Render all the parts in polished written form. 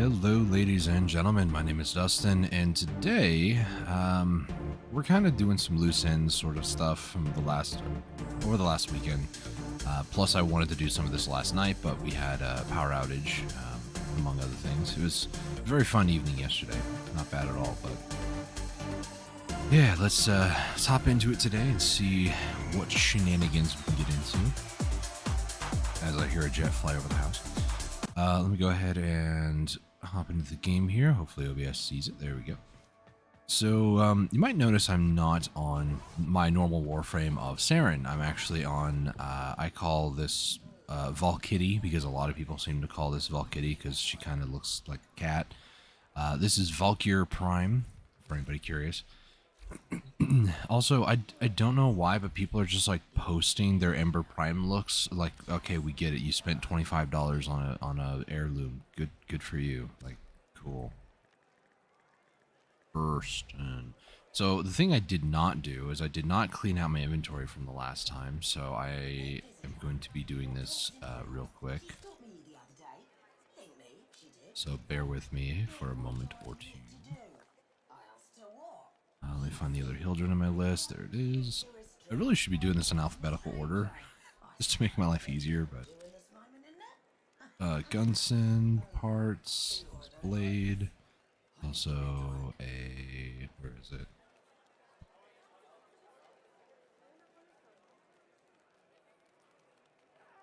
Hello, ladies and gentlemen. My name is Dustin, and today we're kind of doing some loose ends sort of stuff from over the last weekend. Plus, I wanted to do some of this last night, but we had a power outage, among other things. It was a very fun evening yesterday. Not bad at all, but yeah, let's hop into it today and see what shenanigans we can get into. As I hear a jet fly over the house. Let me go ahead and hop into the game here. Hopefully OBS sees it. There we go. So you might notice I'm not on my normal Warframe of Saren. I'm actually on, I call this Valkyrie, because a lot of people seem to call this Valkyrie because she kind of looks like a cat. This is Valkyr Prime, for anybody curious. Also, I don't know why, but people are just like posting their Ember Prime looks. Like, okay, we get it. You spent $25 on a heirloom. Good for you. Like, cool. First, and so the thing I did not do is I did not clean out my inventory from the last time. So I am going to be doing this real quick. So bear with me for a moment or two. Let me find the other Hildren on my list. There it is. I really should be doing this in alphabetical order, just to make my life easier, but... Gunson, parts, blade, also a... where is it?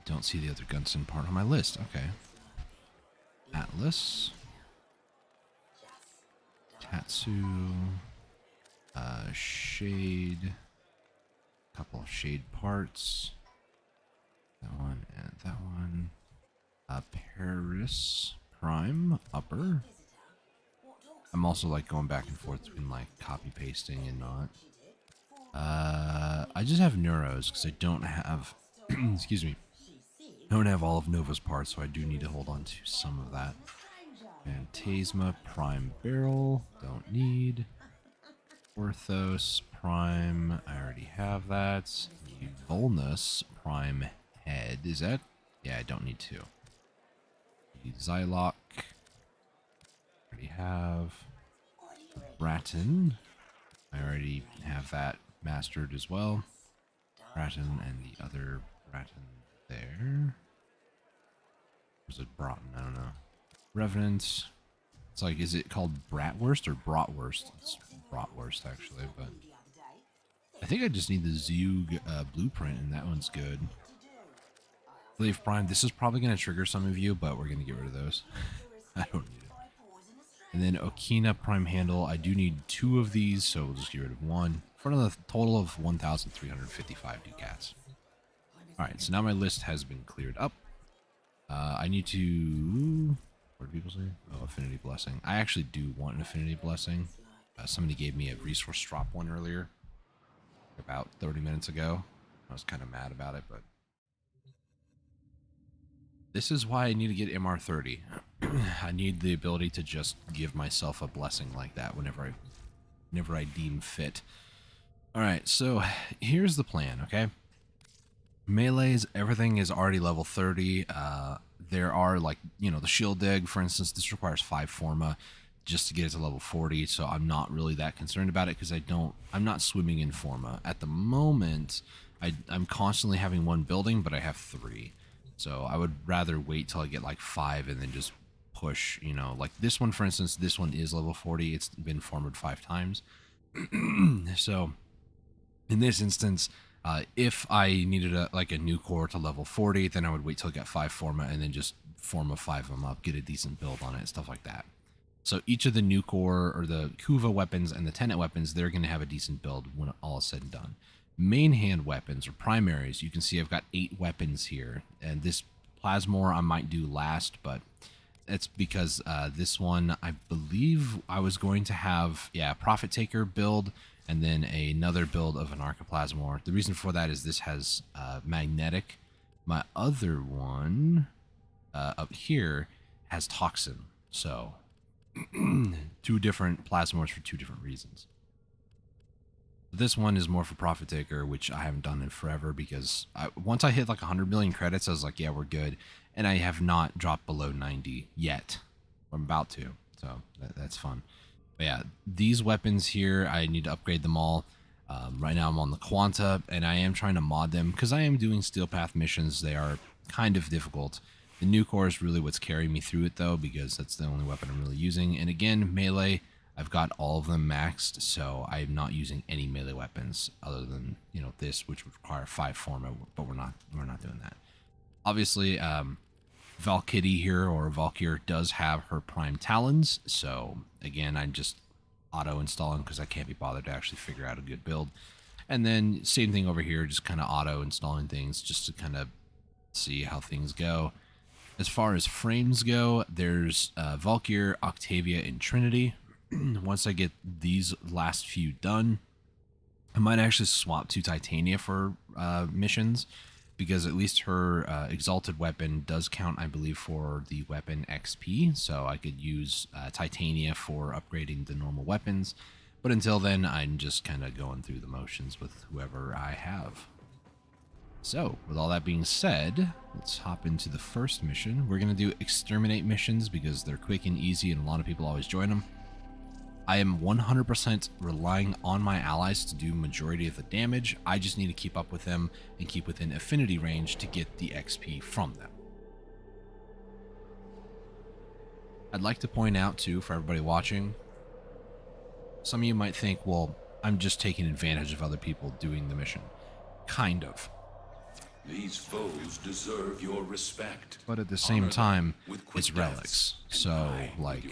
Don't see the other Gunson part on my list. Okay. Atlas. Tatsu. Shade, couple of shade parts, that one and that one, Paris Prime upper. I'm also like going back and forth between like copy pasting and not. I just have Neuros because I don't have, excuse me, I don't have all of Nova's parts, so I do need to hold on to some of that. And Tasma Prime Barrel, don't need. Orthos Prime, I already have that. Volnus Prime Head, is that? Yeah, I don't need to. Zylock, already have. Bratton, I already have that mastered as well. Bratton and the other Bratton there. Was it Broughton? I don't know. Revenant. It's like, is it called Bratwurst or Bratwurst? It's Bratwurst, actually, but I think I just need the Zug blueprint, and that one's good. Glaive Prime, this is probably going to trigger some of you, but we're going to get rid of those. I don't need it. And then Okina Prime Handle, I do need 2 of these, so we'll just get rid of 1. For a total of 1,355 ducats. Alright, so now my list has been cleared up. I need to... what do people say? Oh, Affinity Blessing. I actually do want an Affinity Blessing. Somebody gave me a resource drop one earlier, about 30 minutes ago. I was kind of mad about it, but this is why I need to get MR30. I need the ability to just give myself a blessing like that whenever I deem fit. All right, so here's the plan. Okay, melees, everything is already level 30. There are, like, you know, the shield dig, for instance, this requires 5 forma just to get it to level 40, so I'm not really that concerned about it because I'm not swimming in forma. At the moment, I'm constantly having 1 building, but I have 3. So I would rather wait till I get like 5 and then just push, you know, like this one, for instance, this one is level 40. It's been formed 5 times. So in this instance, if I needed a new core to level 40, then I would wait till I got 5 forma and then just forma 5 of them up, get a decent build on it, stuff like that. So each of the new core or the Kuva weapons and the Tenet weapons, they're going to have a decent build when all is said and done. Main hand weapons or primaries, you can see I've got 8 weapons here, and this Plasmor I might do last, but it's because this one, I believe I was going to have, yeah, Profit Taker build, and then another build of an Archiplasmor. The reason for that is this has magnetic. My other one up here has toxin. So 2 different plasmors for 2 different reasons. This one is more for Profit Taker, which I haven't done in forever because once I hit like 100 million credits, I was like, yeah, we're good. And I have not dropped below 90 yet. I'm about to, so that's fun. But yeah, these weapons here, I need to upgrade them all. Right now I'm on the Quanta, and I am trying to mod them because I am doing Steel Path missions. They are kind of difficult. The new core is really what's carrying me through it, though, because that's the only weapon I'm really using. And again, melee, I've got all of them maxed, so I'm not using any melee weapons other than, you know, this, which would require 5 forma, but we're not doing that. Obviously, Valkyrie here, or Valkyr, does have her prime talons, so again, I'm just auto-installing because I can't be bothered to actually figure out a good build. And then same thing over here, just kind of auto-installing things just to kind of see how things go. As far as frames go, there's Valkyr, Octavia, and Trinity. Once I get these last few done, I might actually swap to Titania for missions, because at least her exalted weapon does count, I believe, for the weapon XP, so I could use Titania for upgrading the normal weapons. But until then, I'm just kind of going through the motions with whoever I have. So, with all that being said, let's hop into the first mission. We're going to do exterminate missions because they're quick and easy and a lot of people always join them. I am 100% relying on my allies to do majority of the damage. I just need to keep up with them and keep within affinity range to get the XP from them. I'd like to point out too, for everybody watching, some of you might think, well, I'm just taking advantage of other people doing the mission. Kind of. These foes deserve your respect. But at the same time, it's relics. So, like,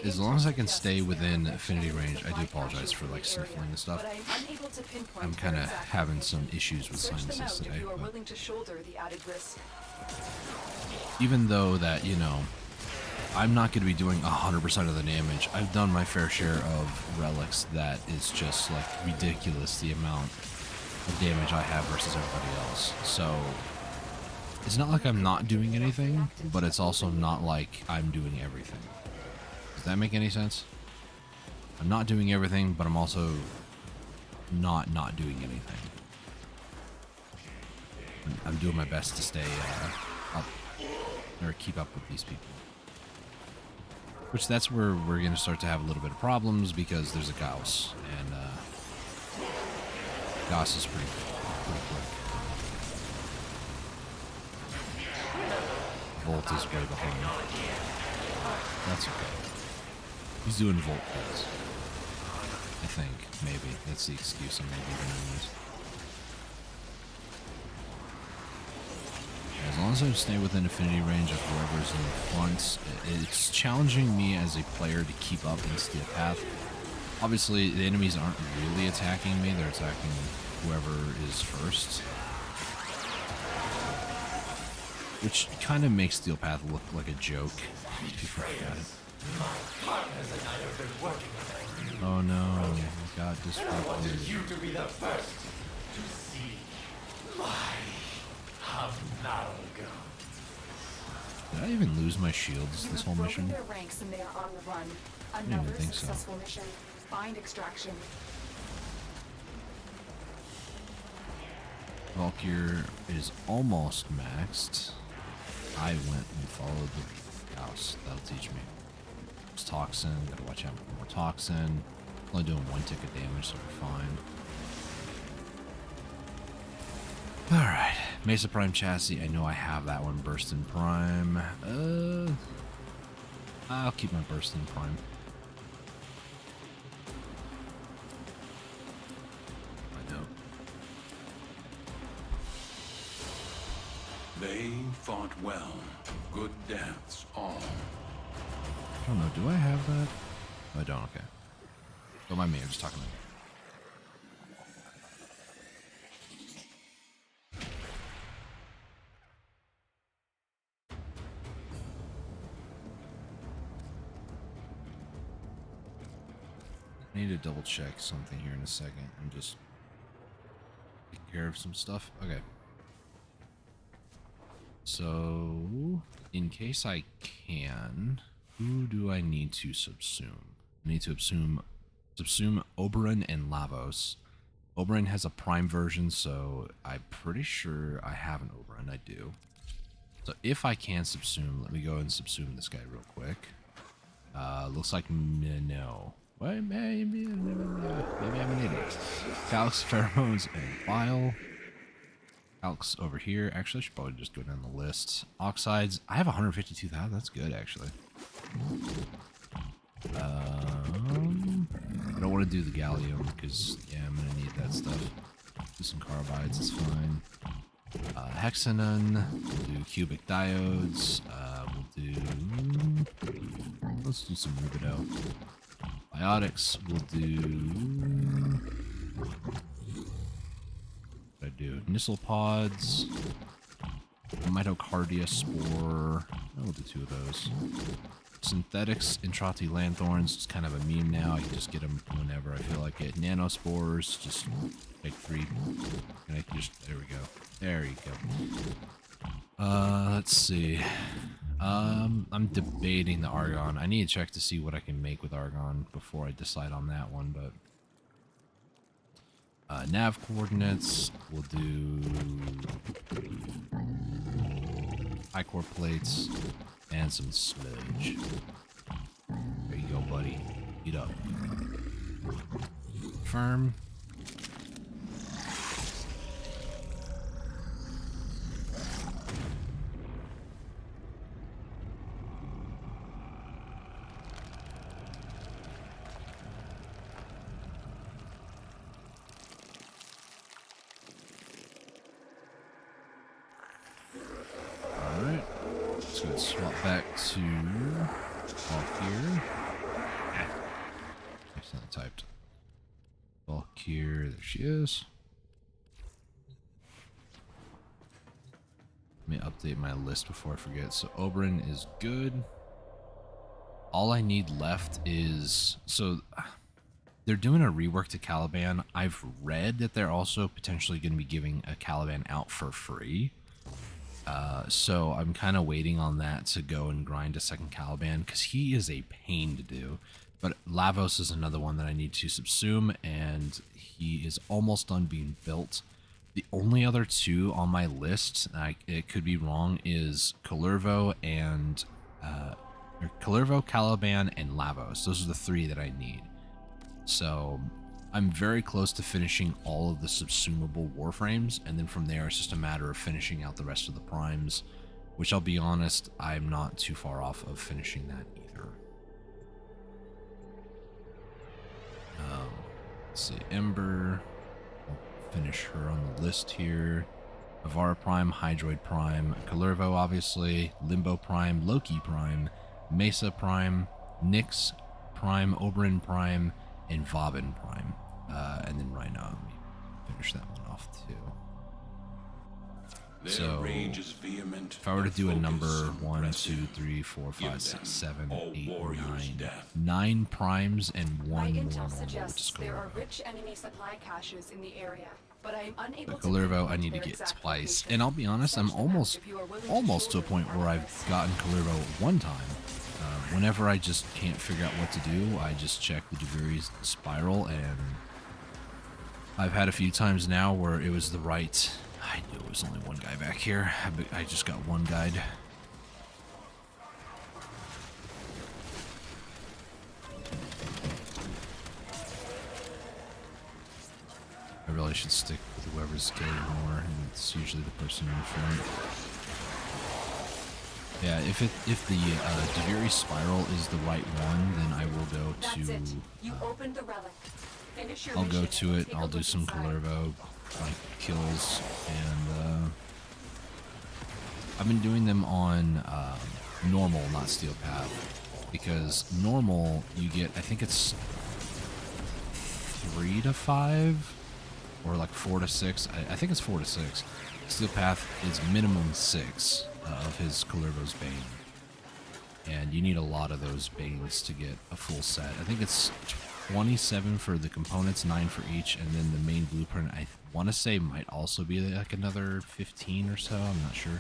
as long as I can stay within affinity range, I do apologize for like sniffling and stuff. I'm kind of having some issues with sinuses today. But even though that, you know, I'm not going to be doing 100% of the damage, I've done my fair share of relics that is just like ridiculous, the amount of damage I have versus everybody else. So it's not like I'm not doing anything, but it's also not like I'm doing everything. Does that make any sense? I'm not doing everything, but I'm also not doing anything. I'm doing my best to stay up, or keep up with these people. Which that's where we're going to start to have a little bit of problems, because there's a Gauss, and Gauss is pretty quick. Volt is way behind. That's okay. He's doing Volt kills. I think, maybe. That's the excuse I'm maybe going to use. As long as I stay within affinity range of whoever's in the front, it's challenging me as a player to keep up in Steel Path. Obviously, the enemies aren't really attacking me, they're attacking whoever is first. Which kind of makes Steel Path look like a joke. People forget it. Oh no, he got disrupted. I wanted you to be the first to see my amalgam. Did I even lose my shields this whole mission? Their ranks and they are on the run. I don't even Another think so. successful mission. Find extraction. Valkyr is almost maxed. I went and followed the house. That'll teach me. It's toxin. Gotta watch out for more toxin. Only doing 1 tick of damage, so we're fine. Alright. Mesa Prime chassis. I know I have that one. Burst in Prime. I'll keep my Burst in Prime. I know. They fought well. Good deaths, all. I don't know. Do I have that? Oh, I don't. Okay. Don't mind me. I'm just talking. I need to double check something here in a second. I'm just taking care of some stuff. Okay. So, in case I can, who do I need to subsume? I need to subsume Oberon and Lavos. Oberon has a prime version, so I'm pretty sure I have an Oberon. I do. So if I can subsume, let me go and subsume this guy real quick. Looks like no. What? Maybe I'm an idiot. Calx, pheromones, and bile. Calx over here. Actually, I should probably just go down the list. Oxides. I have 152,000. That's good, actually. I don't want to do the gallium because, yeah, I'm going to need that stuff. Do some carbides. It's fine. Hexanon. We'll do cubic diodes. Let's do some rubido. Biotics. We'll do. What I do? Nissel pods. Mitocardia spore. We'll do 2 of those. Synthetics, Intrati lanthorns. It's kind of a meme now. I can just get them whenever I feel like it. Nanospores. Just take 3. And I can just. There we go. There you go. Let's see. I'm debating the argon. I need to check to see what I can make with argon before I decide on that one, but nav coordinates, we'll do I-core plates and some sludge. There you go, buddy. Eat up. Firm. Swap back to Valkyr. It's not typed. Valkyr, there she is. Let me update my list before I forget. So Oberyn is good. All I need left is... So they're doing a rework to Caliban. I've read that they're also potentially going to be giving a Caliban out for free. So I'm kind of waiting on that to go and grind a second Caliban because he is a pain to do. But Lavos is another one that I need to subsume, and he is almost done being built. The only other 2 on my list, it could be wrong, is Kalervo and Kalervo, Caliban, and Lavos. Those are the 3 that I need. So I'm very close to finishing all of the subsumable Warframes, and then from there it's just a matter of finishing out the rest of the primes, which I'll be honest, I'm not too far off of finishing that either. Let's see, Ember, I'll finish her on the list here. Avara Prime, Hydroid Prime, Kalervo obviously, Limbo Prime, Loki Prime, Mesa Prime, Nyx Prime, Oberyn Prime, and Vauban Prime. And then Rhino. Let me finish that one off too. So, if I were to do a number 1, 2, 3, 4, 5, 6, 7, 8, 9, 9 primes and 1 more normal, which is there are Kalervo. rich enemy supply caches in the area, but I am unable But to Kalervo, pinpoint I need to their get exact twice. location. And I'll be honest, I'm Search them out almost if you are willing to a point where I've gotten Kalervo one time. Whenever I just can't figure out what to do, I just check the Deguri spiral, and I've had a few times now where it was the right... I knew it was only one guy back here. I just got one guide. I really should stick with whoever's getting more, and it's usually the person in front. Yeah, if the Deguri spiral is the right one, then I will go That's it. to... You opened the relic. Finish your I'll go mission to and it, take a I'll do look some inside. Kalervo like kills, and I've been doing them on normal, not steel path, because normal you get, I think it's 3 to 5 or like 4 to 6. I think it's 4 to 6. Steel path is minimum 6 of his Kalervo's Bane, and you need a lot of those Banes to get a full set. I think it's 27 for the components, 9 for each, and then the main blueprint I want to say might also be like another 15 or so. I'm not sure.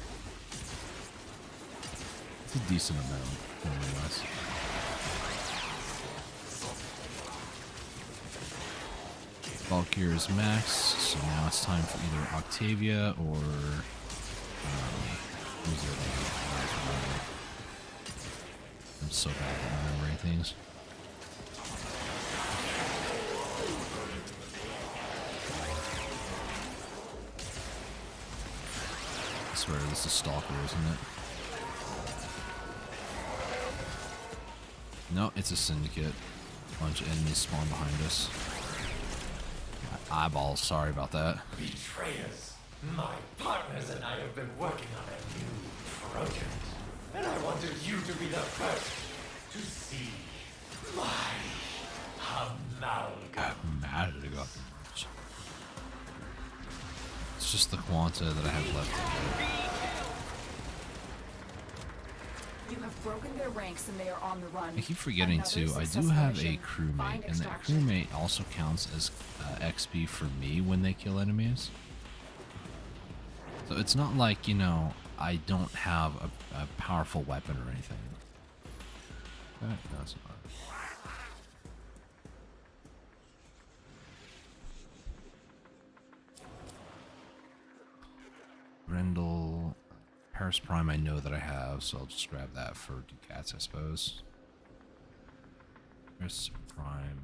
It's a decent amount, nonetheless. Valkyr is max, so now it's time for either Octavia or Who's the other one? I'm so bad at remembering things. I swear this is Stalker, isn't it? No, it's a syndicate. Bunch of enemies spawn behind us. My eyeballs, sorry about that. Betrayers. My partners and I have been working on a new project. And I wanted you to be the first to see my amalgam. Amalgam. It's just the Quanta that I have left to do. You have broken their ranks and they are on the run. I keep forgetting too, I do have a crewmate, and that crewmate also counts as XP for me when they kill enemies. So it's not like, you know, I don't have a powerful weapon or anything. No, it's not. Grendel, Paris Prime I know that I have, so I'll just grab that for Ducats, I suppose. Paris Prime.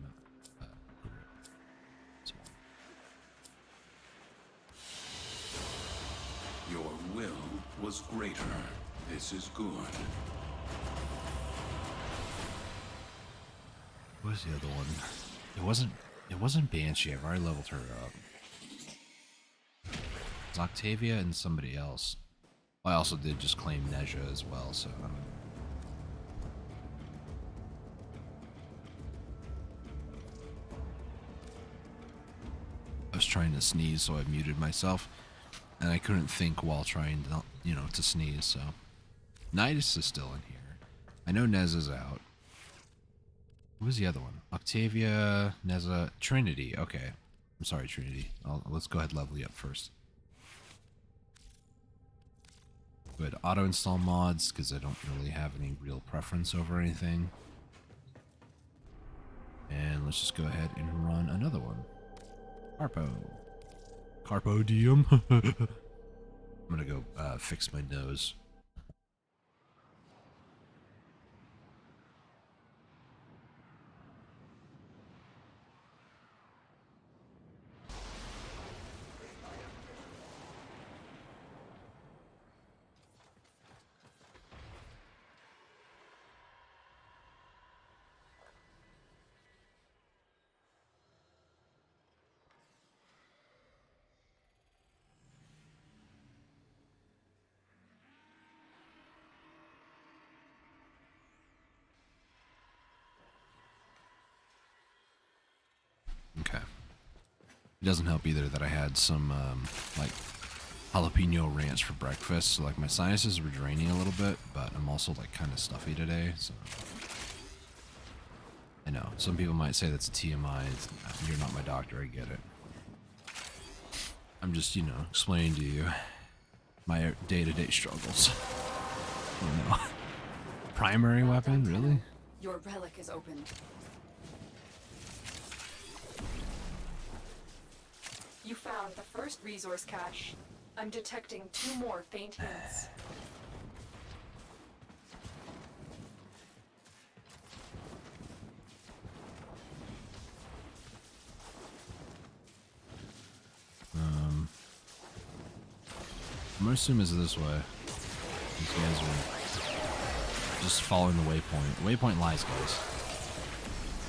Your will was greater. This is good. What was the other one? It wasn't Banshee. I've already leveled her up. It's Octavia and somebody else. I also did just claim Nezha as well, so I was trying to sneeze, so I muted myself, and I couldn't think while trying to, you know, to sneeze. So Nidus is still in here. I know Neza's out. What was the other one? Octavia, Neza, Trinity. Okay, I'm sorry, Trinity. Let's go ahead and level you up first. Good. Auto install mods because I don't really have any real preference over anything. And let's just go ahead and run another one. Carpo diem. I'm gonna go fix my nose. Okay. It doesn't help either that I had some like jalapeno ranch for breakfast, so like my sinuses were draining a little bit, but I'm also like kind of stuffy today, so I know some people might say that's a TMI. You're not my doctor, I get it. I'm just, you know, explaining to you my day-to-day struggles. You know. Primary weapon, really? Your relic is open. You found the first resource cache. I'm detecting 2 more faint hints. I'm gonna assume it's this way. These guys are just following the waypoint. Waypoint lies, guys.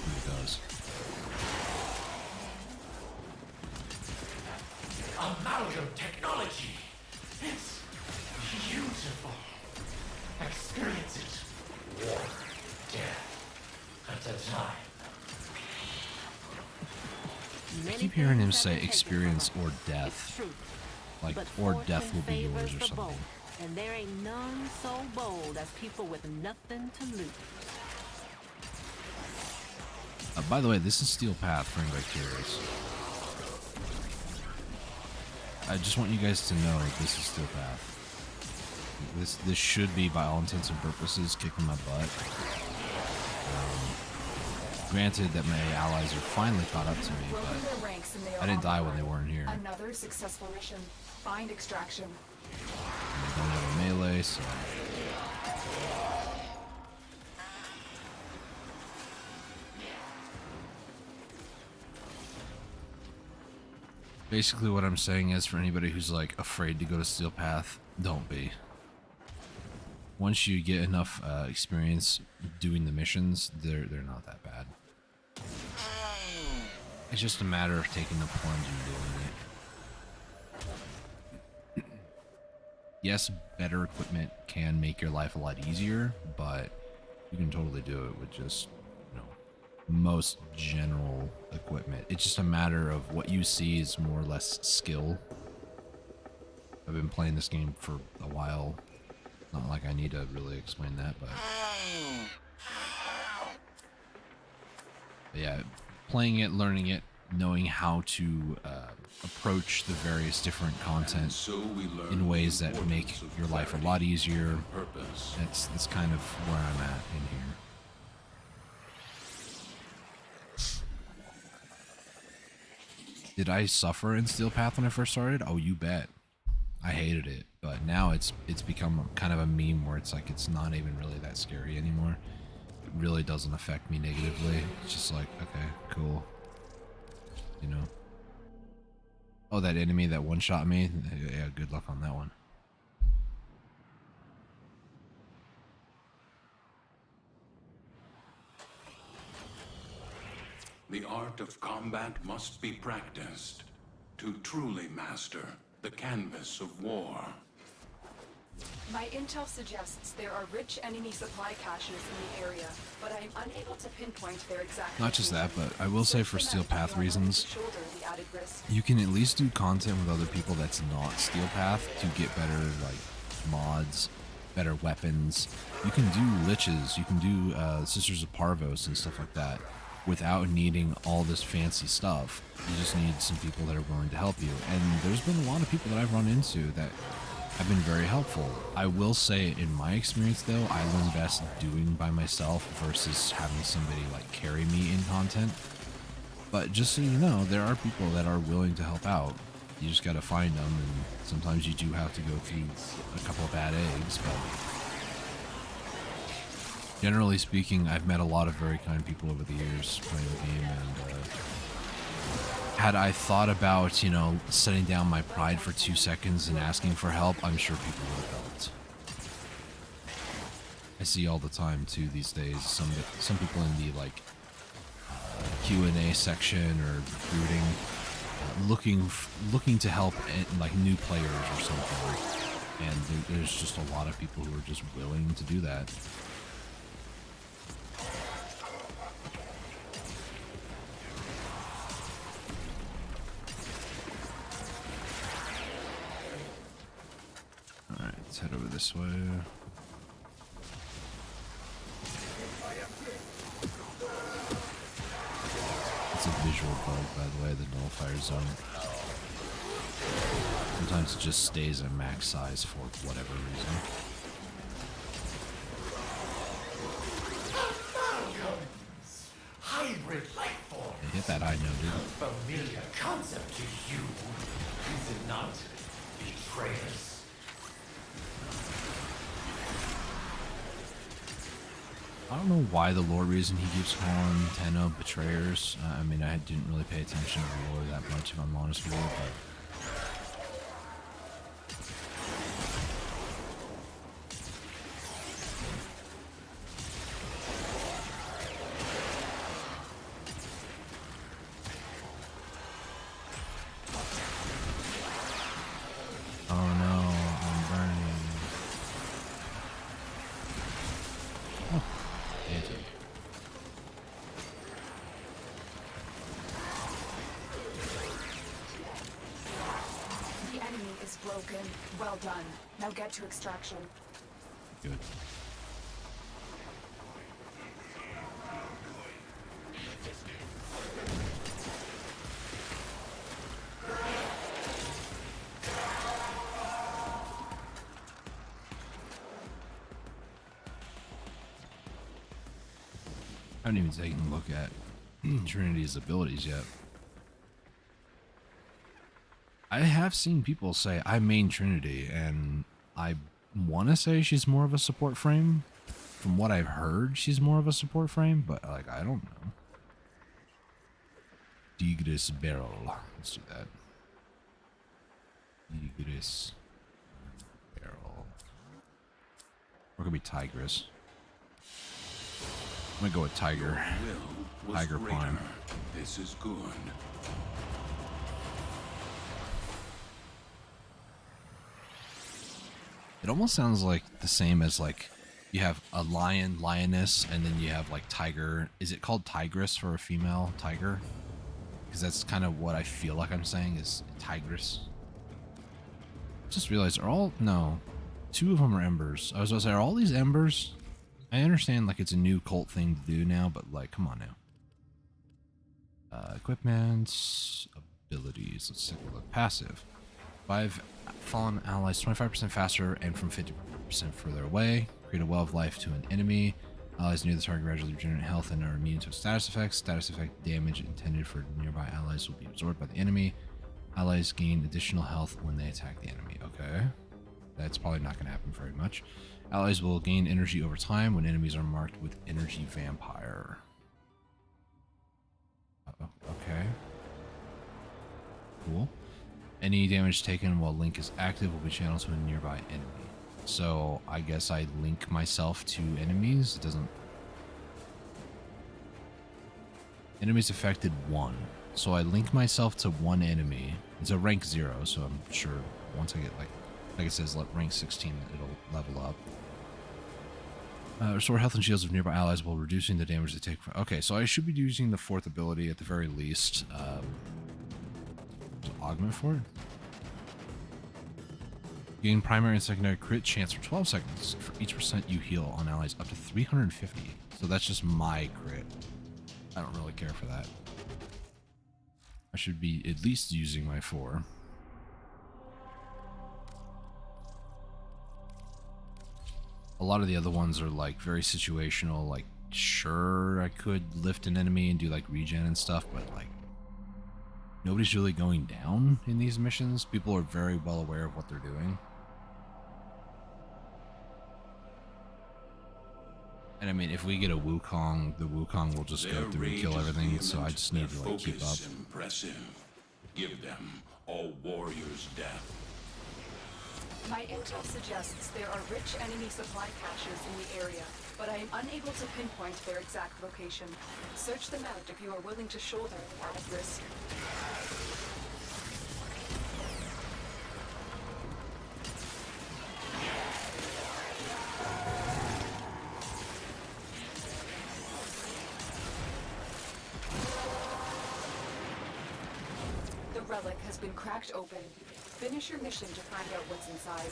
It does. Amalgam technology. It's beautiful. Experience it. War, death, at a time. I keep hearing him say experience or death. Like, or death will be yours or something. And there ain't none so bold as people with nothing to lose. By the way, this is Steel Path for anybody curious. I just want you guys to know this is Steel Path. This should be, by all intents and purposes, kicking my butt. Granted that my allies are finally caught up to me, but I didn't die when they weren't here. Another successful mission. Find extraction. I don't have a play, so. Basically what I'm saying is, for anybody who's like afraid to go to Steel Path, don't be. Once you get enough experience doing the missions, they're not that bad. It's just a matter of taking the plunge and doing it. Yes, better equipment can make your life a lot easier, but you can totally do it with just, you know, most general equipment. It's just a matter of what you see is more or less skill. I've been playing this game for a while. Not like I need to really explain that, but yeah, playing it, learning it, knowing how to approach the various different content in ways that make your life a lot easier. That's kind of where I'm at in here. Did I suffer in Steel Path when I first started? Oh, you bet. I hated it, but now it's become kind of a meme where it's like it's not even really that scary anymore. It really doesn't affect me negatively. It's just like, okay, cool. You know. Oh, that enemy that one-shot me? Yeah, good luck on that one. The art of combat must be practiced to truly master the canvas of war. My intel suggests there are rich enemy supply caches in the area, but I am unable to pinpoint their exact Not just that, but I will say for Steel Path reasons, shoulder the added risk. you can at least do content with other people that's not Steel Path to get better, like, mods, better weapons. You can do liches, you can do Sisters of Parvos and stuff like that without needing all this fancy stuff. You just need some people that are willing to help you. And there's been a lot of people that I've run into that have been very helpful. I will say, in my experience though, I learn best doing by myself versus having somebody like carry me in content. But just so you know, there are people that are willing to help out. You just gotta find them, and sometimes you do have to go through a couple of bad eggs, but generally speaking, I've met a lot of very kind people over the years playing the game, and had I thought about, you know, setting down my pride for 2 seconds and asking for help, I'm sure people would have helped. I see all the time too these days. Some people in the like Q&A section or recruiting, looking to help like new players or something, and there's just a lot of people who are just willing to do that. Alright, let's head over this way. It's a visual bug, by the way, the nullifier zone. Sometimes it just stays at max size for whatever reason. Hybrid life form. Hey, hit that high note, dude. Familiar concept to you, is it not? Betrayers. I don't know why the lore reason he keeps calling Tenno betrayers. I mean, I didn't really pay attention to the lore that much, if I'm honest with you, but oh no, I'm burning. Oh, it's it. The enemy is broken. Well done. Now get to extraction. Good. I haven't even taken a look at Trinity's abilities yet. I have seen people say I main Trinity, and I want to say she's more of a support frame. From what I've heard, she's more of a support frame, but like I don't know. Tigris barrel. Let's do that. Tigris barrel. Or it could be Tigris. I'm gonna go with Tiger. Tiger Prime. This is good. It almost sounds like the same as like you have a lion, lioness, and then you have like tiger. Is it called tigress for a female tiger? Because that's kind of what I feel like I'm saying is tigress. Just realized no, 2 of them are embers. I was gonna say, are all these embers? I understand like it's a new cult thing to do now, but like, come on now. Equipment, abilities. Let's take a look. Passive. 5 fallen allies 25% faster and from 50% further away. Create a well of life to an enemy. Allies near the target gradually regenerate health and are immune to status effects. Status effect damage intended for nearby allies will be absorbed by the enemy. Allies gain additional health when they attack the enemy. Okay. That's probably not going to happen very much. Allies will gain energy over time when enemies are marked with energy vampire. Okay. Cool. Any damage taken while Link is active will be channeled to a nearby enemy. So I guess I link myself to enemies. It doesn't. Enemies affected 1. So I link myself to 1 enemy. It's a rank 0, so I'm sure once I get like it says, rank 16, it'll level up. Restore health and shields of nearby allies while reducing the damage they take. Okay, so I should be using the 4th ability at the very least. To augment for it. Gain primary and secondary crit chance for 12 seconds for each % you heal on allies up to 350. So that's just my crit. I don't really care for that. I should be at least using my 4. A lot of the other ones are like very situational, like sure I could lift an enemy and do like regen and stuff, but like nobody's really going down in these missions. People are very well aware of what they're doing. And I mean, if we get a Wukong, the Wukong will just go through and kill everything, so I just need to like keep up. Impressive. Give them a warrior's death. My intel suggests there are rich enemy supply caches in the area, but I am unable to pinpoint their exact location. Search them out if you are willing to shoulder the added risk. The relic has been cracked open. Finish your mission to find out what's inside.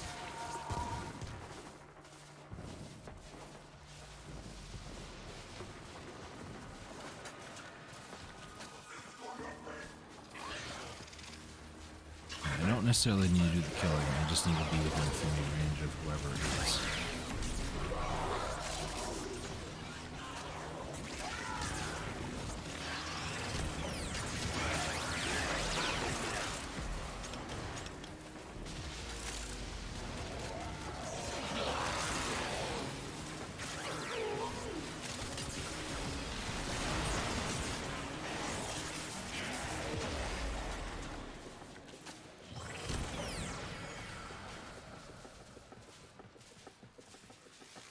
I don't necessarily need to do the killing, I just need to be within flaming range of whoever it is.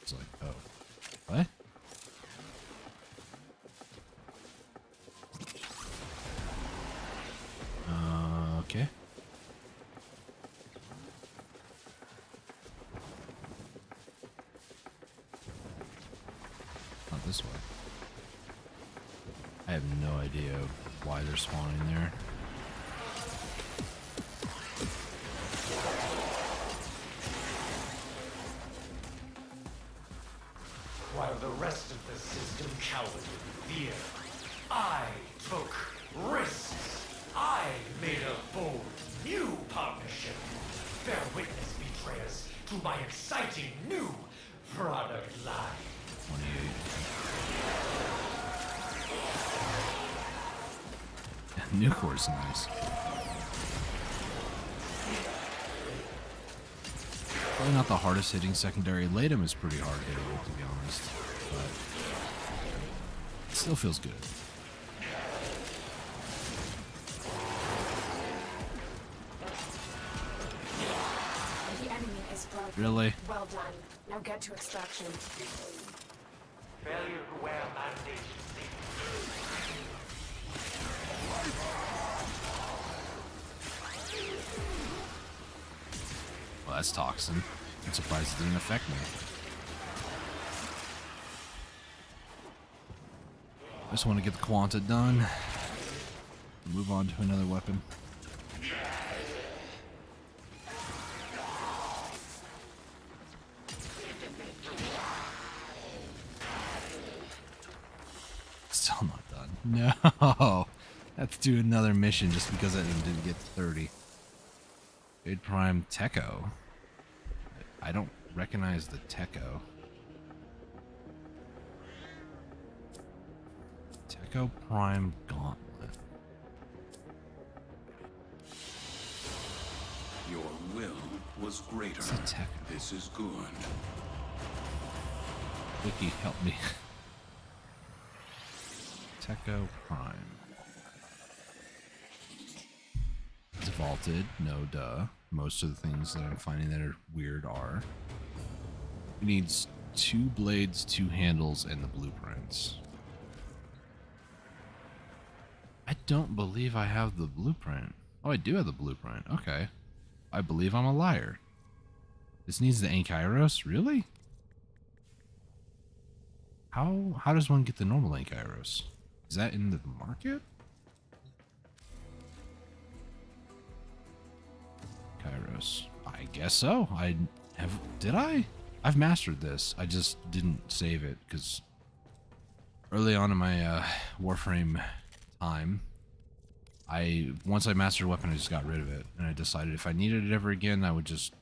It's like, oh, what? Okay. Not this way. I have no idea why they're spawning there. While the rest of the system cowered in fear, I took risks. I made a bold new partnership. Bear witness, betrayers, to my exciting new product line. 28. Nucor's nice. Probably not the hardest hitting secondary. Latum is pretty hard hitting, to be honest, but it still feels good. The enemy is broken. Really? Well done. Now get to extraction. Failure to wear mandate. Well, that's toxin. I'm surprised it didn't affect me. I just want to get the Quanta done. Move on to another weapon. Still not done. No! Have to do another mission just because I didn't get to 30. Jade Prime Techo. I don't recognize the Techo. Techo Prime Gauntlet. Your will was greater. It's a Techo. This is good. Wiki, help me. Techo Prime. It's vaulted, no duh. Most of the things that I'm finding that are weird are. It needs 2 blades, 2 handles, and the blueprints. I don't believe I have the blueprint. Oh, I do have the blueprint. Okay. I believe I'm a liar. This needs the Ankairos? Really? How does one get the normal Ankairos? Is that in the market? Kairos. I guess so. Did I? I've mastered this. I just didn't save it because early on in my Warframe time, once I mastered a weapon, I just got rid of it, and I decided if I needed it ever again, I would just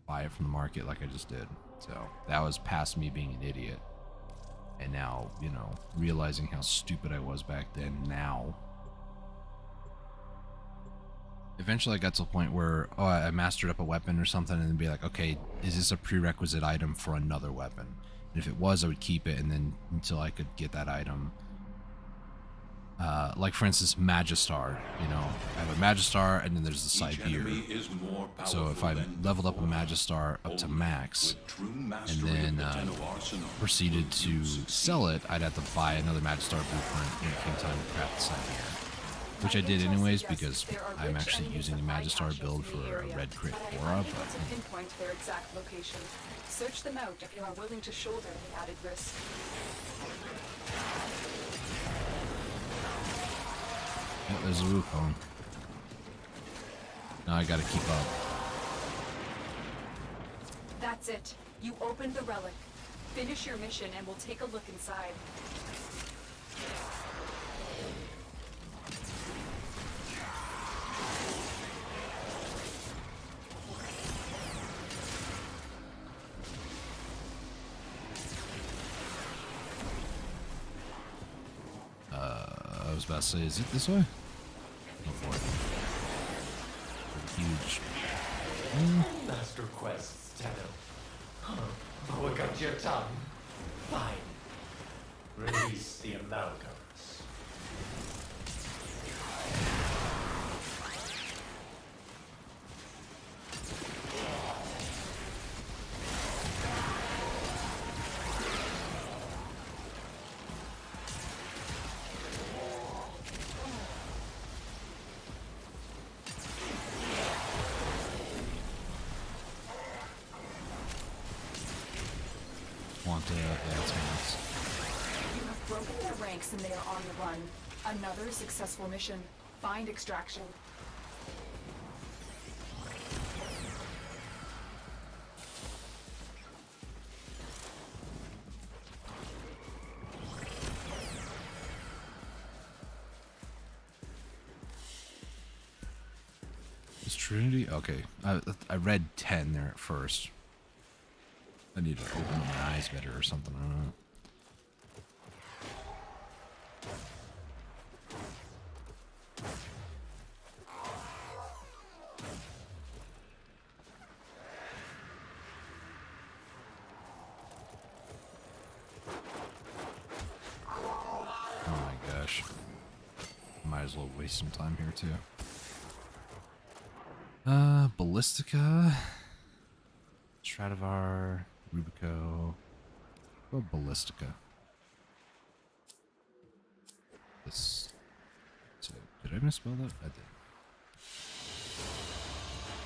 buy it from the market like I just did. So that was past me being an idiot, and now, you know, realizing how stupid I was back then. Now, eventually I got to a point where, oh, I mastered up a weapon or something, and then be like, okay, is this a prerequisite item for another weapon? And if it was, I would keep it, and then until I could get that item. Like for instance, Magistar, you know, I have a Magistar and then there's the side gear. So if I leveled up a Magistar up to max and then proceeded to sell it, I'd have to buy another Magistar blueprint when it came time to craft the side gear. Which I did anyways because I'm actually using a Magistar build for a red crit aura, but pinpoint their exact location. Search them out if you are willing to shoulder the added risk. yeah, there's a Wukong. Now I gotta keep up. That's it. You opened the relic. Finish your mission and we'll take a look inside. I was about to say, is it this way? Go for it. Huge. Master quests, Tenno. Huh. What got your tongue? Fine. Release the amalgams. You have broken their ranks and they are on the run. Another successful mission. Find extraction. Is Trinity? Okay. I read 10 there at first. I need to open my eyes better or something. I don't know. as well waste some time here too. Ballistica, Stradivar, Rubico. Oh, Ballistica. This. So, did I misspell that? I did.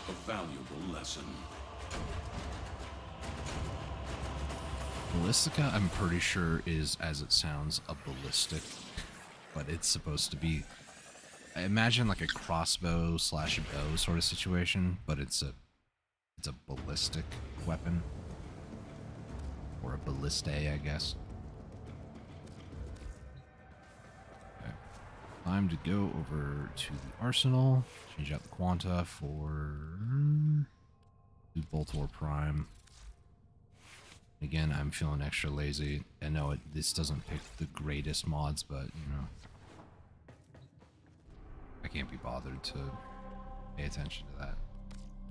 A valuable lesson. Ballistica, I'm pretty sure, is, as it sounds, a ballistic. But it's supposed to be... I imagine like a crossbow slash bow sort of situation, but it's a ballistic weapon. Or a balliste, I guess. Okay. Time to go over to the arsenal. Change out the Quanta for... do Boltor Prime. Again, I'm feeling extra lazy. I know this doesn't pick the greatest mods, but, you know... I can't be bothered to pay attention to that.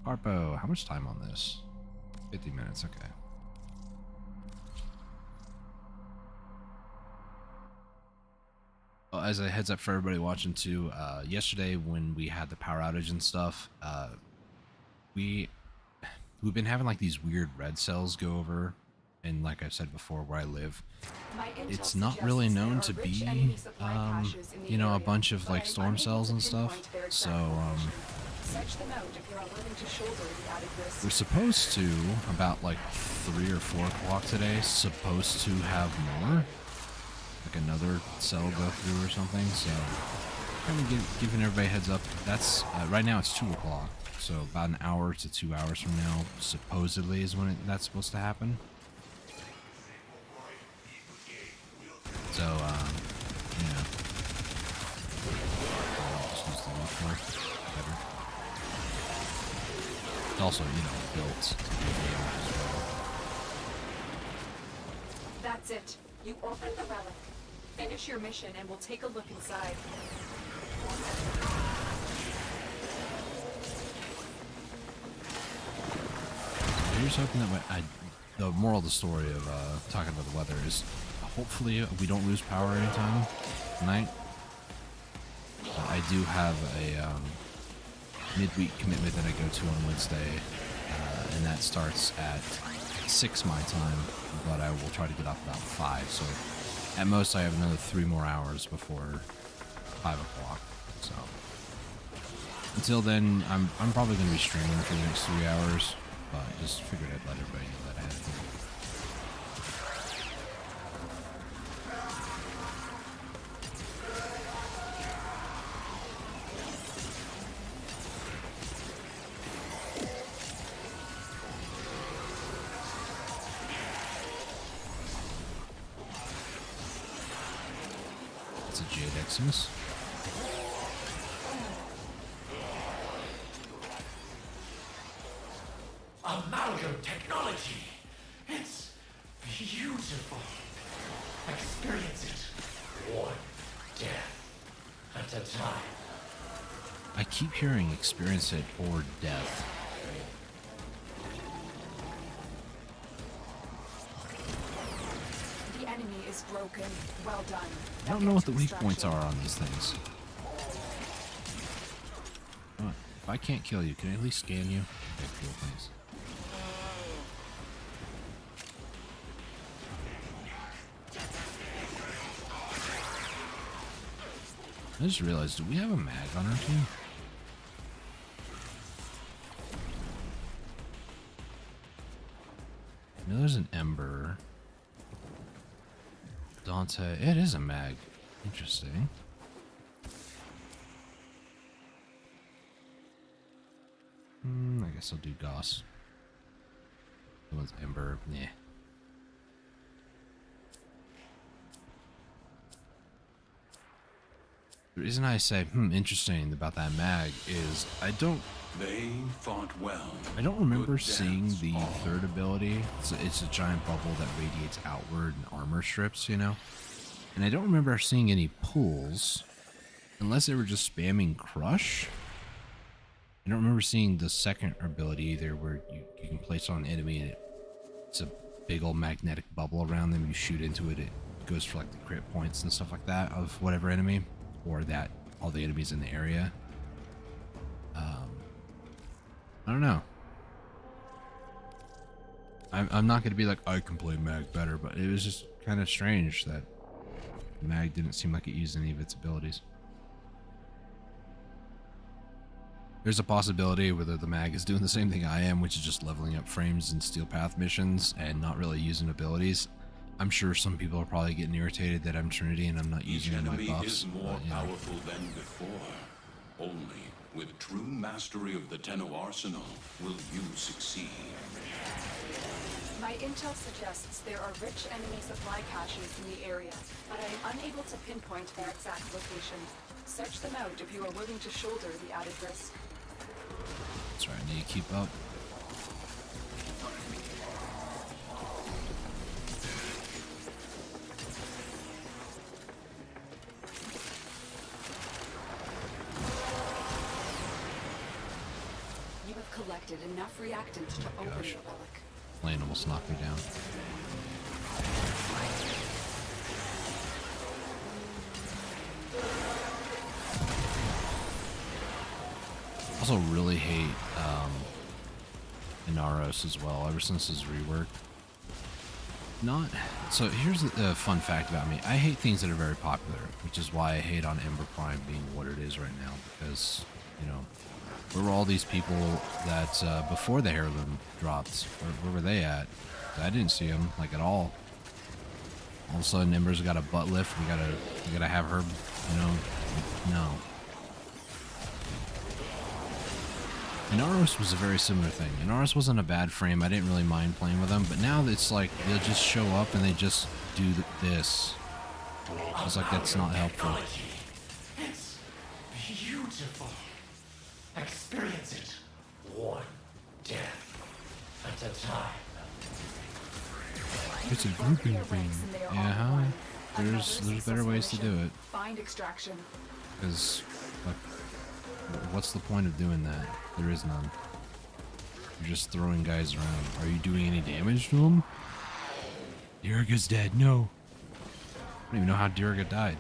Harpo, how much time on this? 50 minutes, okay. Well, as a heads up for everybody watching too, yesterday when we had the power outage and stuff, we've been having like these weird red cells go over, and like I said before, where I live, it's not really known to be, you know, a bunch of like storm cells and stuff. So, we're supposed to, about like 3 or 4 o'clock today, supposed to have more, like another cell go through or something. So, kind of giving everybody a heads up. That's right now it's 2 o'clock, so about an hour to 2 hours from now, supposedly, is when that's supposed to happen. So, yeah. Just use the Warframe better. It's also, you know, built to be able as well. That's it. You open the relic. Finish your mission and we'll take a look inside. Here's hoping that the moral of the story of talking about the weather is hopefully we don't lose power anytime tonight. I do have a midweek commitment that I go to on Wednesday, and that starts at 6 my time, but I will try to get off about 5, so at most I have another 3 more hours before 5 o'clock. So until then, I'm probably going to be streaming for the next 3 hours, but just figured I'd let everybody know that ahead of time. It's a Jade Exodus. Amalgam technology. It's beautiful. Experience it. One death at a time. I keep hearing experience it or death. The enemy is broken. Well done. I don't know what the weak points are on these things. If I can't kill you, can I at least scan you? Okay, cool, thanks. I just realized, do we have a mag on our team? I know there's an Ember. Dante. It is a mag. Interesting. I guess I'll do Goss. That one's Ember. Yeah. The reason I say, interesting about that mag is They fought well. I don't remember Good seeing dance the all. third ability. It's a giant bubble that radiates outward and armor strips, you know? And I don't remember seeing any pulls, unless they were just spamming Crush. I don't remember seeing the second ability either, where you can place on an enemy and it's a big old magnetic bubble around them. You shoot into it, it goes for like the crit points and stuff like that of whatever enemy, or that all the enemies in the area. I don't know. I'm not going to be like, I can play Mag better, but it was just kind of strange that Mag didn't seem like it used any of its abilities. There's a possibility whether the Mag is doing the same thing I am, which is just leveling up frames and Steel Path missions and not really using abilities. I'm sure some people are probably getting irritated that I'm Trinity and I'm not Each using my enemy buffs. is more But, powerful than before. Only with true mastery of the Tenno arsenal will you succeed. My intel suggests there are rich enemy supply caches in the area, but I am unable to pinpoint their exact location. Search them out if you are willing to shoulder the added risk. That's right, I need to keep up. You have collected enough reactant to open gosh. the relic. Plane almost knocked me down. Also really hate Inaros as well, ever since his rework. Not so here's a fun fact about me. I hate things that are very popular, which is why I hate on Ember Prime being what it is right now, because, you know, where were all these people that before the heirloom dropped? Where were they at? I didn't see them like at all. All of a sudden, Ember's got a butt lift. We gotta have her, you know. No. Inaros was a very similar thing. Inaros wasn't a bad frame. I didn't really mind playing with them, but now it's like they'll just show up and they just do this. It's like that's not helpful. It's beautiful. Experience it. One death at a time. It's a grouping Ranks thing. and they are Yeah, all one. there's Another better ways to do mission. it. Find extraction. Because, like, what's the point of doing that? There is none. You're just throwing guys around. Are you doing any damage to them? Durga's dead. No. I don't even know how Durga died.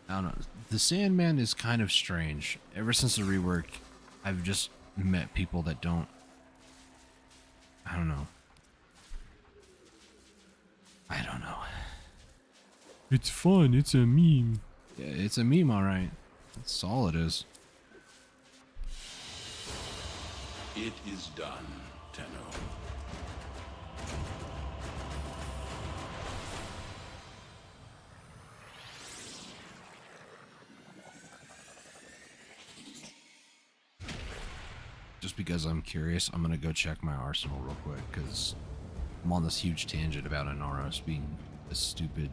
I don't know. The Sandman is kind of strange. Ever since the rework, I've just met people that don't... I don't know. I don't know. It's fun. It's a meme. Yeah, it's a meme, all right. That's all it is. It is done, Tenno. Just because I'm curious, I'm gonna go check my arsenal real quick because I'm on this huge tangent about Inaros being a stupid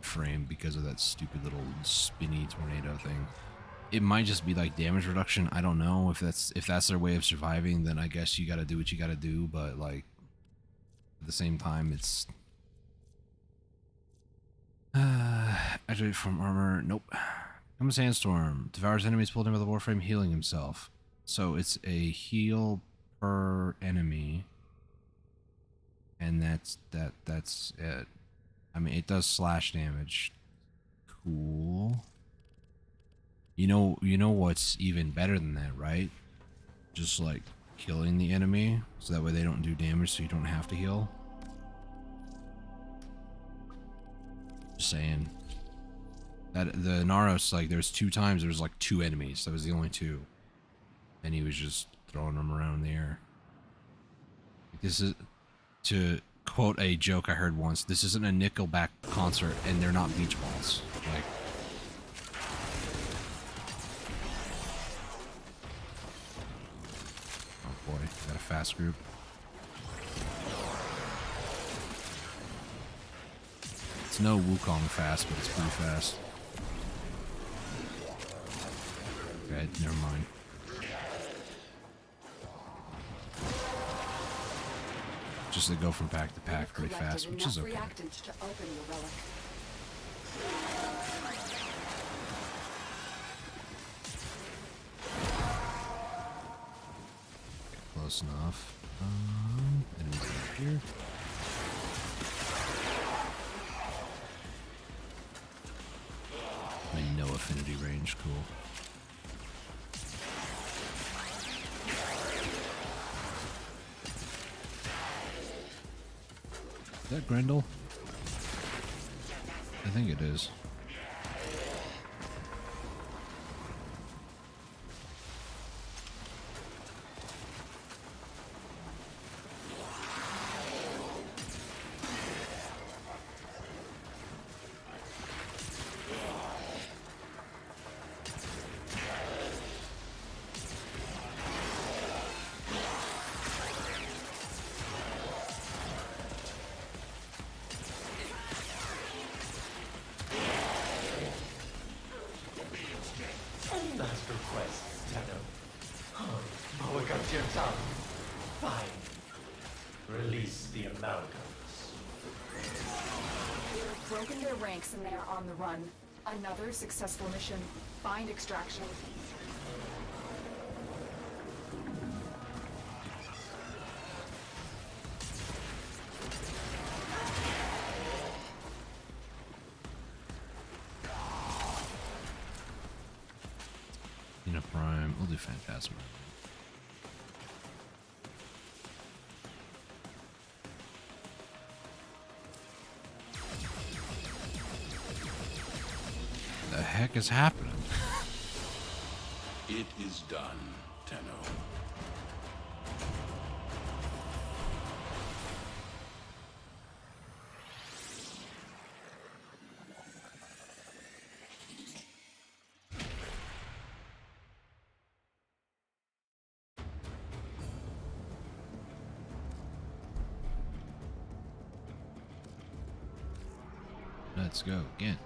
frame because of that stupid little spinny tornado thing. It might just be like damage reduction. I don't know if that's their way of surviving. Then I guess you got to do what you got to do. But like at the same time, it's actually from armor. Nope. Come a sandstorm. Devours enemies pulled in by the Warframe, healing himself. So it's a heal per enemy, and that's it. I mean, it does slash damage. Cool. You know what's even better than that, right? Just like killing the enemy, so that way they don't do damage, so you don't have to heal. Just saying. That the Naros, like, there's 2 times there was like 2 enemies. That was the only 2. And he was just throwing them around in the air. This is, to quote a joke I heard once, this isn't a Nickelback concert and they're not beach balls. Like, oh boy, got a fast group. It's no Wukong fast, but it's pretty fast. Okay, never mind. Just to go from pack to pack pretty fast, which is okay. Reactant to open the relic. Close enough. Enemies right here. range. Cool. Is that Grendel? I think it is. Master quests, Tenno. Oh, I got your tongue. Fine. Release the amalgams. They've broken their ranks and they are on the run. Another successful mission. Find extraction. Prime. We'll do Phantasma. The heck is happening? It is done, Tenno. Let's go again.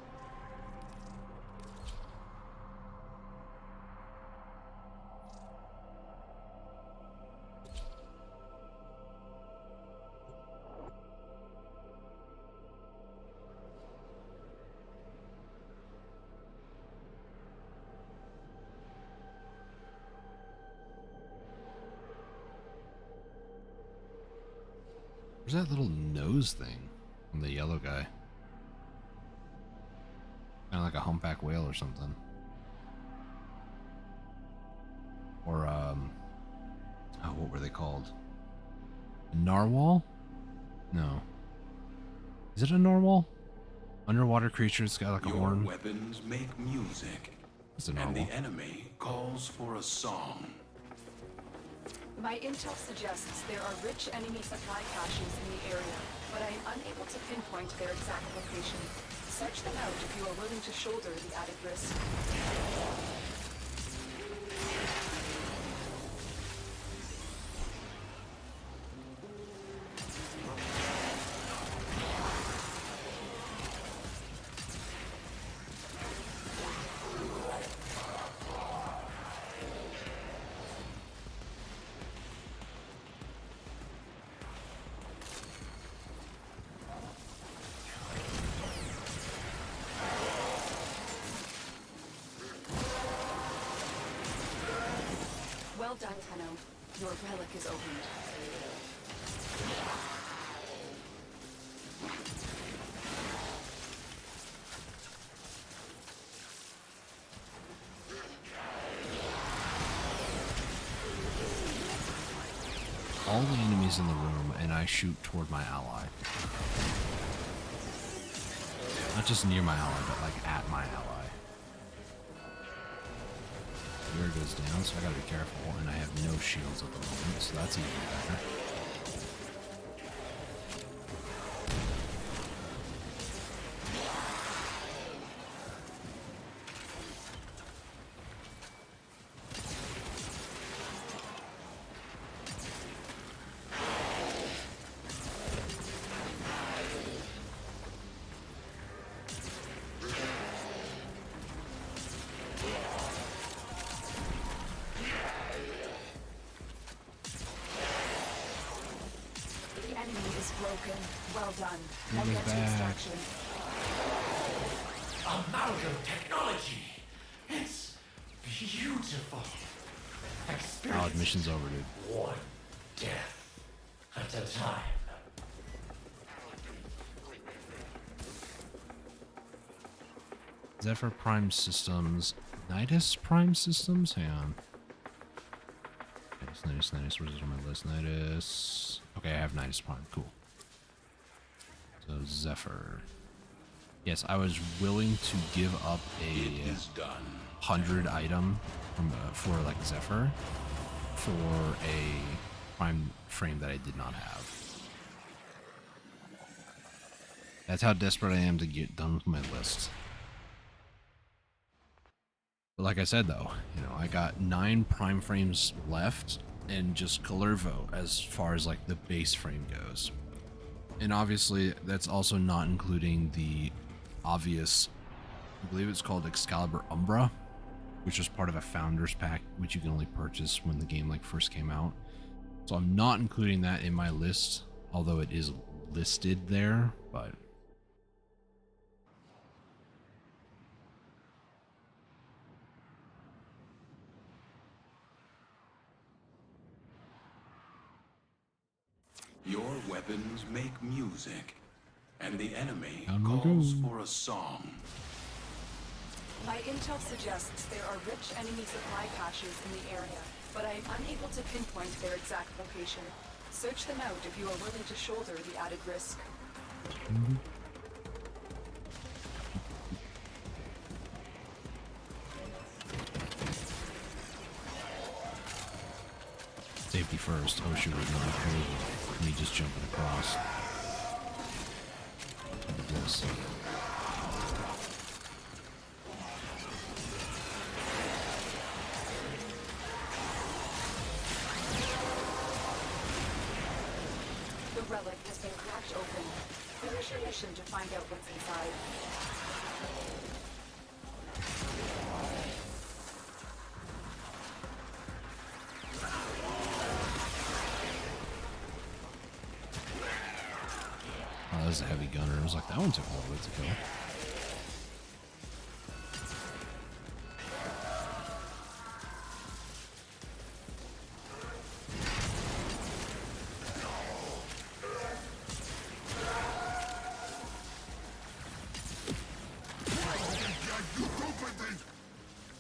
Where's that little nose thing on the yellow guy? Kind of like a humpback whale or something. Or, oh, what were they called? A narwhal? No. Is it a narwhal? Underwater creature, it's got like a Your horn. weapons make music, It's a and narwhal. the enemy calls for a song. My intel suggests there are rich enemy supply caches in the area, but I am unable to pinpoint their exact location. Search them out if you are willing to shoulder the added risk. Well done, Tenno. Your relic is opened. All the enemies in the room, and I shoot toward my ally. Not just near my ally, but like at my ally. Here goes down, so I gotta be careful, and I have no shields at the moment, so that's even better. Broken. Well done. Bring I'll us get to back. extraction. Amalgam technology. It's beautiful. Experience Oh, admission's over, dude. one death at a time. Zephyr Prime Systems Nidus Prime Systems? Hang on. Nidus. Where's it on my list? Nidus. Okay, I have Nidus Prime. Cool. So, Zephyr. Yes, I was willing to give up a 100 item from, for like Zephyr for a Prime frame that I did not have. That's how desperate I am to get done with my list. But like I said though, you know, I got 9 Prime frames left and just Calervo as far as like the base frame goes. And obviously that's also not including the obvious, I believe it's called Excalibur Umbra, which was part of a Founders Pack, which you can only purchase when the game like first came out. So I'm not including that in my list, although it is listed there, but Your weapons make music, and the enemy Down we calls go. for a song. My intel suggests there are rich enemy supply caches in the area, but I am unable to pinpoint their exact location. Search them out if you are willing to shoulder the added risk. safety first. Oh shoot, no, me just jumping across. This. The relic has been cracked open. Finish your mission to find out what's inside. Oh, that was a heavy gunner. I was like, that one took a little bit to kill.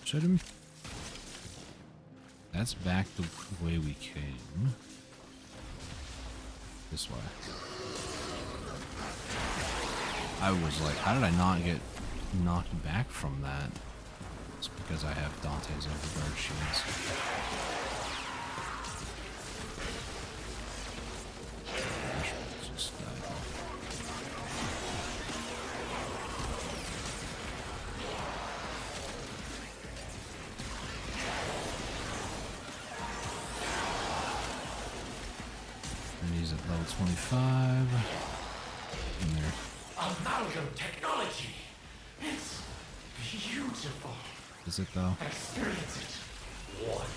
Shoot him. That's back the way we came. This way. I was like, how did I not get knocked back from that? It's because I have Dante's Overguard shields. Just died. And he's at level 25. In there. Amalgam technology. It's beautiful. Is it though? Experience it. One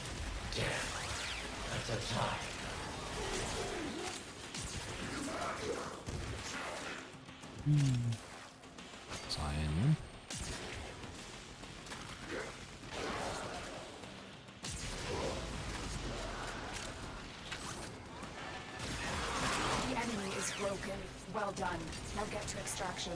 death at a time. Cyan. The enemy is broken. Well done. Now get to extraction.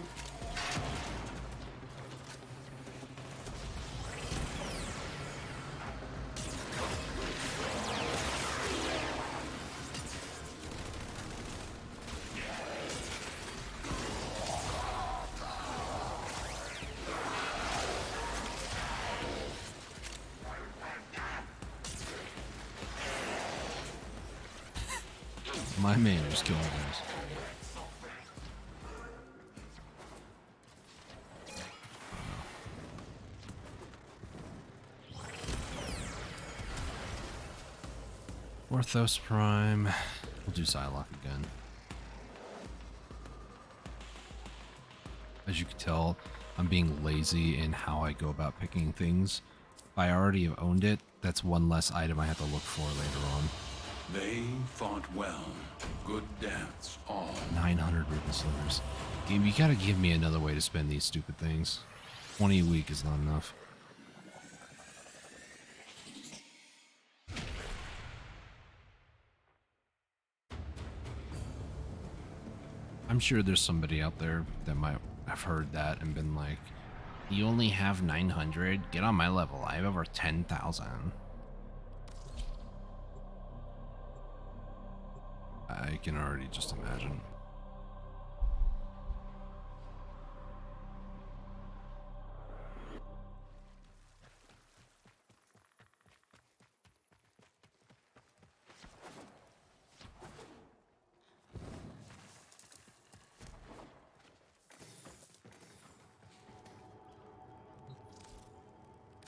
My man was killing guys. Orthos Prime. We'll do Psylocke again. As you can tell, I'm being lazy in how I go about picking things. If I already have owned it, that's one less item I have to look for later on. They fought well. Good deaths, all. 900 ruby slivers. Game, you gotta give me another way to spend these stupid things. 20 a week is not enough. I'm sure there's somebody out there that might have heard that and been like, You only have 900? Get on my level. I have over 10,000. I can already just imagine.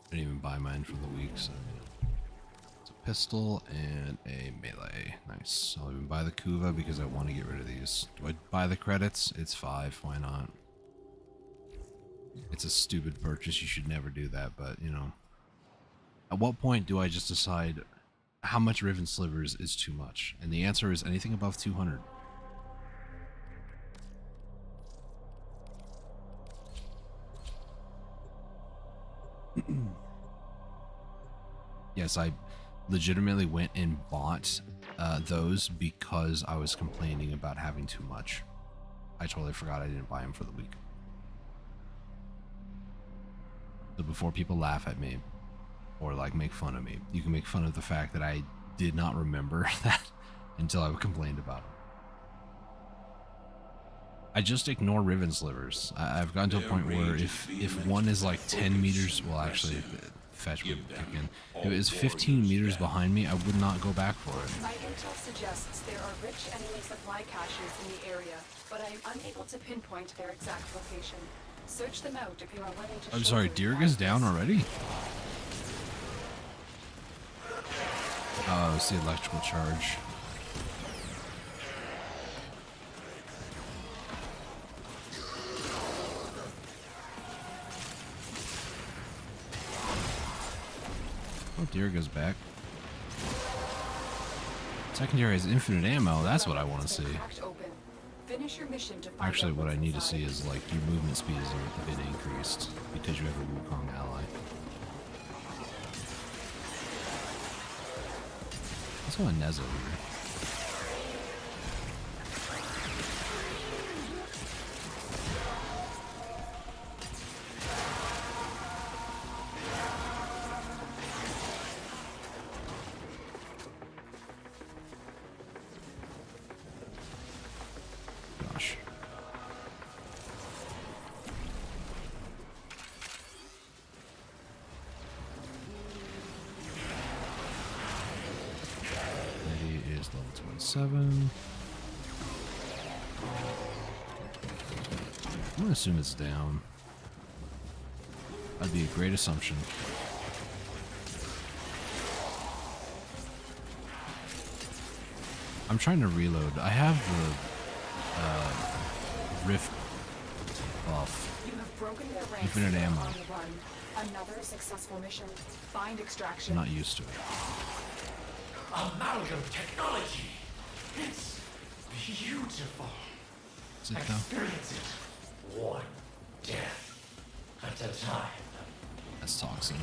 I didn't even buy mine for the week, so it's a pistol and a melee. Nice. I'll even buy the Kuva because I want to get rid of these. Do I buy the credits? It's 5. Why not? It's a stupid purchase. You should never do that, but you know. At what point do I just decide how much Riven Slivers is too much? And the answer is anything above 200. Yes, I legitimately went and bought those because I was complaining about having too much. I totally forgot I didn't buy them for the week. So before people laugh at me or like make fun of me, you can make fun of the fact that I did not remember that until I complained about it. I just ignore Riven Slivers. I've gotten to a point where if one is like 10 meters, well actually fetch would kick in. If it was 15 meters behind me, I would not go back for it. My intel suggests there are rich enemy supply caches in the area, but I am unable to pinpoint their exact location. Search them out if you are willing to. I'm sorry, Dirga's down already? Oh, it's the electrical charge. Oh, Dirga's back. Secondary has infinite ammo. That's what I want to see. Finish your mission to find Actually, out what I what's need to inside. see is like your movement speed is a bit increased because you have a Wukong ally. Let's go on Neza here. Gosh. Lady is level 27. I'm gonna assume it's down. That'd be a great assumption. I'm trying to reload. I have the Rift buff. You have broken their ranks. Infinite and are ammo. on the run. Another successful mission. Find I'm extraction. not used to it. Amalgam technology. It's beautiful. Is it though? Experience it. One death at a time. That's toxin.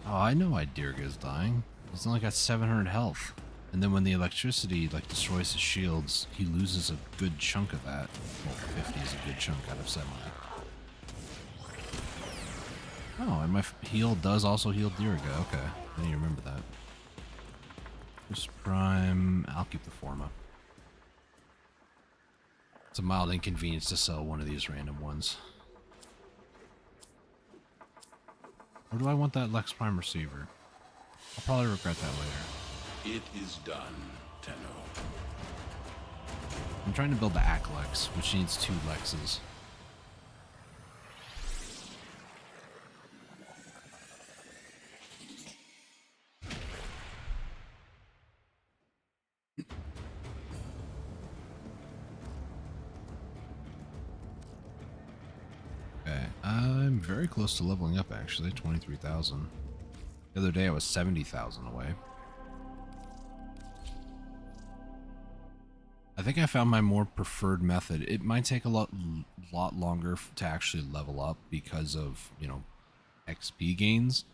Oh, I know why Dirga's dying. He's only got 700 health. And then when the electricity like destroys his shields, he loses a good chunk of that. Well, 50 is a good chunk out of 70. Oh, and my heal does also heal Dirga. Okay, I didn't remember that. Just Prime. I'll keep the Forma. It's a mild inconvenience to sell one of these random ones. Or do I want that Lex Prime receiver? I'll probably regret that later. It is done, Tenno. I'm trying to build the Lex, which needs 2 Lexes. Okay, I'm very close to leveling up actually, 23,000. The other day I was 70,000 away. I think I found my more preferred method. It might take a lot longer to actually level up because of, you know, XP gains,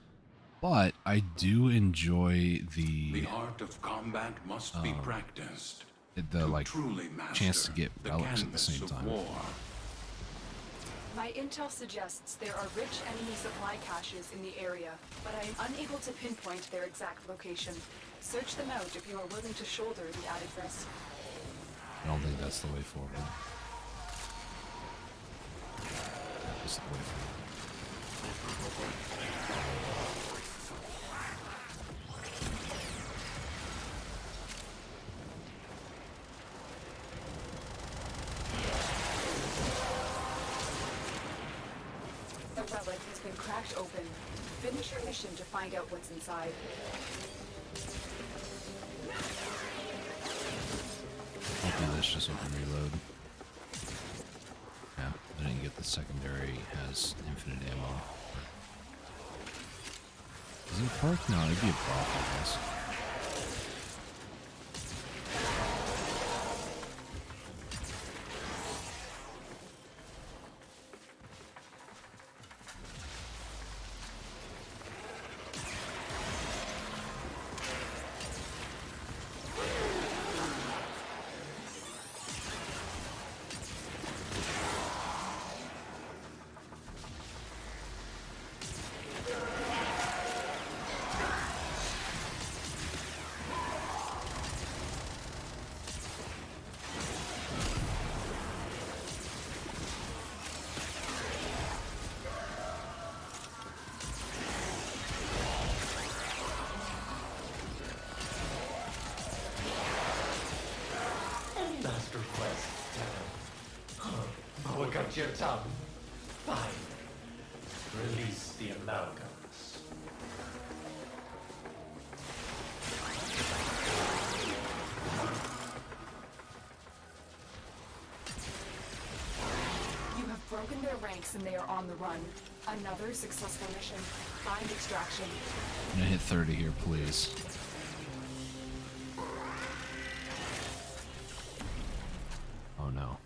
but I do enjoy The art of combat must be practiced. the to like truly master chance to get the relics at the canvas same of time. war. My intel suggests there are rich enemy supply caches in the area, but I am unable to pinpoint their exact location. Search them out if you are willing to shoulder the added risk. I don't think that's the way forward. That is the way forward. The relic has been cracked open. Finish your mission to find out what's inside. I'll do this just so I can reload. Yeah, I didn't get the secondary, has infinite ammo. Is it a perk? No, it'd be a prop, I guess. Last request, what got your tongue? Fine. Release the amalgams. You have broken their ranks and they are on the run. Another successful mission. Find extraction. I'm gonna hit 30 here, please. Oh no.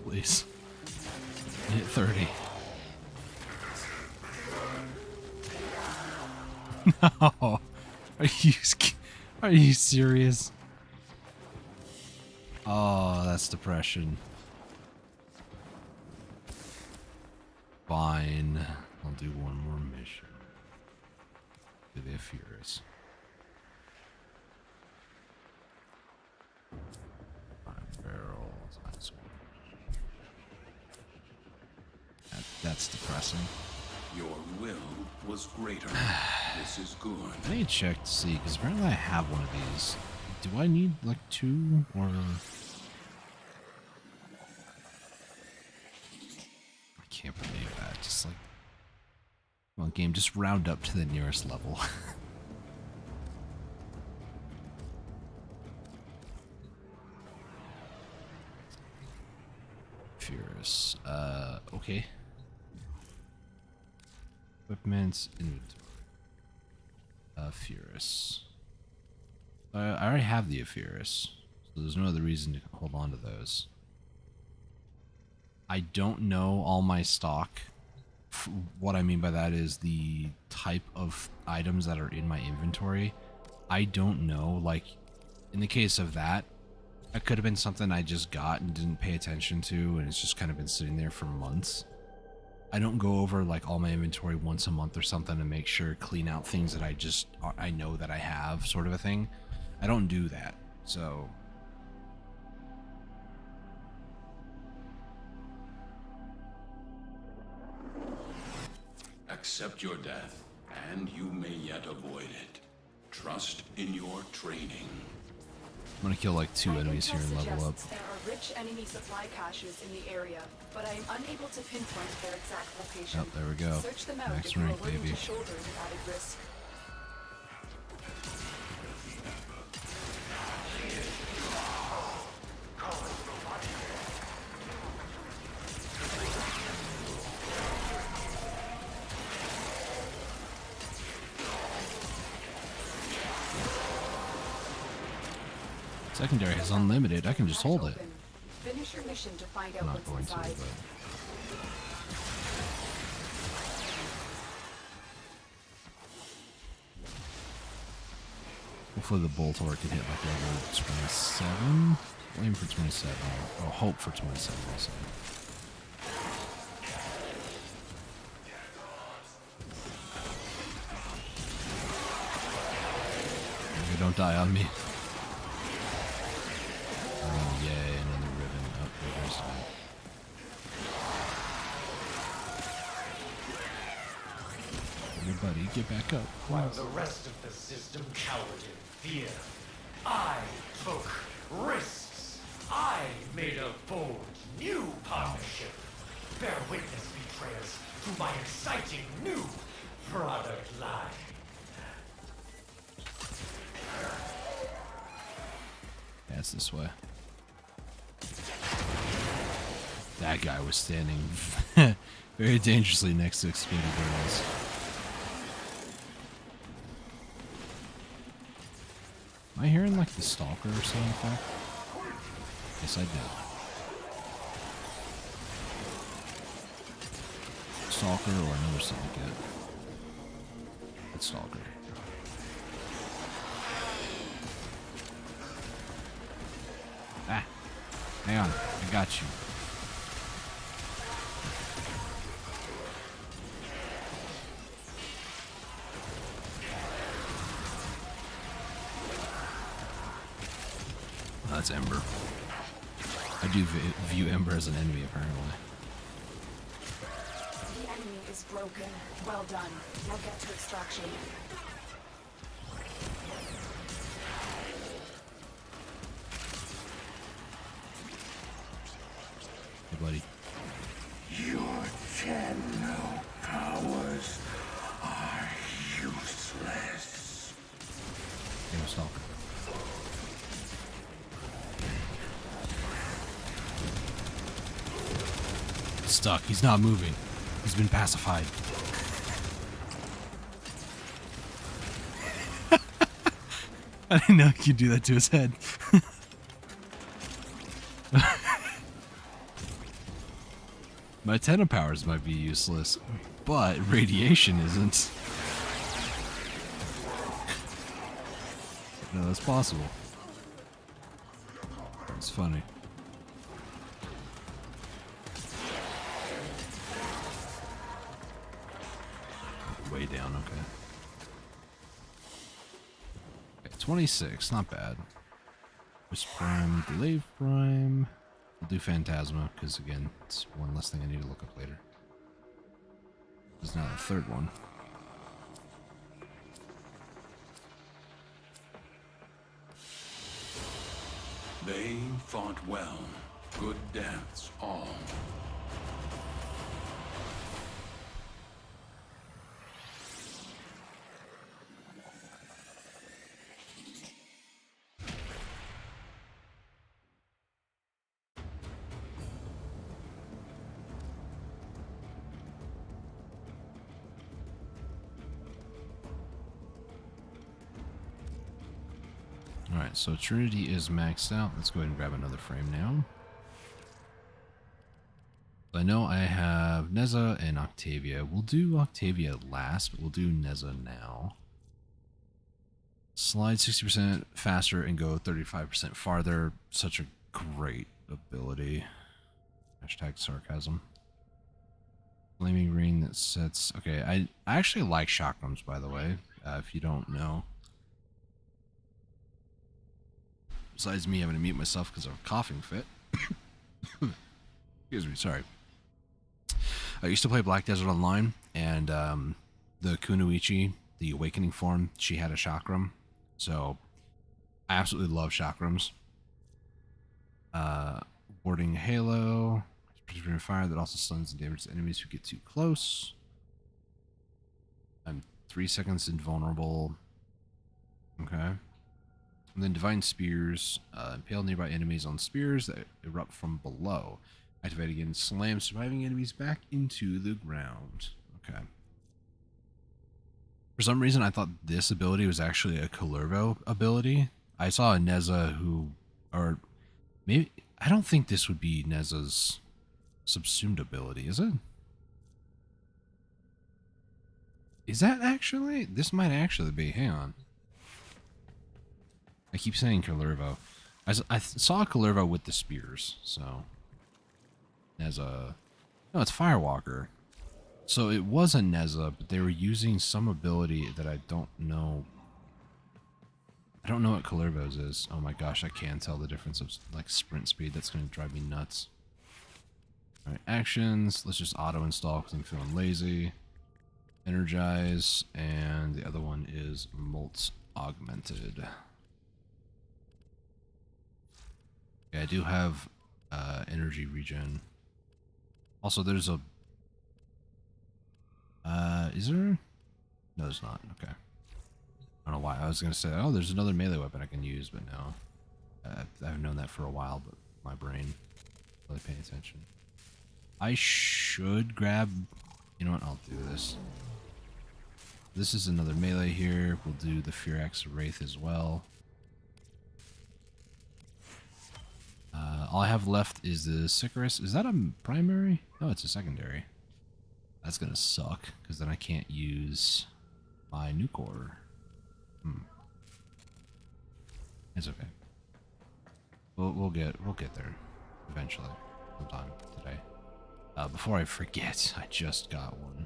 Please. Hit 30. No. Are you serious? Oh, that's depression. Fine. I'll do one more mission. Do the Furious. Barrels. That's depressing. Your will was greater. This is good. I need to check to see, because apparently I have one of these. Do I need, like, 2, or... I can't believe that. Just, like... Come on, game, just round up to the nearest level. Furious. Okay. Equipment, inventory. Furious. I already have the Furious, so there's no other reason to hold on to those. I don't know all my stock. What I mean by that is the type of items that are in my inventory. I don't know, like, in the case of that, that could have been something I just got and didn't pay attention to, and it's just kind of been sitting there for months. I don't go over like all my inventory once a month or something to make sure, clean out things that I know that I have, sort of a thing. I don't do that, so... Accept your death, and you may yet avoid it. Trust in your training. I'm gonna kill like 2 enemies here and level up. There are rich enemy supply caches in the area, but I am unable to pinpoint their exact location. Oh, there we go. Search them out Max if you are rank, willing baby. to shoulder the added risk. Secondary has unlimited. I can just hold it. Finish your mission to find out I'm not what's going to, inside. but... Hopefully the Boltor can hit like level 27. Aim for 27. Oh, hope for 27, I'll say. don't die on me. Oh, yay, another ribbon. Oh, there goes that. Everybody, get back up. While the rest of the system cowered in fear, I took risks. I made a bold new partnership. Bear witness, betrayers, to my exciting new product line. Yeah, it's this way. That guy was standing very dangerously next to exploded barrels. Am I hearing like the stalker or something like that? Yes, I did. Stalker or another syndicate. It's stalker. Ah, hang on, I got you. Oh, that's Ember. I do view Ember as an enemy, apparently. The enemy is broken. Well done. Now get to extraction. Hey, buddy. Your general powers are useless. Hey, stalker. Stuck. He's not moving. He's been pacified. I didn't know you could do that to his head. My antenna powers might be useless, but radiation isn't. No, that's possible. It's funny. Way down, okay. Okay, 26, not bad. Wisp Prime, Delay Prime. We'll do Phantasma, because again, it's one less thing I need to look up later. There's now the third one. They fought well. Good deaths, all. Alright, so Trinity is maxed out. Let's go ahead and grab another frame now. I know I have Neza and Octavia. We'll do Octavia last, but we'll do Neza now. Slide 60% faster and go 35% farther. Such a great ability. Hashtag sarcasm. Flaming ring that sets... Okay, I actually like chakrams, by the way, if you don't know. Besides me having to mute myself because of a coughing fit. Excuse me, sorry. I used to play Black Desert Online, and the Kunoichi, the Awakening form, she had a chakram. So, I absolutely love chakrams. Warding Halo. Fire that also stuns and damages enemies who get too close. I'm 3 seconds invulnerable. Okay. And then Divine Spears, impale nearby enemies on spears that erupt from below. Activate again, slam surviving enemies back into the ground. Okay. For some reason, I thought this ability was actually a Kalervo ability. I saw a Neza who, or maybe, I don't think this would be Neza's subsumed ability, is it? Is that actually? This might actually be, hang on. I keep saying Kalervo. I saw Kalervo with the spears, so. Neza. No, it's Firewalker. So it was a Neza, but they were using some ability that I don't know. I don't know what Kalervo's is. Oh my gosh, I can't tell the difference of like sprint speed. That's going to drive me nuts. Alright, actions. Let's just auto install because I'm feeling lazy. Energize, and the other one is Molt Augmented. Yeah, I do have energy regen. Also, there's a... is there? No, there's not. Okay. I don't know why. I was going to say, oh, there's another melee weapon I can use, but no. I've known that for a while, but my brain really paying attention. I should grab... You know what? I'll do this. This is another melee here. We'll do the Firax Wraith as well. All I have left is the Sicarus. Is that a primary? No, it's a secondary. That's gonna suck, because then I can't use my new core. It's okay. We'll get there eventually, sometime today. Before I forget, I just got one.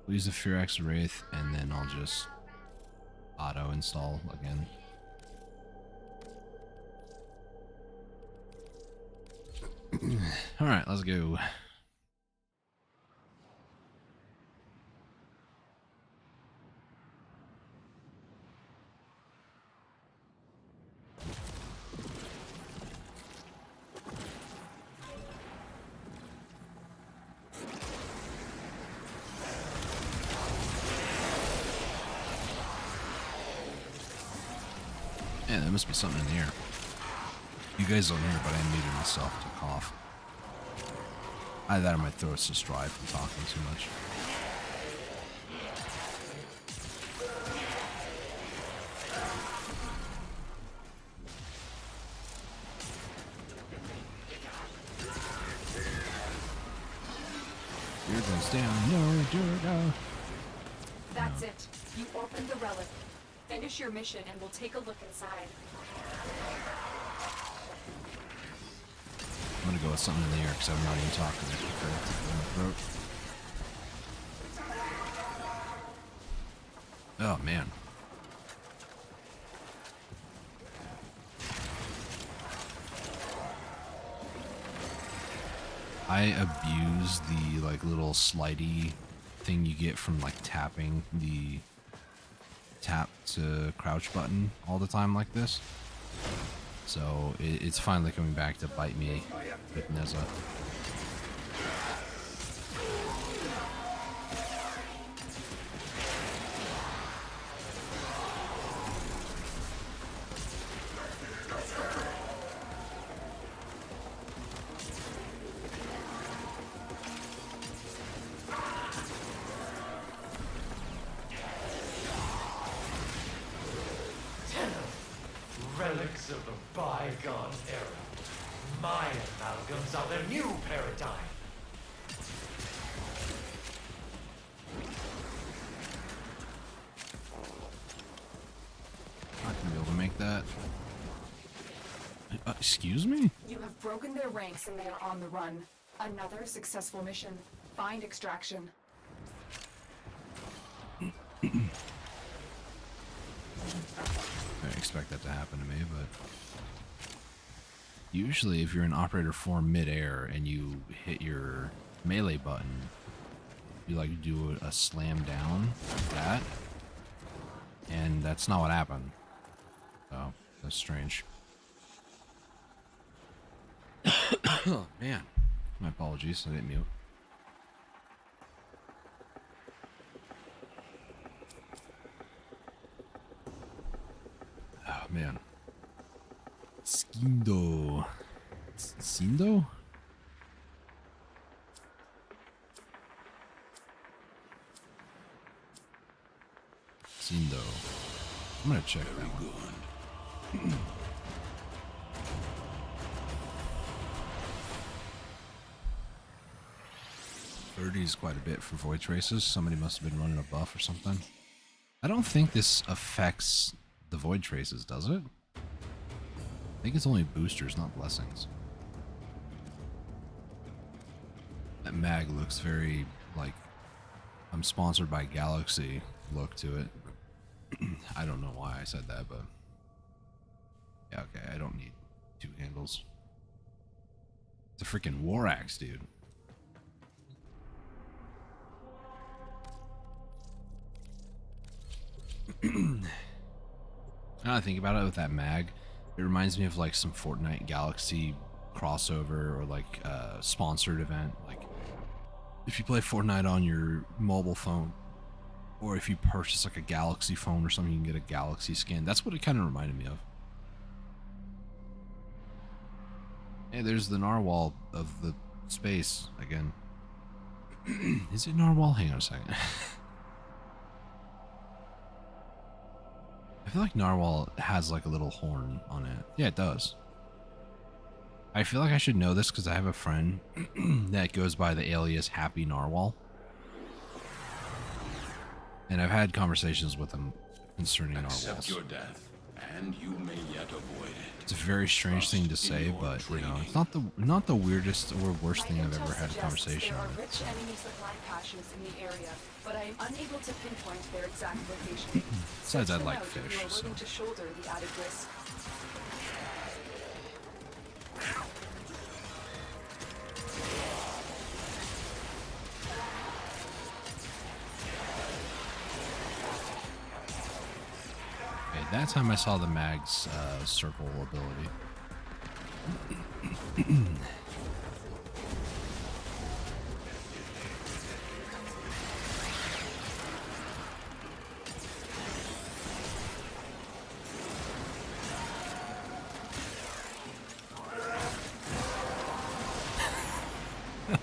We'll use the Firax Wraith, and then I'll just auto install again. All right, let's go. Yeah, there must be something in the air. You guys don't hear, but I muted myself to cough. Either that or my throat's just dry from talking too much. Here goes down. No, Durga. That's it. You opened the relic. Finish your mission and we'll take a look inside. I'm gonna go with something in the air because I'm not even talking. Oh man. I abuse the like little slidey thing you get from like tapping the tap to crouch button all the time like this. So it's finally coming back to bite me with Neza. Relics of the bygone era. My amalgams are the new paradigm. Not gonna be able to make that. Excuse me? You have broken their ranks and they are on the run. Another successful mission. Find extraction. I expect that to happen to me, but usually if you're in operator form mid-air and you hit your melee button, you like do a slam down like that, and that's not what happened. So that's strange. Oh man, my apologies, I didn't mute. Oh man. Skindo. Sindo? Sindo. I'm gonna check that one. 30 is quite a bit for void traces. Somebody must have been running a buff or something. I don't think this affects the void traces, does it? I think it's only boosters, not blessings. That mag looks very, like, I'm sponsored by Galaxy look to it. I don't know why I said that, but Yeah, okay, I don't need 2 handles. It's a freaking war axe, dude. Now I think about it with that mag, it reminds me of like some Fortnite Galaxy crossover or like a sponsored event. Like if you play Fortnite on your mobile phone, or if you purchase like a Galaxy phone or something, you can get a Galaxy skin. That's what it kind of reminded me of. Hey, there's the narwhal of the space again. Is it narwhal? Hang on a second. I feel like narwhal has like a little horn on it. Yeah, it does. I feel like I should know this because I have a friend that goes by the alias Happy Narwhal. And I've had conversations with him concerning Accept narwhals. your death, and you may yet avoid it. It's a very strange thing to say, but you know, it's not the weirdest or worst thing I've ever had a conversation There are with. rich enemy supply caches in the area, but I am unable to pinpoint their exact location. Besides, Search I them like out if fish, you are so. willing to shoulder the added risk. Okay, that time I saw the mag's circle ability.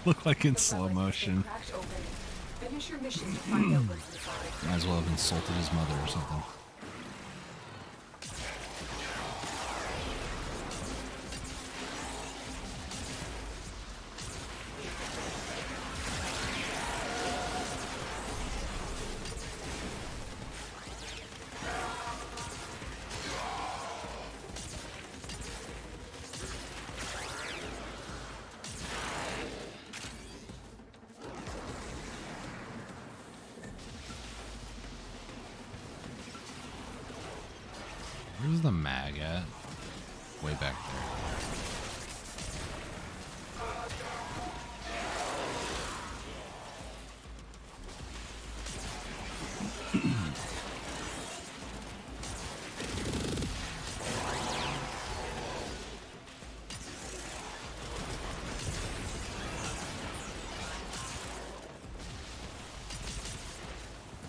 Look like in slow motion. Cracked open. Finish your mission to find out what's inside. Might as well have insulted his mother or something. Where's the mag at? Way back there.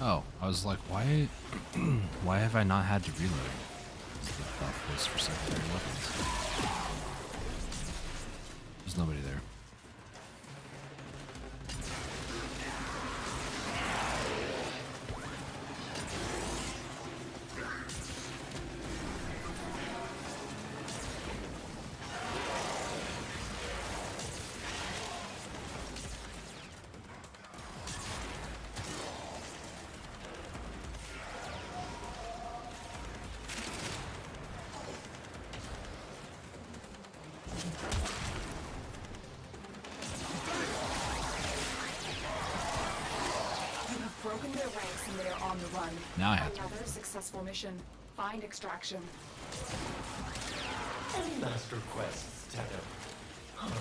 Oh, I was like, why why have I not had to reload? The buff was for secondary weapons. There's nobody there. Broken their ranks and they are on the run. Now I have to. Another successful mission. Find extraction. Any last requests, Tenno?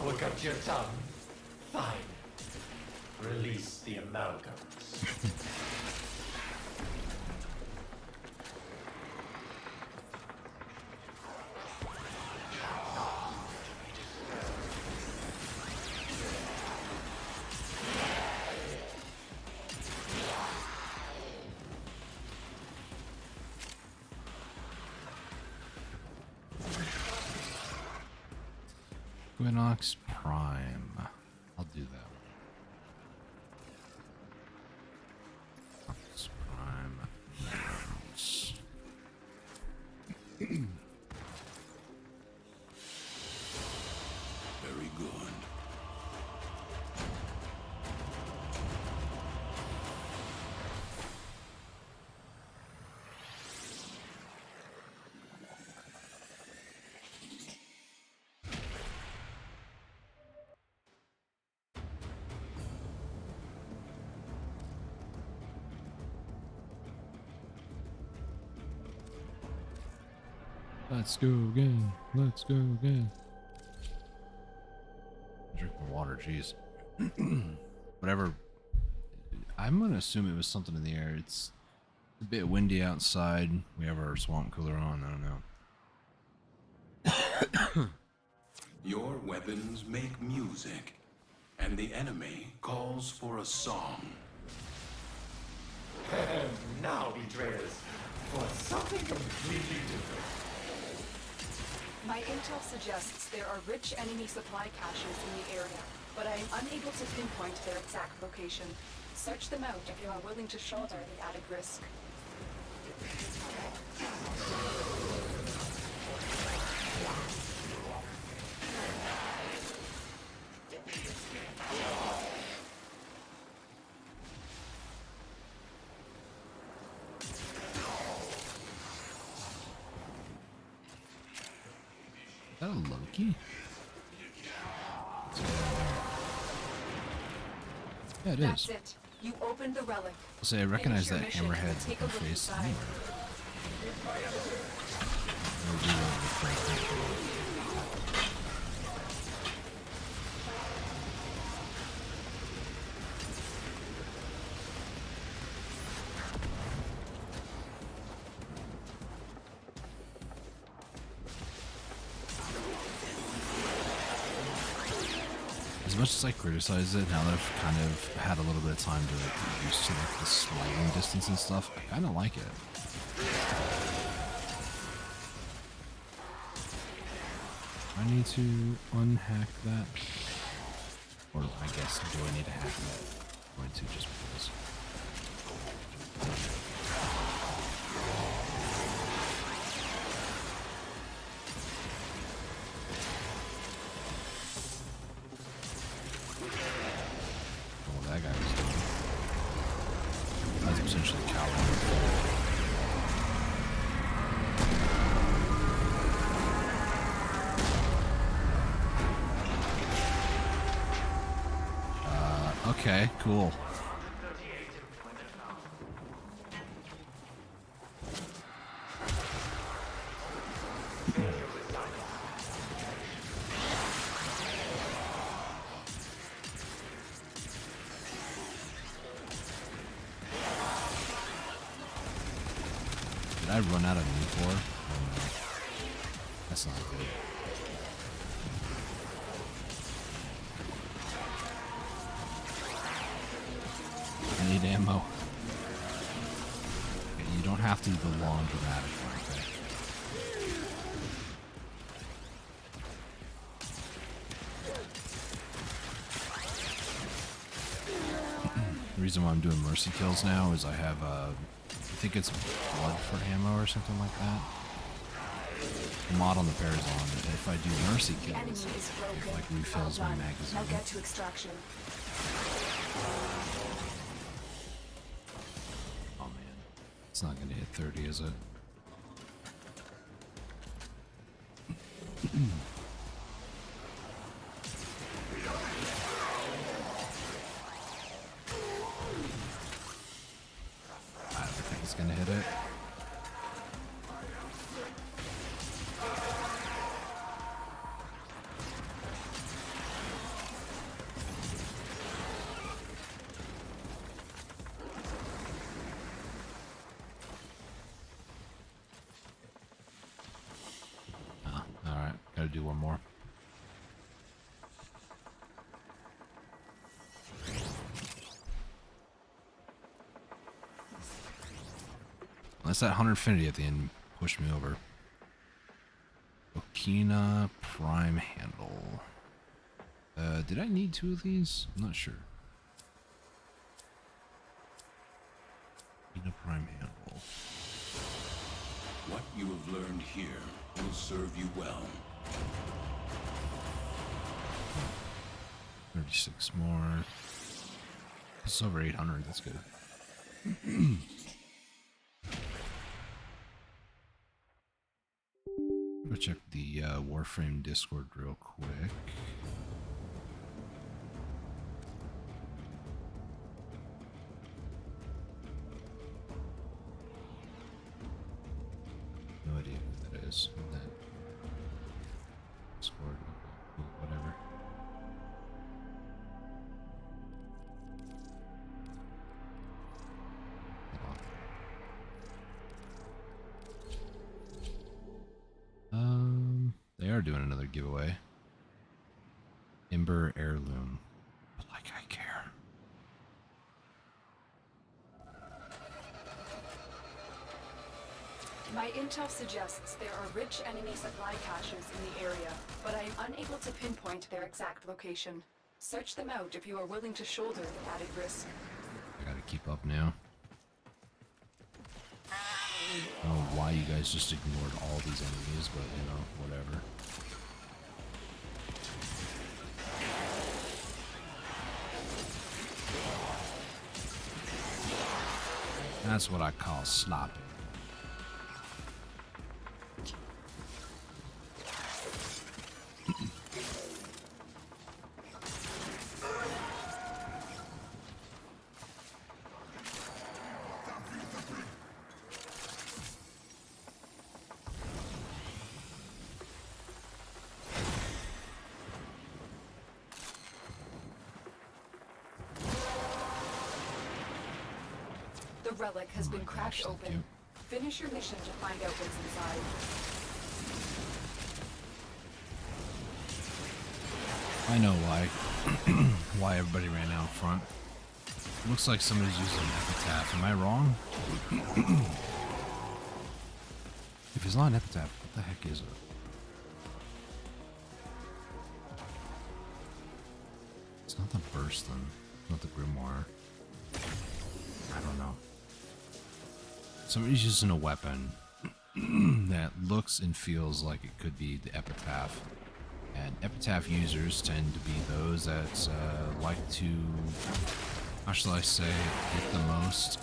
Look up your tongue. Fine. Release the amalgams. Equinox Prime. I'll do that. Equinox Prime. Mounts. Very good. Let's go again. Let's go again. Drink more water, jeez. Whatever. I'm gonna assume it was something in the air. It's a bit windy outside. We have our swamp cooler on. I don't know. Your weapons make music, and the enemy calls for a song. And now, betrayers, for something completely different. My intel suggests there are rich enemy supply caches in the area, but I am unable to pinpoint their exact location. Search them out if you are willing to shoulder the added risk. Is that a Loki? Yeah, it That's is. it. You opened the relic. I'll say I recognize Finish your that mission and hammerhead take a look face inside. anywhere. I'll do that with Frank. As much as I criticize it, now that I've kind of had a little bit of time to like get used to like the sliding distance and stuff, I kind of like it. I need to unhack that, or I guess do I need to hack that? I'm going to just because. That guy was doing. That's potentially coward. Okay, cool. Did I run out of new ore? Oh no. That's not good. I need ammo. Okay, you don't have to do the long dramatic one, okay? The reason why I'm doing mercy kills now is I have I think it's blood for ammo or something like that. The mod on the bear is on, and if I do mercy The enemy kills, is broken. it like refills my Well done. magazine. Now get to extraction. Oh man, it's not gonna hit 30, is it? I don't think it's gonna hit it. Alright, gotta do one more. Unless that 150 at the end pushed me over. Okina Prime Handle. Did I need two of these? I'm not sure. Okina Prime Handle. What you have learned here will serve you well. 36 more. It's over 800. That's good. Go check the Warframe Discord real quick. No idea who that is. Who that are doing another giveaway. Ember Heirloom. Like I care. My intel suggests there are rich enemy supply caches in the area, but I am unable to pinpoint their exact location. Search them out if you are willing to shoulder the added risk. I gotta keep up now. I don't know why you guys just ignored all these enemies, but you know, whatever. That's what I call sloppy. The relic has been cracked thank open. you. Finish your mission to find out what's inside. I know why. Why everybody ran out front. Looks like somebody's using an epitaph. Am I wrong? If it's not an epitaph, what the heck is it? It's not the Burston. Not the Grimoire. I don't know. Somebody's using a weapon that looks and feels like it could be the epitaph. And epitaph users tend to be those that like to, how shall I say, hit the most.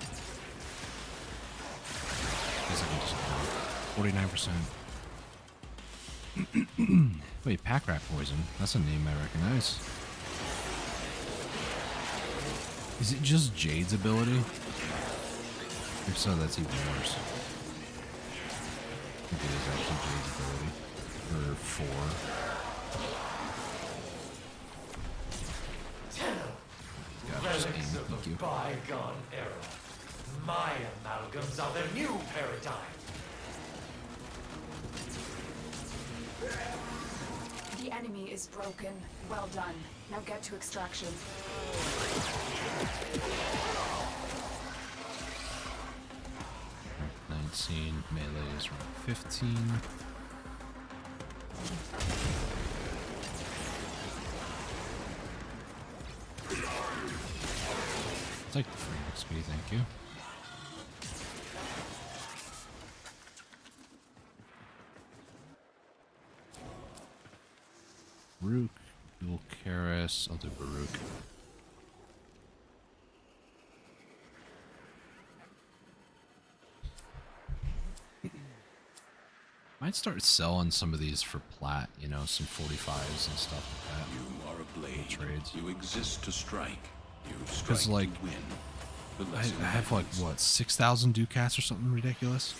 I guess I can just 49%. Wait, pack rat poison. That's a name I recognize. Is it just Jade's ability? If so, that's even worse. I think it is actually Jade's ability. Or 4. God, just aim. Relics of Thank the you. bygone era. My amalgams are the new paradigm. The enemy is broken. Well done. Now get to extraction. 19, melee is rank 15. Take the free XP, thank you. Baruch, dual Karis, I'll do Baruch. Might start selling some of these for plat, you know, some 45s and stuff like that. You are a blade. Trades. You exist to strike. You strike Because, to like, win. The I lesson have like, ends. what, 6,000 ducats or something ridiculous?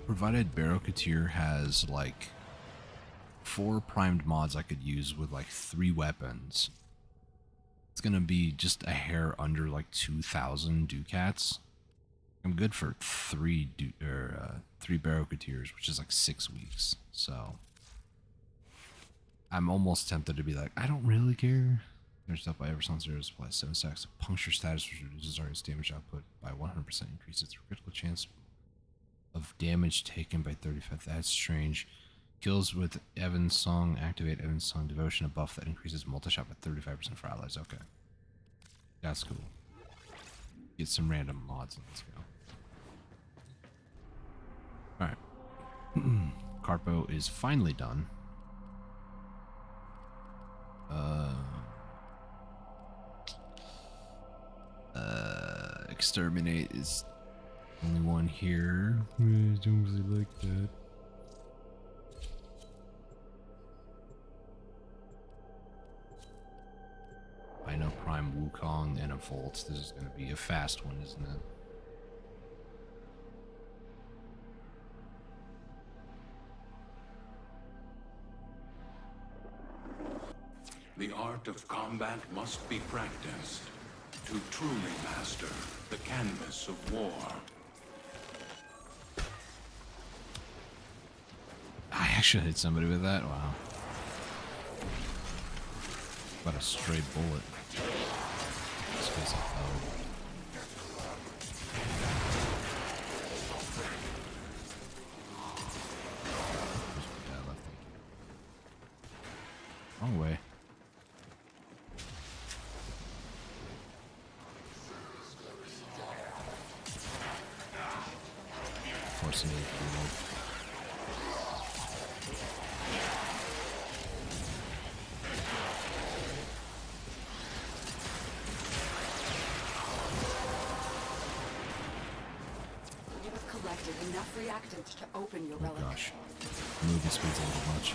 Provided Barocketeer has like 4 primed mods I could use with like 3 weapons, it's gonna be just a hair under like 2,000 ducats. I'm good for 3 Barocketeers, which is like 6 weeks. So I'm almost tempted to be like, I don't really care. There's stuff by Everson's zero applies 7 stacks of puncture status, which reduces target's damage output by 100%, increases the critical chance of damage taken by 35. That's strange. Kills with Evan's Song activate Evan's Song Devotion, a buff that increases multi-shot by 35% for allies. Okay. That's cool. Get some random mods and let's go. Alright. Carpo is finally done. Exterminate is only one here. I don't really like that. I know Prime Wukong and a Volt. This is going to be a fast one, isn't it? The art of combat must be practiced to truly master the canvas of war. I actually hit somebody with that. Wow. About a stray bullet. Just because I fell. Wrong way. Forcing me to reload. You have collected enough reactants to open your Oh relic. gosh. Moving speed's a little much.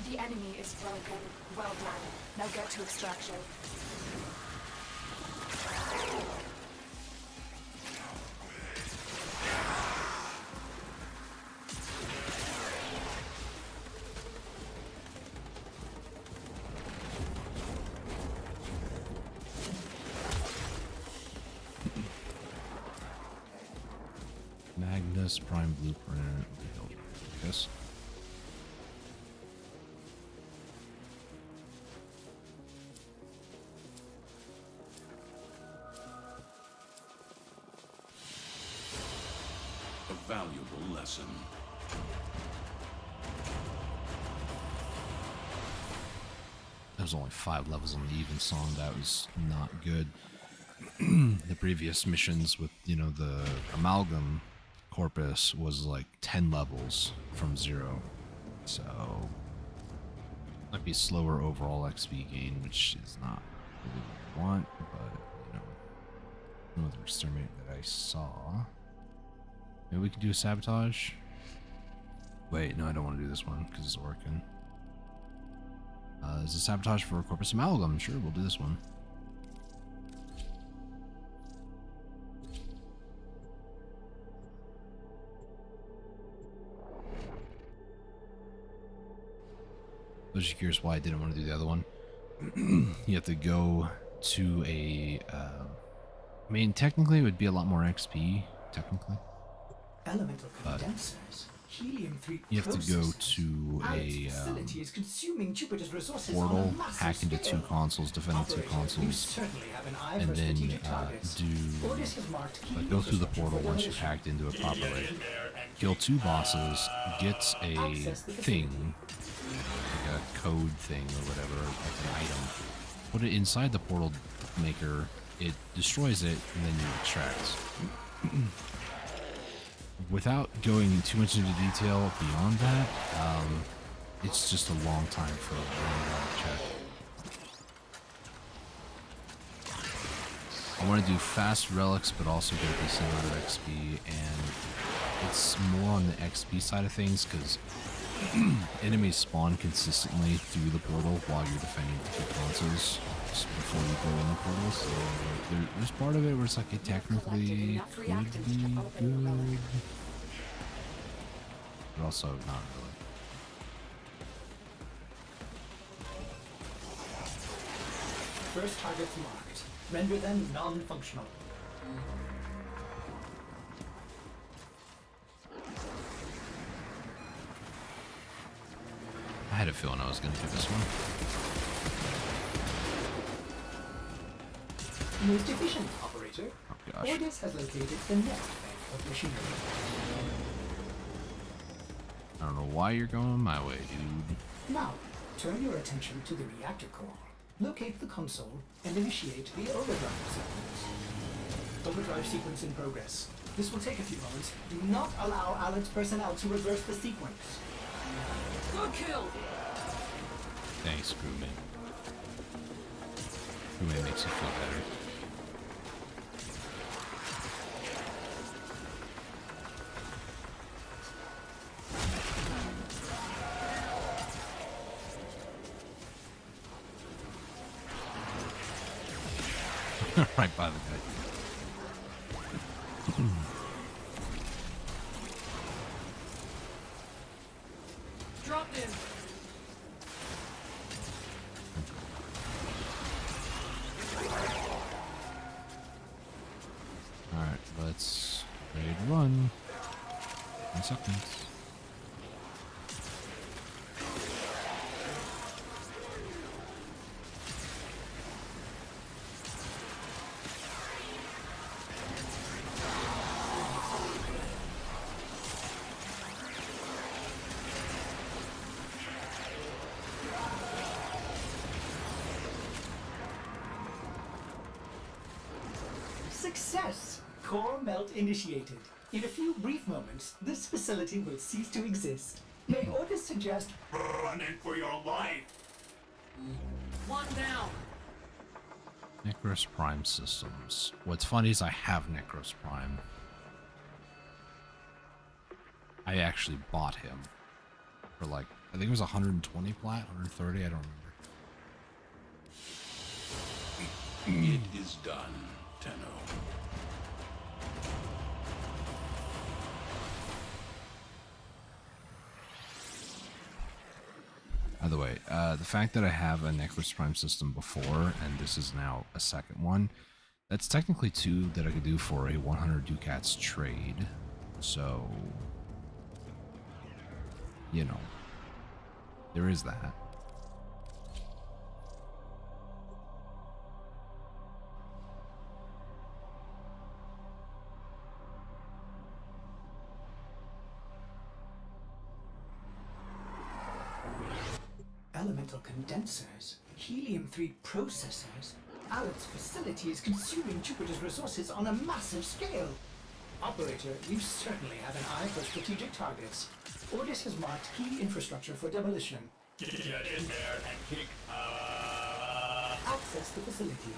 The enemy is broken. Well done. Now get to extraction. Magnus Prime Blueprint. Yes. A valuable lesson. There was only 5 levels on the even song. That was not good. The previous missions with, you know, the amalgam corpus was like 10 levels from 0. So might be slower overall XP gain, which is not really what I want, but you know, another exterminate that I saw. Maybe we could do a sabotage. Wait, no, I don't want to do this one because it's working. There's a sabotage for corpus amalgam. Sure, we'll do this one. I was just curious why I didn't want to do the other one. You have to go to a... I mean, technically it would be a lot more XP, technically. Elemental condensers, helium-3 You have to go to a facility is consuming Jupiter's resources portal, on a massive hack into 2 scale. consoles, defend the 2 Operator, you consoles, certainly have an eye and for then strategic targets. do... Ordis has marked key go through the infrastructure portal for once you've demolition. hacked into it properly. Kill 2 bosses, get a Access the thing, like a code thing or whatever, like an item. Put it inside the portal maker, it destroys it, and then you extract. Without going too much into detail beyond that, it's just a long time for a random check. I want to do fast relics, but also get a decent amount of XP, and it's more on the XP side of things, because enemies spawn consistently through the portal while you're defending the 2 consoles before you go in the portal, so there's part of it where it's like it technically could be good, but also not really. First targets marked. Render them non-functional. I had a feeling I was going to do this one. Most efficient, operator. Oh gosh. Ordis has located the next bank of machinery. I don't know why you're going my way, dude. Now, turn your attention to the reactor core. Locate the console and initiate the overdrive sequence. Overdrive sequence in progress. This will take a few moments. Do not allow Alan's personnel to reverse the sequence. Good kill. Thanks, crewman. Crewman makes you feel better. Right by the guy. Dropped in. Alright, let's ready to run. 10 seconds. Success! Core melt initiated. In a few brief moments, this facility will cease to exist. May Ordis suggest Running for your life! One down. Necros Prime systems. What's funny is I have Necros Prime. I actually bought him for like, I think it was 120 plat, 130, I don't remember. It is done, Tenno. By the way, the fact that I have a Necros Prime system before, and this is now a second one, that's technically 2 that I could do for a 100 Ducats trade. So, you know, there is that. elemental condensers, helium-3 processors. Alan's facility is consuming Jupiter's resources on a massive scale. Operator, you certainly have an eye for strategic targets. Ordis has marked key infrastructure for demolition. Get in there and kick Access the facility.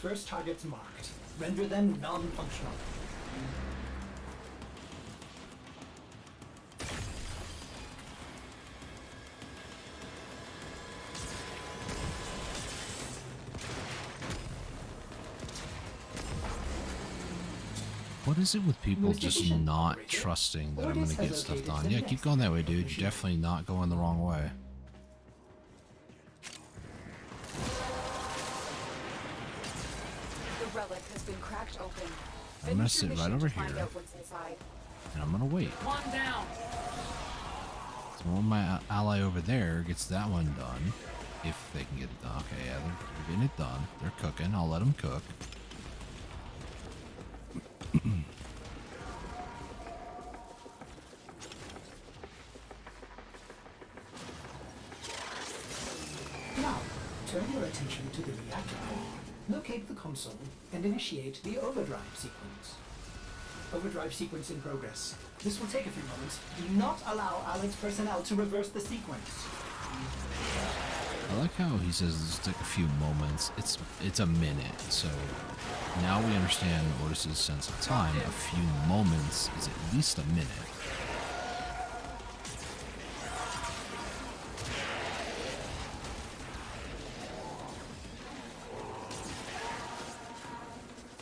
First targets marked. Render them non-functional. What is it with people Most just efficient not operator. trusting that I'm Ordis going to has get stuff located done? the Yeah, keep next going that way, dude. machine. You're definitely not going the wrong way. The relic has been cracked open. I'm gonna Finish your sit right mission over to find here. out what's inside. And I'm going to wait. One down. So when my ally over there gets that one done, if they can get it done. Okay, yeah, they're getting it done. They're cooking. I'll let them cook. Now, turn your attention to the reactor core. Locate the console and initiate the overdrive sequence. Overdrive sequence in progress. This will take a few moments. Do not allow Alan's personnel to reverse the sequence. I like how he says it's like a few moments. It's a minute, so now we understand Otis's sense of time. A few moments is at least a minute.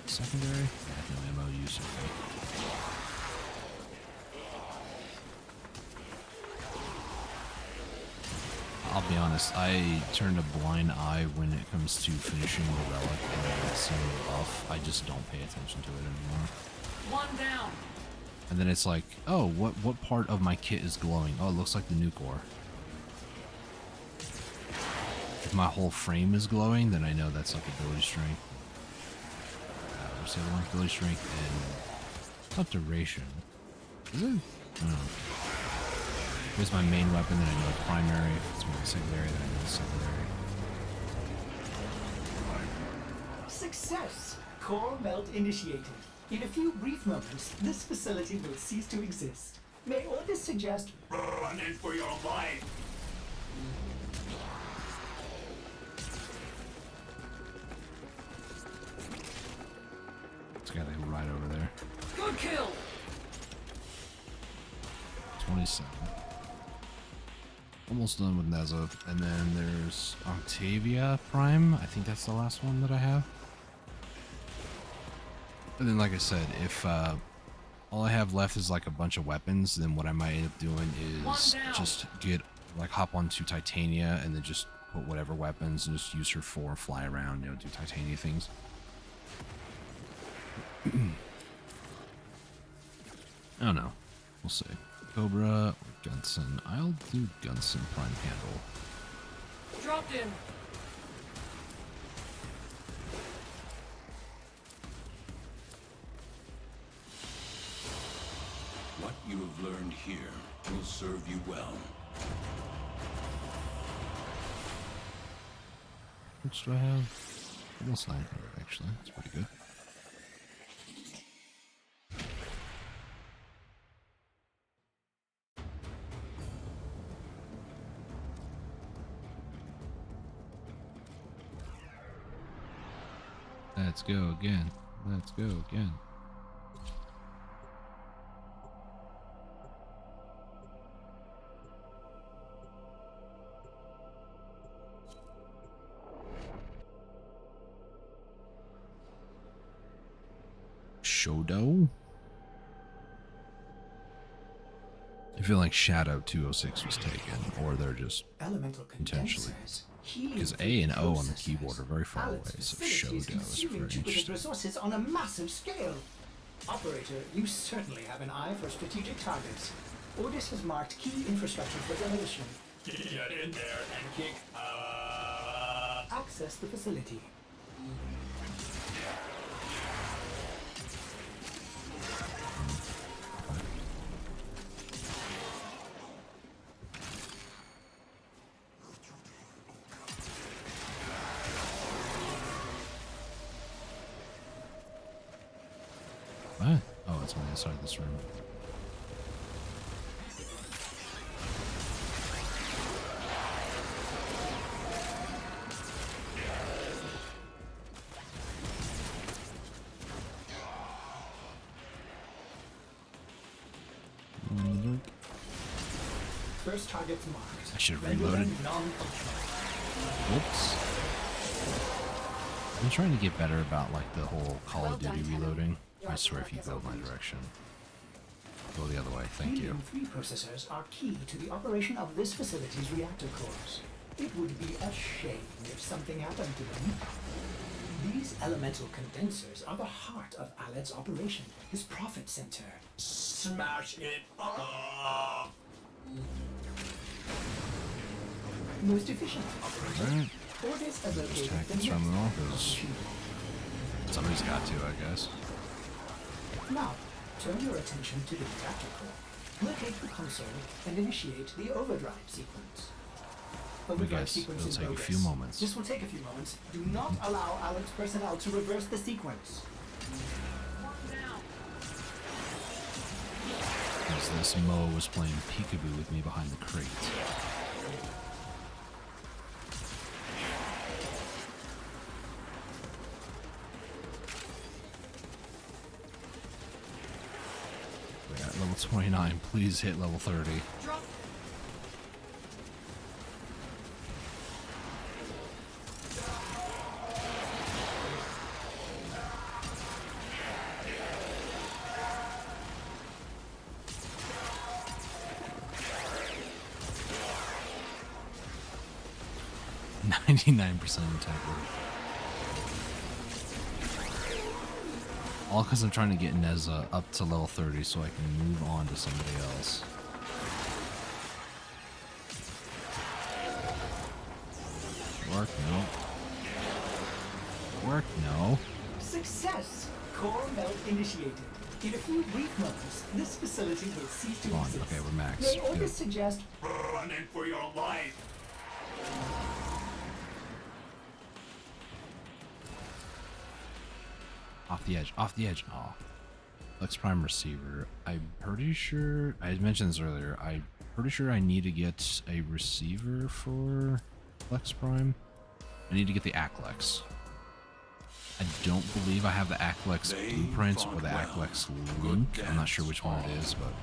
Secondary? Yeah, no ammo use. I'll be honest, I turned a blind eye when it comes to finishing the relic and seeing the buff. I just don't pay attention to it anymore. One down. And then it's like, oh, what part of my kit is glowing? Oh, it looks like the nuke ore. If my whole frame is glowing, then I know that's like ability strength. What's the other one? Ability strength and not duration. Is it? I don't know. If it's my main weapon, then I know it's primary. If it's my secondary, then I know it's secondary. Success! Core melt initiated. In a few brief moments, this facility will cease to exist. May Otis suggest Running for your life. It's got to go right over there. Good kill. 27. Almost done with Neza. And then there's Octavia Prime. I think that's the last one that I have. And then, like I said, if all I have left is like a bunch of weapons, then what I might end up doing is just hop onto Titania and then just put whatever weapons and just use her for fly around, you know, do Titania things. I don't know. We'll see. Cobra or Gunson. I'll do Gunson Prime Handle. Dropped in. What you have learned here will serve you well. Which do I have? Almost 900, actually. That's pretty good. Let's go again. Let's go again. Shodo? I feel like Shadow 206 was taken, or they're just elemental intentionally. condensers. Because A and O on the keyboard are very far away, so Shodo is very interesting. Resources on a massive scale. Operator, you certainly have an eye for strategic targets. Otis has marked key infrastructure for demolition. Get in there and kick. Access the facility. What? Oh, it's on the inside of this room. First target's marked. I should have Render them reloaded. non-functional. Whoops. I'm trying to get better about like the whole Call of Duty reloading. I swear if you go my direction. Go the other way, thank you. Helium-3 processors are key to the operation of this facility's reactor cores. It would be a shame if something happened to them. These elemental condensers are the heart of Alet's operation, his profit center. Smash it up. Most efficient operator. Alright, Otis has just located hack the this from them all, next because somebody's got to, I guess. Now, turn your attention to the reactor core. Locate the console and initiate the overdrive sequence. Overdrive guess sequence it'll in take a progress. few moments. This will take a few moments. Do not allow Alec's personnel to reverse the sequence. Because this Mo was playing peekaboo with me behind the crate. 29. Please hit level 30. Drop. 99% integrity. All because I'm trying to get Neza up to level 30 so I can move on to somebody else. Work, no. Work, no. Success! Core melt initiated. In a few brief moments, this facility will cease to Come on, exist. okay, we're max. May orders Good. suggest Running for your life. Off the edge, off the edge. Oh. Flex Prime receiver. I'm pretty sure, I mentioned this earlier, I'm pretty sure I need to get a receiver for Flex Prime. I need to get the Aklex. I don't believe I have the Aklex They blueprint or fought the well. Aklex Good link. I'm not dance, sure which one it all. is, but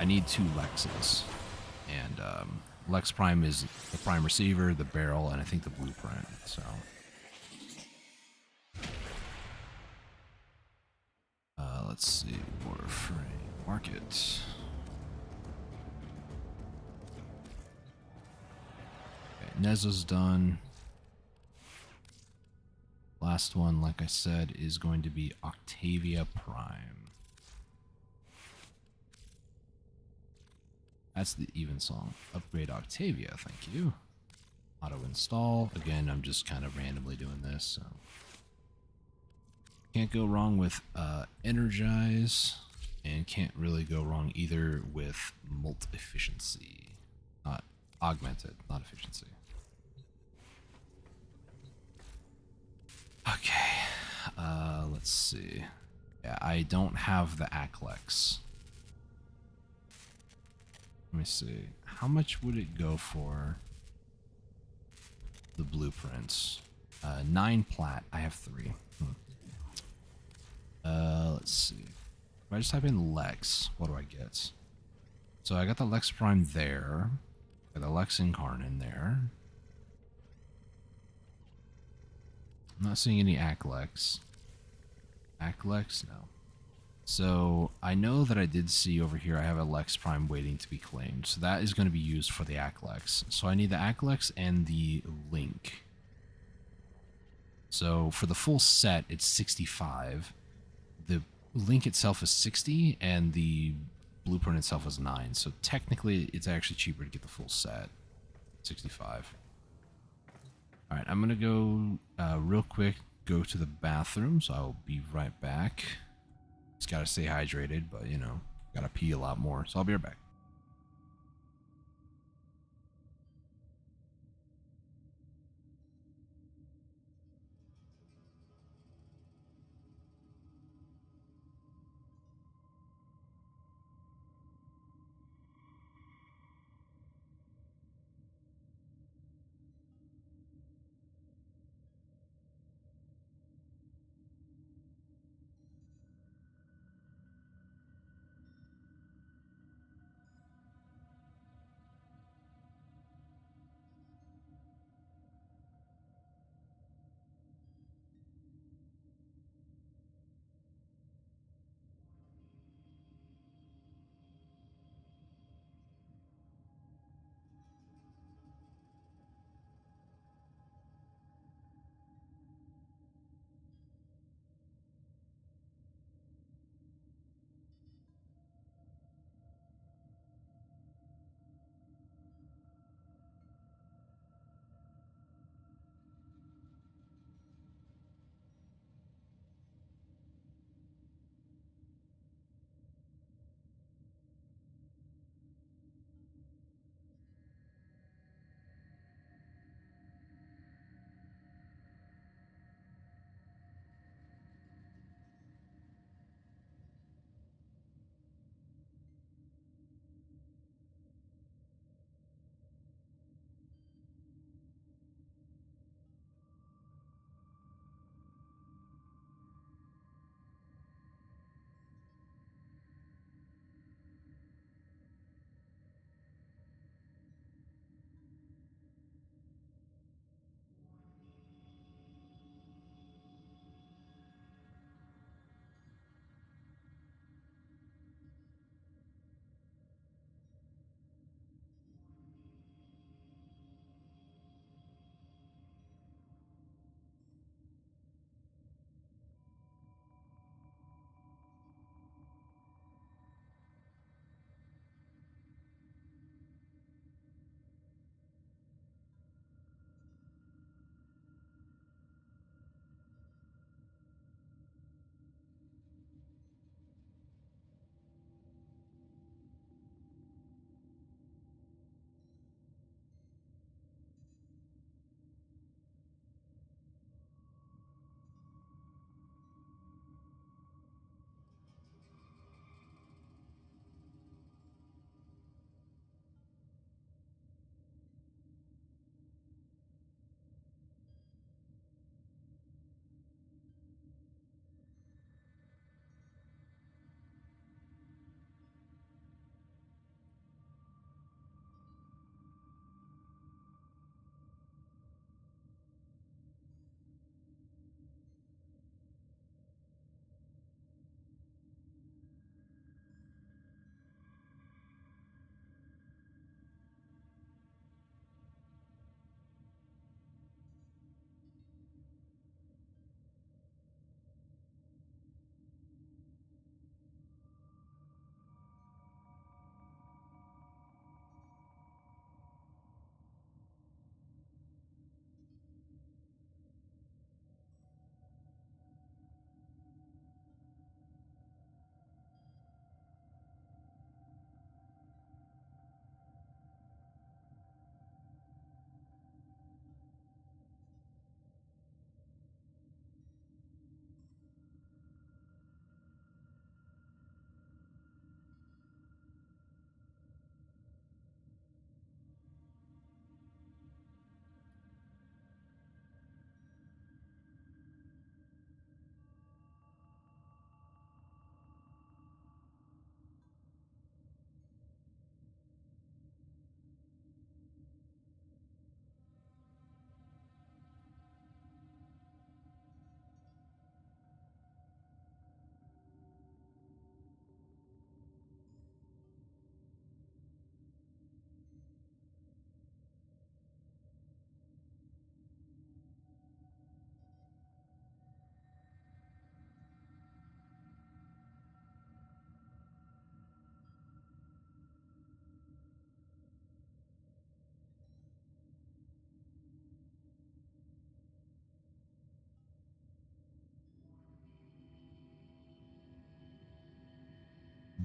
I need 2 Lexes. And Lex Prime is the prime receiver, the barrel, and I think the blueprint. So let's see, Warframe, market. Okay, Neza's done. Last one, like I said, is going to be Octavia Prime. That's the even song. Upgrade Octavia, thank you. Auto install. Again, I'm just kind of randomly doing this, so. Can't go wrong with energize, and can't really go wrong either with mult efficiency. Not augmented, not efficiency. Okay, let's see. Yeah, I don't have the Aklex. Let me see. How much would it go for the blueprints? 9 plat. I have 3. Let's see. If I just type in Lex, what do I get? So I got the Lex Prime there. Got the Lex Incarnate there. I'm not seeing any Aklex. Aklex? No. So I know that I did see over here I have a Lex Prime waiting to be claimed. So that is going to be used for the Aklex. So I need the Aklex and the Link. So for the full set, it's 65. The Link itself is 60, and the blueprint itself is 9. So technically, it's actually cheaper to get the full set. 65. All right, I'm going to go real quick, go to the bathroom, so I'll be right back. Just got to stay hydrated, but, you know, got to pee a lot more, so I'll be right back.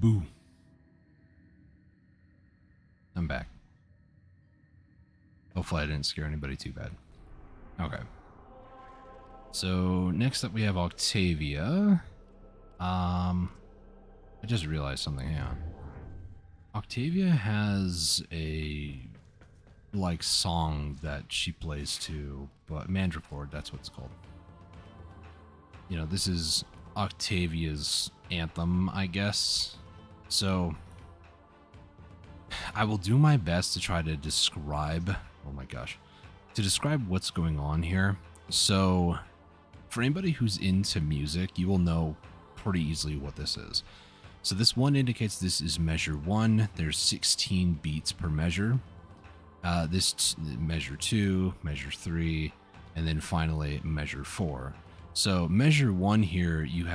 Boo. I'm back. Hopefully I didn't scare anybody too bad. Okay. So next up we have Octavia. I just realized something. Hang on. Octavia has a like song that she plays to, but Mandrapore, that's what it's called. You know, this is Octavia's anthem, I guess. So I will do my best to try to describe, oh my gosh, to describe what's going on here. So for anybody who's into music, you will know pretty easily what this is. So this one indicates this is measure 1. There's 16 beats per measure. This measure 2, measure 3, and then finally measure 4. So measure 1 here, you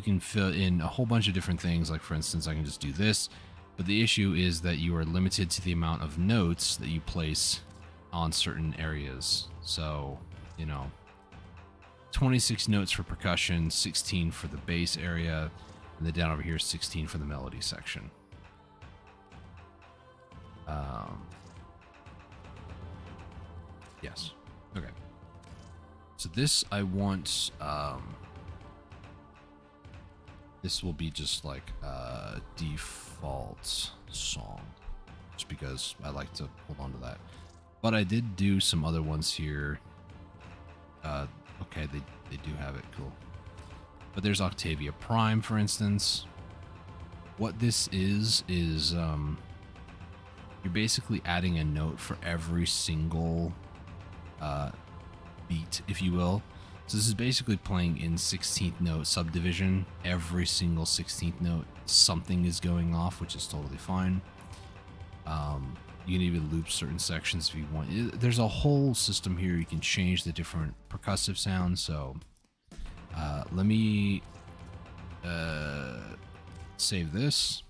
can fill in a whole bunch of different things. Like for instance, I can just do this, but the issue is that you are limited to the amount of notes that you place on certain areas. So, you know, 26 notes for percussion, 16 for the bass area, and then down over here, 16 for the melody section. Yes. Okay. So this I want, this will be just like a default song, just because I like to hold on to that. But I did do some other ones here. Okay, they do have it, cool. But there's Octavia Prime, for instance. What this is you're basically adding a note for every single beat, if you will. So this is basically playing in 16th note subdivision. Every single 16th note, something is going off, which is totally fine. You can even loop certain sections if you want. There's a whole system here. You can change the different percussive sounds. So let me save this.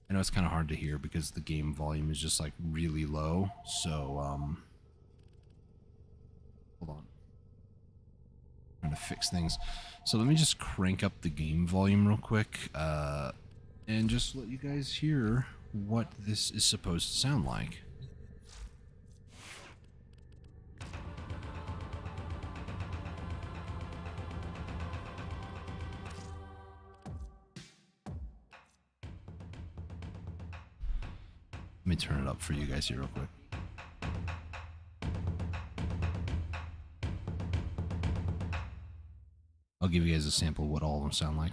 I know it's kind of hard to hear because the game volume is just like really low. So hold on. I'm trying to fix things. So let me just crank up the game volume real quick and just let you guys hear what this is supposed to sound like. Let me turn it up for you guys here real quick. I'll give you guys a sample of what all of them sound like.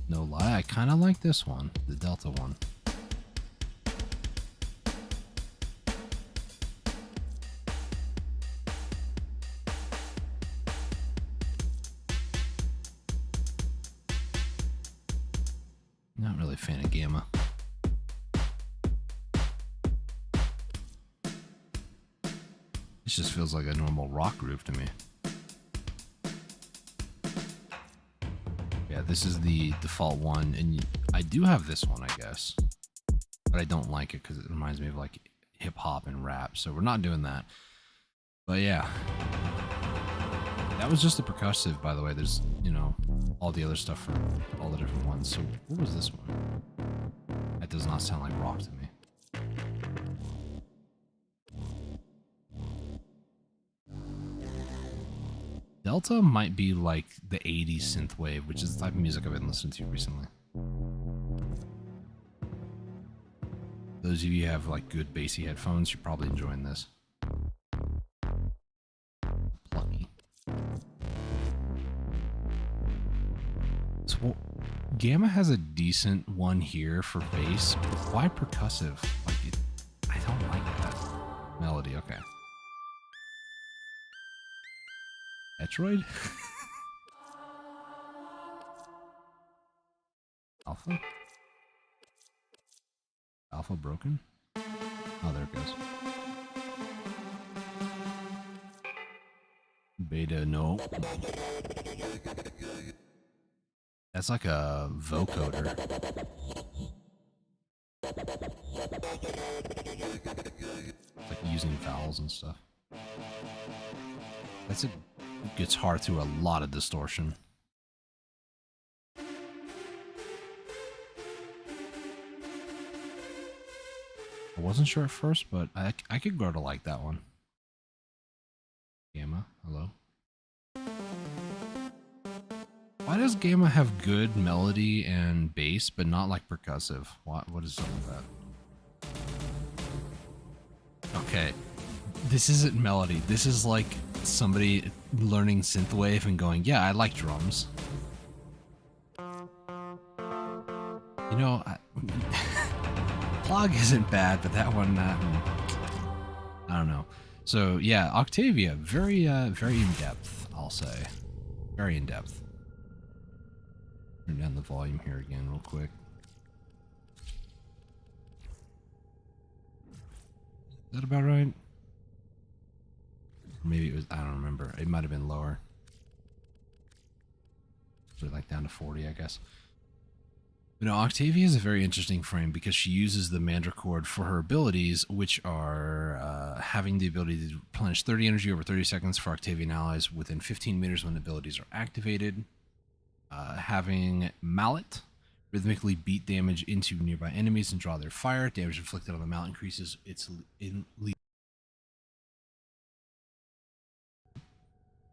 No lie, I kind of like this one, the Delta one. Not really a fan of Gamma. This just feels like a normal rock groove to me. Yeah, this is the default one, and I do have this one, I guess, but I don't like it because it reminds me of like hip hop and rap, so we're not doing that. But yeah, that was just the percussive, by the way. There's, you know, all the other stuff for all the different ones. So what was this one? That does not sound like rock to me. Delta might be like the 80s synthwave, which is the type of music I've been listening to recently. Those of you who have like good bassy headphones, you're probably enjoying this. Plucky. So Gamma has a decent one here for bass, but why percussive? Like I don't like that melody. Okay. Metroid? Alpha? Alpha broken? Oh, there it goes. Beta, no. That's like a vocoder. Like using vowels and stuff. That's a guitar through a lot of distortion. I wasn't sure at first, but I could grow to like that one. Gamma, hello. Why does Gamma have good melody and bass, but not like percussive? What is up with that? Okay, this isn't melody. This is like somebody learning synthwave and going, yeah, I like drums. You know, Plog isn't bad, but that one, I don't know. So yeah, Octavia, very in depth, I'll say, very in depth. Turn down the volume here again, real quick. Is that about right? Or maybe it was, I don't remember. It might have been lower. So like down to 40, I guess. But no, Octavia is a very interesting frame because she uses the Mandrachord for her abilities, which are having the ability to replenish 30 energy over 30 seconds for Octavian allies within 15 meters when abilities are activated. Having Mallet, rhythmically beat damage into nearby enemies and draw their fire. Damage inflicted on the Mallet increases its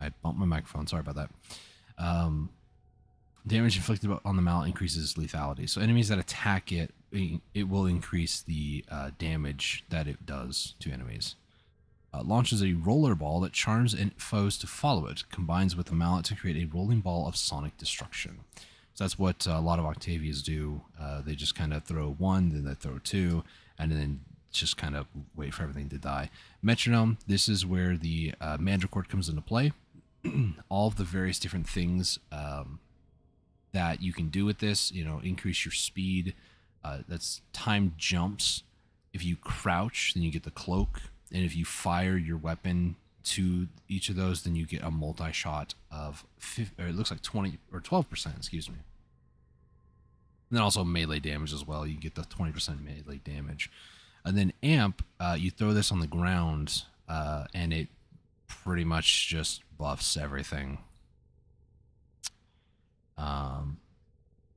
I bumped my microphone, sorry about that. Damage inflicted on the Mallet increases lethality. So enemies that attack it, it will increase the damage that it does to enemies. Launches a roller ball that charms foes to follow it. Combines with the Mallet to create a rolling ball of sonic destruction. So that's what a lot of Octavias do. They just kind of throw one, then they throw two, and then just kind of wait for everything to die. Metronome, this is where the Mandrachord comes into play. All of the various different things that you can do with this, you know, increase your speed. That's time jumps. If you crouch, then you get the cloak. And if you fire your weapon to each of those, then you get a multi-shot of, or it looks like 20 or 12%, excuse me. And then also melee damage as well. You get the 20% melee damage. And then amp, you throw this on the ground, and it pretty much just buffs everything.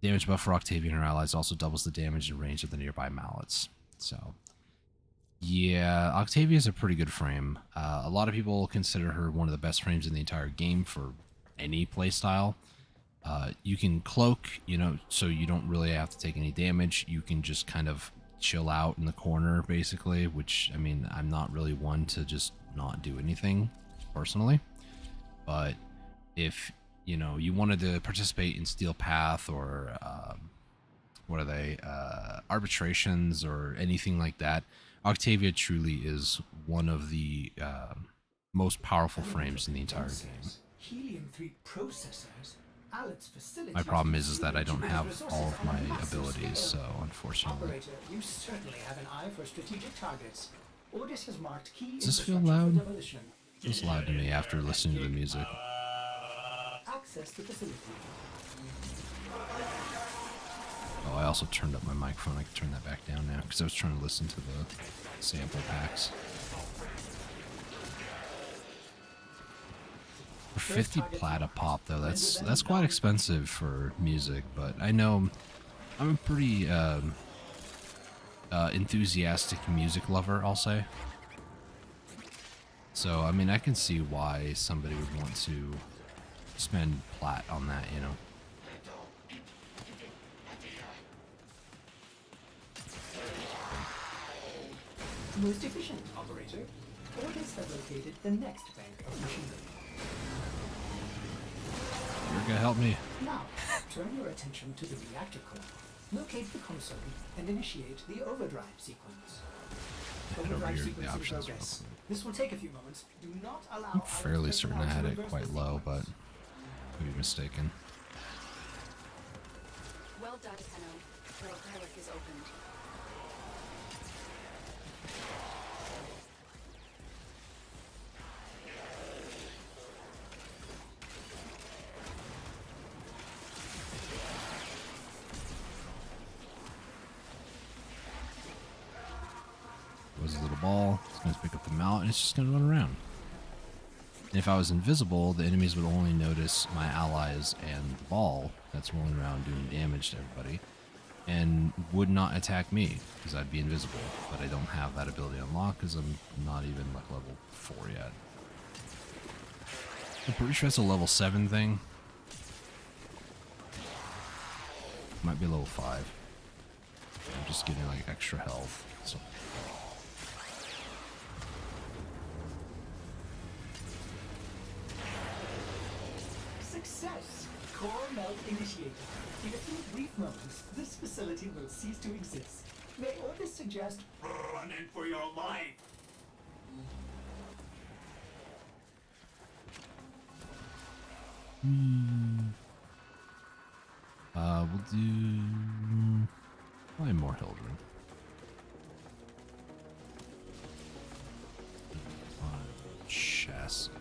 Damage buff for Octavian and her allies also doubles the damage and range of the nearby mallets. So, yeah, Octavia is a pretty good frame. A lot of people consider her one of the best frames in the entire game for any playstyle. You can cloak, you know, so you don't really have to take any damage. You can just kind of chill out in the corner, basically, which, I mean, I'm not really one to just not do anything, personally. But if, you know, you wanted to participate in Steel Path or, what are they, arbitrations or anything like that, Octavia truly is one of the most powerful frames in the entire game. Helium-3 processors. My problem is that I don't have all of my abilities, so unfortunately. Operator, you certainly have an eye for strategic targets. Ordis has marked key Does this feel loud? It's loud to me after listening to the music. Access the facility. Oh, I also turned up my microphone. I can turn that back down now because I was trying to listen to the sample packs. For 50 plat a pop, though, that's quite expensive for music. But I know I'm a pretty enthusiastic music lover, I'll say. So I mean, I can see why somebody would want to spend plat on that, you know. Most efficient, operator. Ordis have located the next bank of machinery. You're gonna help me. Now, turn your attention to the reactor core. Locate the console and initiate the overdrive sequence. Head over here to the options real quick. This will take a few moments. Do not allow. I'm fairly certain I had it quite low, but could be mistaken. Well done, Tenno. Your relic is opened. Was a little ball. It's going to pick up the mallet and it's just going to run around. And if I was invisible, the enemies would only notice my allies and the ball that's rolling around doing damage to everybody and would not attack me because I'd be invisible. But I don't have that ability unlocked because I'm not even like level 4 yet. I'm pretty sure it's a level 7 thing. Might be level 5. I'm just getting like extra health. So. Success! Core melt initiated. In a few brief moments, this facility will cease to exist. May orders suggest Run in for your life! We'll do probably more Hildren. Chassis.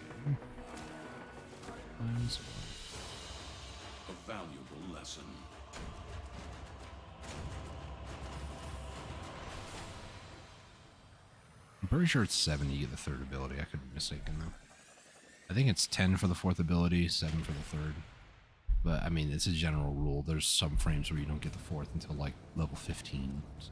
A valuable lesson. I'm pretty sure it's 7 you get the third ability. I could be mistaken though. I think it's 10 for the fourth ability, 7 for the third. But I mean, it's a general rule. There's some frames where you don't get the fourth until like level 15. So.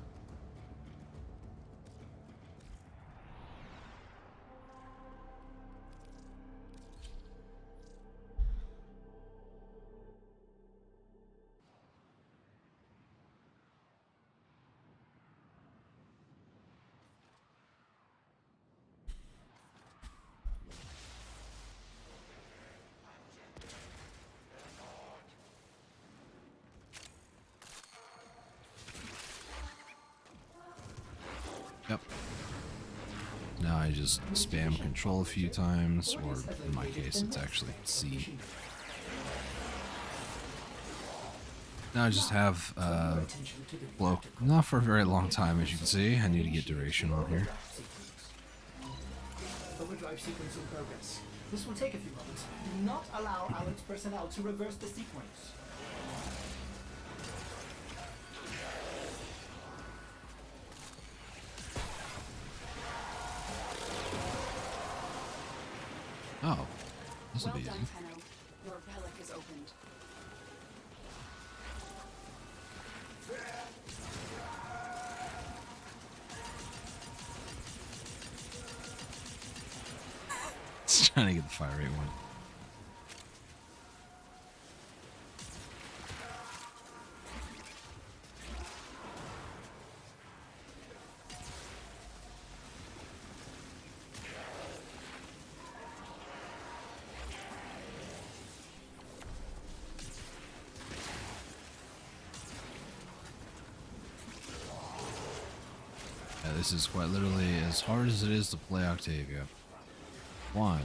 Yep. Now I just spam control a few times, or in my case, it's actually C. Now I just have well, not for a very long time, as you can see. I need to get duration on here. Overdrive sequence in progress. This will take a few moments. Do not allow Alex personnel to reverse the sequence. Oh, this will Well be done, easy. Tenno. Your relic is opened. Just trying to get the fire rate one. Yeah, this is quite literally as hard as it is to play Octavia. 1,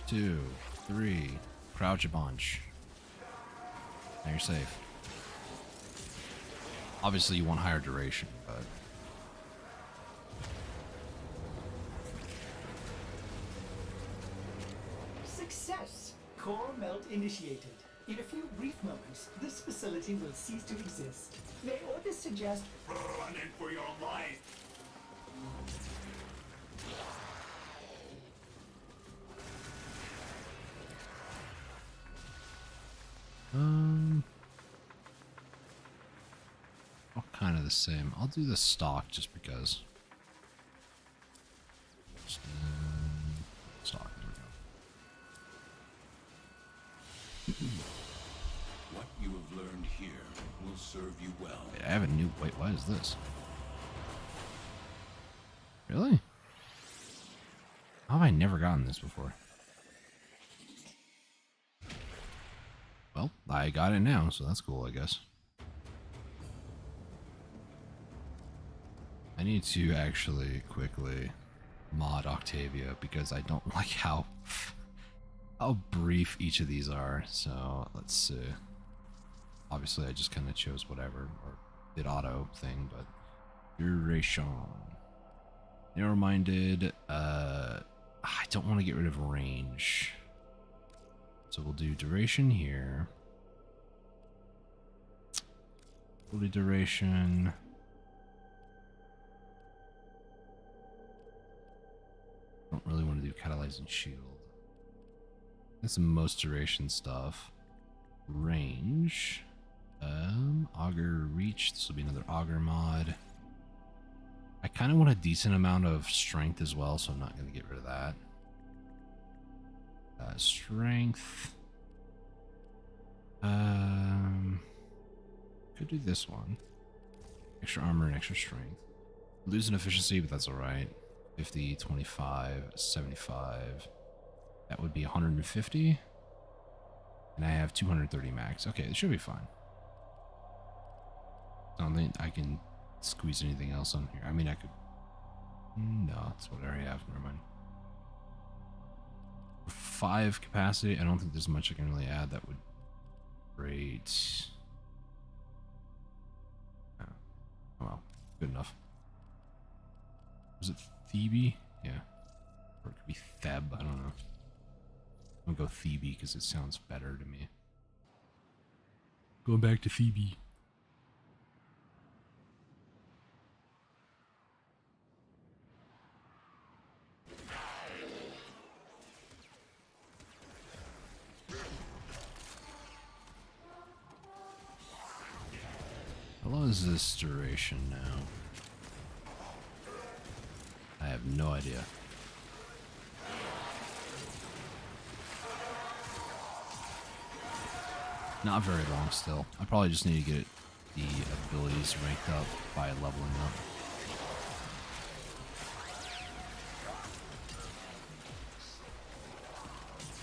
2, 3, crouch a bunch. Now you're safe. Obviously you want higher duration, but... Success! Core melt initiated. In a few brief moments, this facility will cease to exist. May orders suggest Run in for your life! All kind of the same. I'll do the stock just because. Just, stock, there we go. What you have learned here will serve you well. Wait, I have a new... Wait, what is this? Really? How have I never gotten this before? Well, I got it now, so that's cool, I guess. I need to actually quickly mod Octavia because I don't like how brief each of these are. So let's see. Obviously, I just kind of chose whatever, or did auto thing, but duration. Narrow-minded. I don't want to get rid of range. So we'll do duration here. Ability duration. Don't really want to do catalyzing shield. That's the most duration stuff. Range. Augur reach. This will be another augur mod. I kind of want a decent amount of strength as well, so I'm not going to get rid of that. Strength. Could do this one. Extra armor and extra strength. Lose in efficiency, but that's alright. 50, 25, 75. That would be 150. And I have 230 max. Okay, it should be fine. I don't think I can squeeze anything else on here. I mean, I could... No, that's what I already have. Never mind. 5 capacity. I don't think there's much I can really add that would... Great. Oh, well. Good enough. Was it Thebe? Yeah. Or it could be Theb. I don't know. I'm gonna go Thebe because it sounds better to me. Going back to Thebe. How long is this duration now? I have no idea. Not very long still. I probably just need to get the abilities ranked up by leveling up.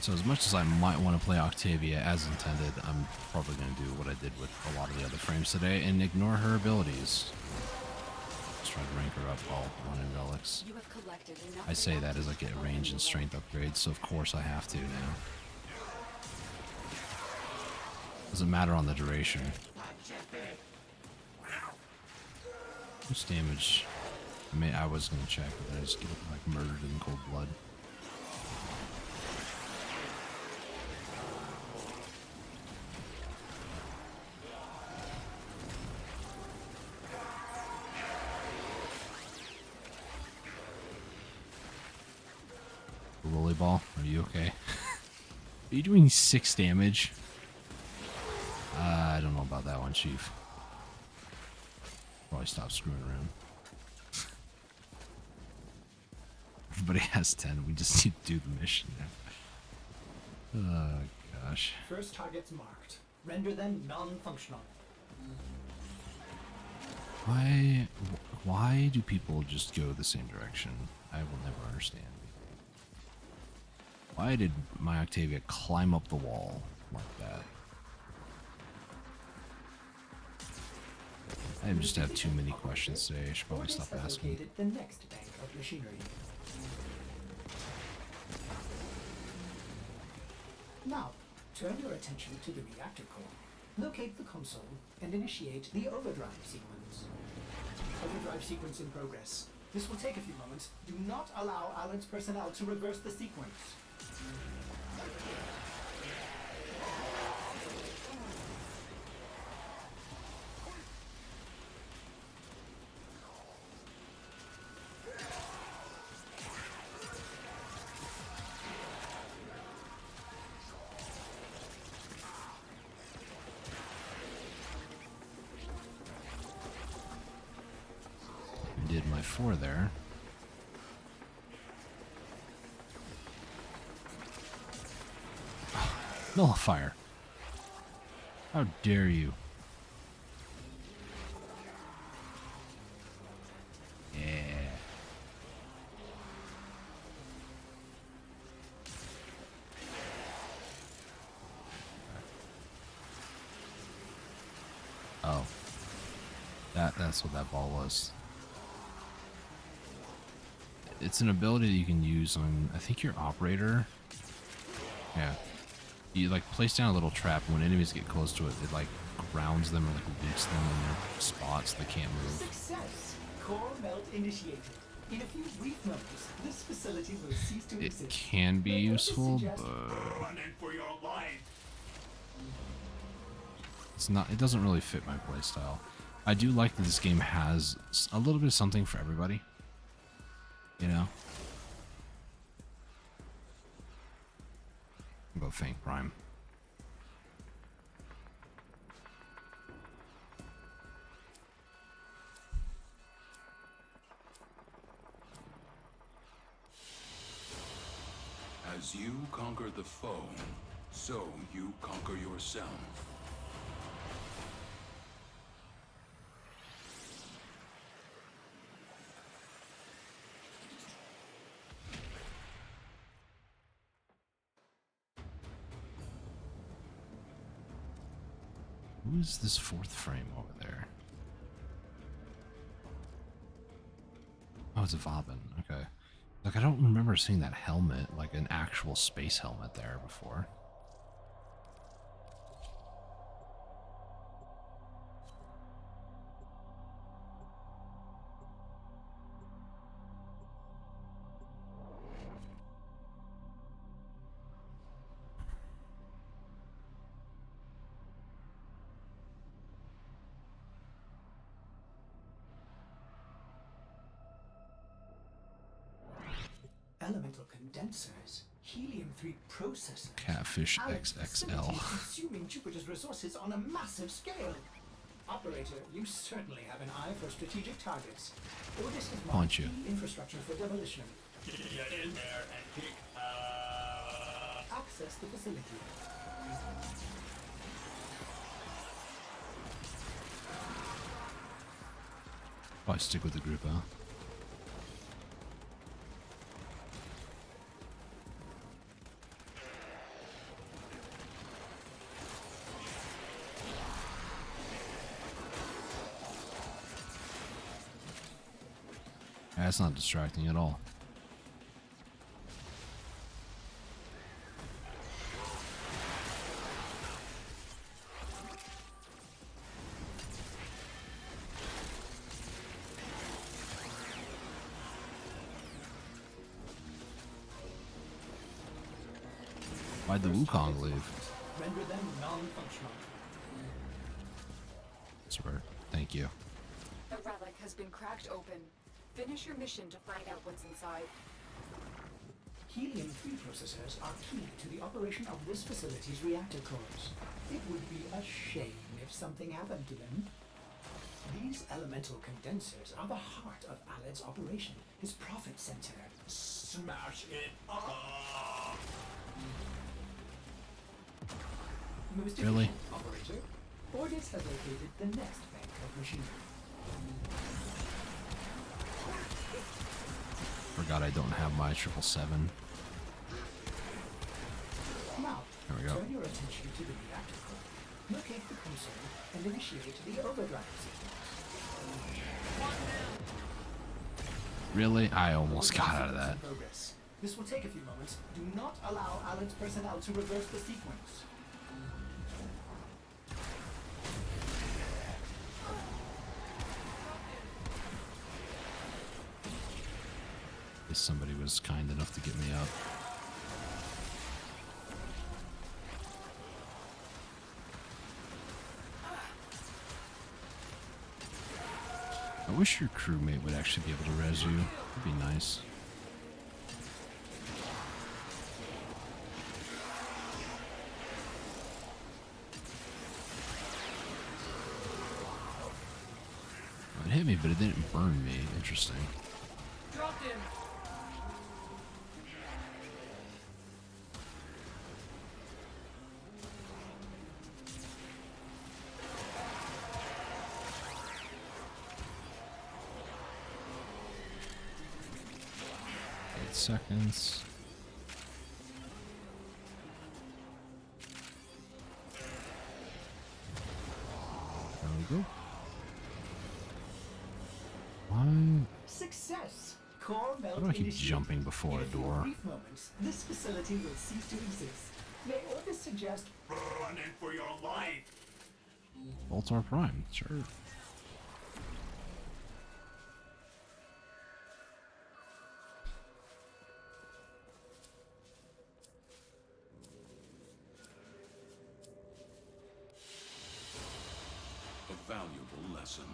So as much as I might want to play Octavia as intended, I'm probably going to do what I did with a lot of the other frames today and ignore her abilities. Just try to rank her up all on in relics. You have collected enough. I say that as I get range and strength upgrades, so of course I have to now. Doesn't matter on the duration. How much damage? I was gonna check, but I just get like murdered in cold blood. Rollerball, are you okay? Are you doing 6 damage? I don't know about that one, Chief. Probably stop screwing around. Everybody has 10. We just need to do the mission now. Oh, gosh. First targets marked. Render them non-functional. Why do people just go the same direction? I will never understand. Why did my Octavia climb up the wall like that? I just have too many questions today. I should probably stop asking. Located the next bank of machinery. Now, turn your attention to the reactor core. Locate the console and initiate the overdrive sequence. Overdrive sequence in progress. This will take a few moments. Do not allow Alan's personnel to reverse the sequence. Did my 4 there. Nullifier. How dare you? Yeah. Oh. That's what that ball was. It's an ability that you can use on, I think, your operator. Yeah. You like place down a little trap, and when enemies get close to it, it like grounds them or like loops them in their spots. They can't move. Success! Core melt initiated. In a few brief moments, this facility will cease to It exist. can be May I useful, suggest- but Running for your life. it's not. It doesn't really fit my playstyle. I do like that this game has a little bit of something for everybody. You know. I'll go Faint Prime. As you conquer the foe, so you conquer yourself. Who is this fourth frame over there? Oh, it's a Vabin. Okay. Like, I don't remember seeing that helmet, like an actual space helmet there before. Elemental condensers, helium-3 processors. Catfish Alec's facility XXL. is consuming Jupiter's resources on a massive scale. Operator, you certainly have an eye for strategic targets. Ordis has marked Punch you. key infrastructure for demolition. Get in there and kick Access the facility. Probably stick with the group, huh? That's not distracting at all. Why'd the Wukong leave? Render them non-functional. Swear. Thank you. The relic has been cracked open. Finish your mission to find out what's inside. Helium-3 processors are key to the operation of this facility's reactor cores. It would be a shame if something happened to them. These elemental condensers are the heart of Aled's operation, his profit center. smash it up. Most Really? efficient, operator. Ordis has located the next bank of machinery. Forgot I don't have my 777. Now, There we go. turn your attention to the reactor core. Locate the console and initiate the overdrive sequence. Really? I almost got out of that. In progress. This will take a few moments. Do not allow Alan's personnel to reverse the sequence. If somebody was kind enough to get me up. I wish your crewmate would actually be able to res you. That'd be nice. Well, it hit me, but it didn't burn me. Interesting. Dropped him. Seconds. There we go. Why? Success! Core melt Why do I keep initiated. jumping before In a few door? brief moments, this facility will cease to exist. May Ordis suggest Running for your life. Voltor Prime, sure. A valuable lesson.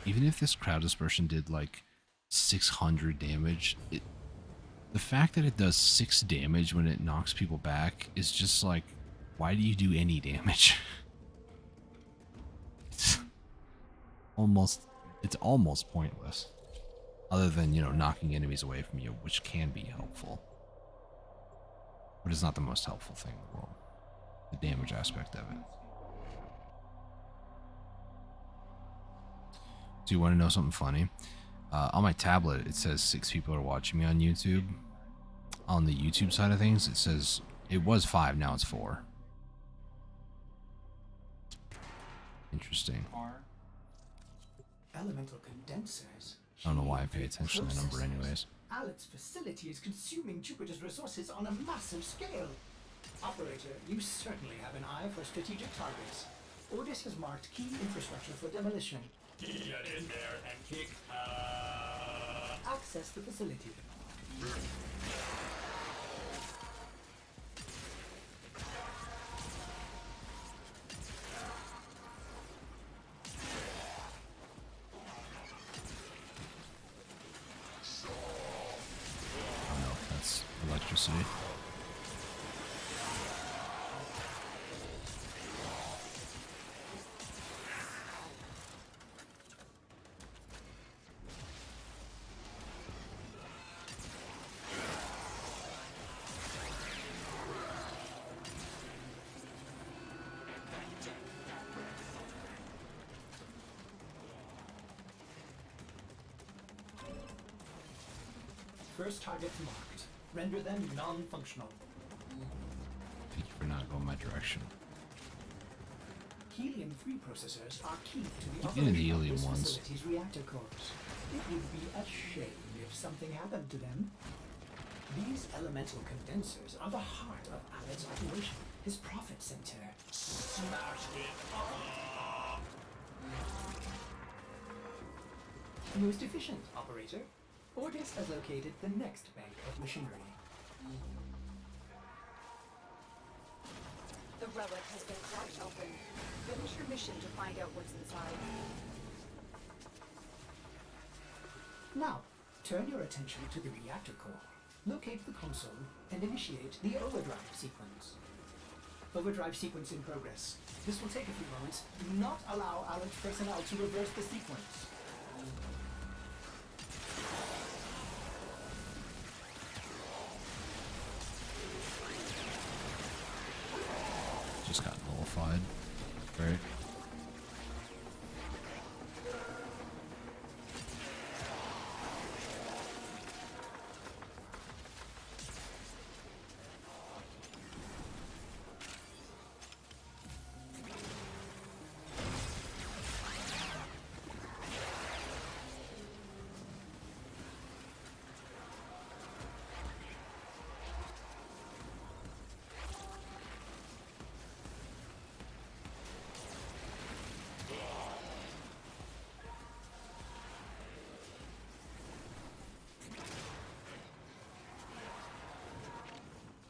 Even if this crowd dispersion did like 600 damage, the fact that it does 6 damage when it knocks people back is just like, why do you do any damage? It's almost pointless. Other than, you know, knocking enemies away from you, which can be helpful. But it's not the most helpful thing in the world. The damage aspect of it. Do you want to know something funny? On my tablet, it says 6 people are watching me on YouTube. On the YouTube side of things, it says it was 5, now it's 4. Interesting. Elemental condensers. I don't know why I pay attention to the number anyways. Alet's facility is consuming Jupiter's resources on a massive scale. Operator, you certainly have an eye for strategic targets. Ordis has marked key infrastructure for demolition. Get in there and kick. Access the facility. I don't know if that's electricity. First targets marked. Render them non-functional. Thank you for not going my direction. Helium-3 processors are key to the Keep getting the operation of helium this ones. facility's reactor cores. It would be a shame if something happened to them. These elemental condensers are the heart of Alet's operation, his profit center. Smashed it. Most efficient, operator. Ordis has located the next bank of machinery. The relic has been cracked open. Finish your mission to find out what's inside. Now, turn your attention to the reactor core. Locate the console and initiate the overdrive sequence. Overdrive sequence in progress. This will take a few moments. Do not allow Alet's personnel to reverse the sequence. Just got nullified. Great.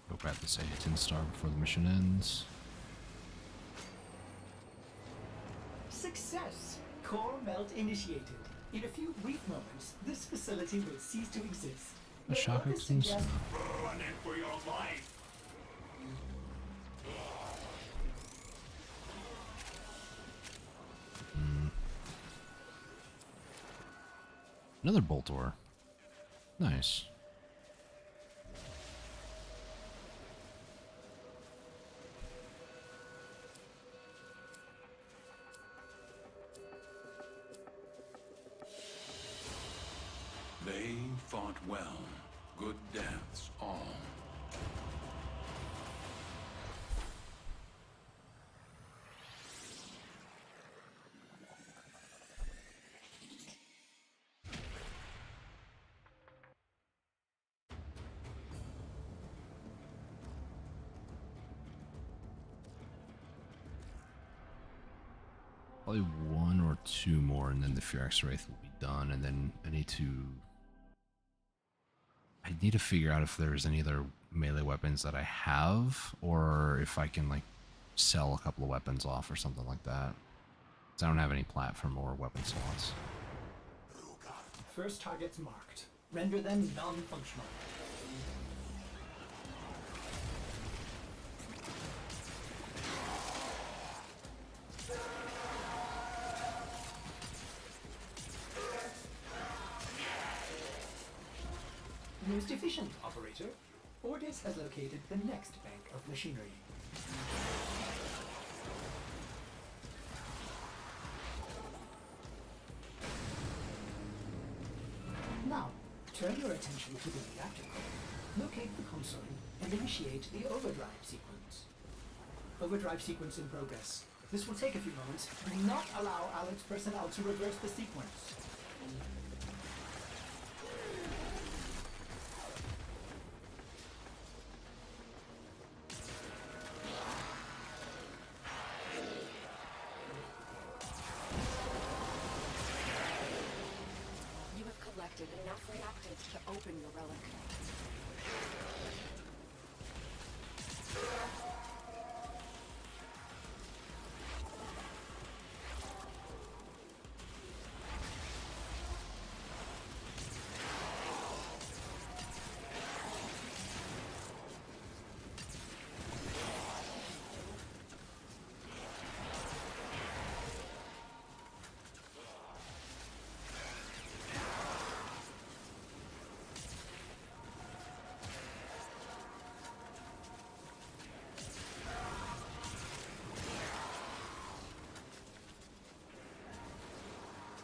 Go grab the Satan Star before the mission ends. Success! Core melt initiated. In a few brief moments, this facility will cease to exist. A shock Ordis exchange. suggest- Running for your life. Another Boltor. Nice. They fought well. Good deaths all. Probably one or two more, and then the Firax Wraith will be done. And then I need to figure out if there's any other melee weapons that I have, or if I can like sell a couple of weapons off or something like that. 'Cause I don't have any platform or weapon slots. First targets marked. Render them non-functional. Most efficient, operator. Ordis has located the next bank of machinery. Now, turn your attention to the reactor core. Locate the console and initiate the overdrive sequence. Overdrive sequence in progress. This will take a few moments. Do not allow Alex personnel to reverse the sequence. You have collected enough reactants to open your relic.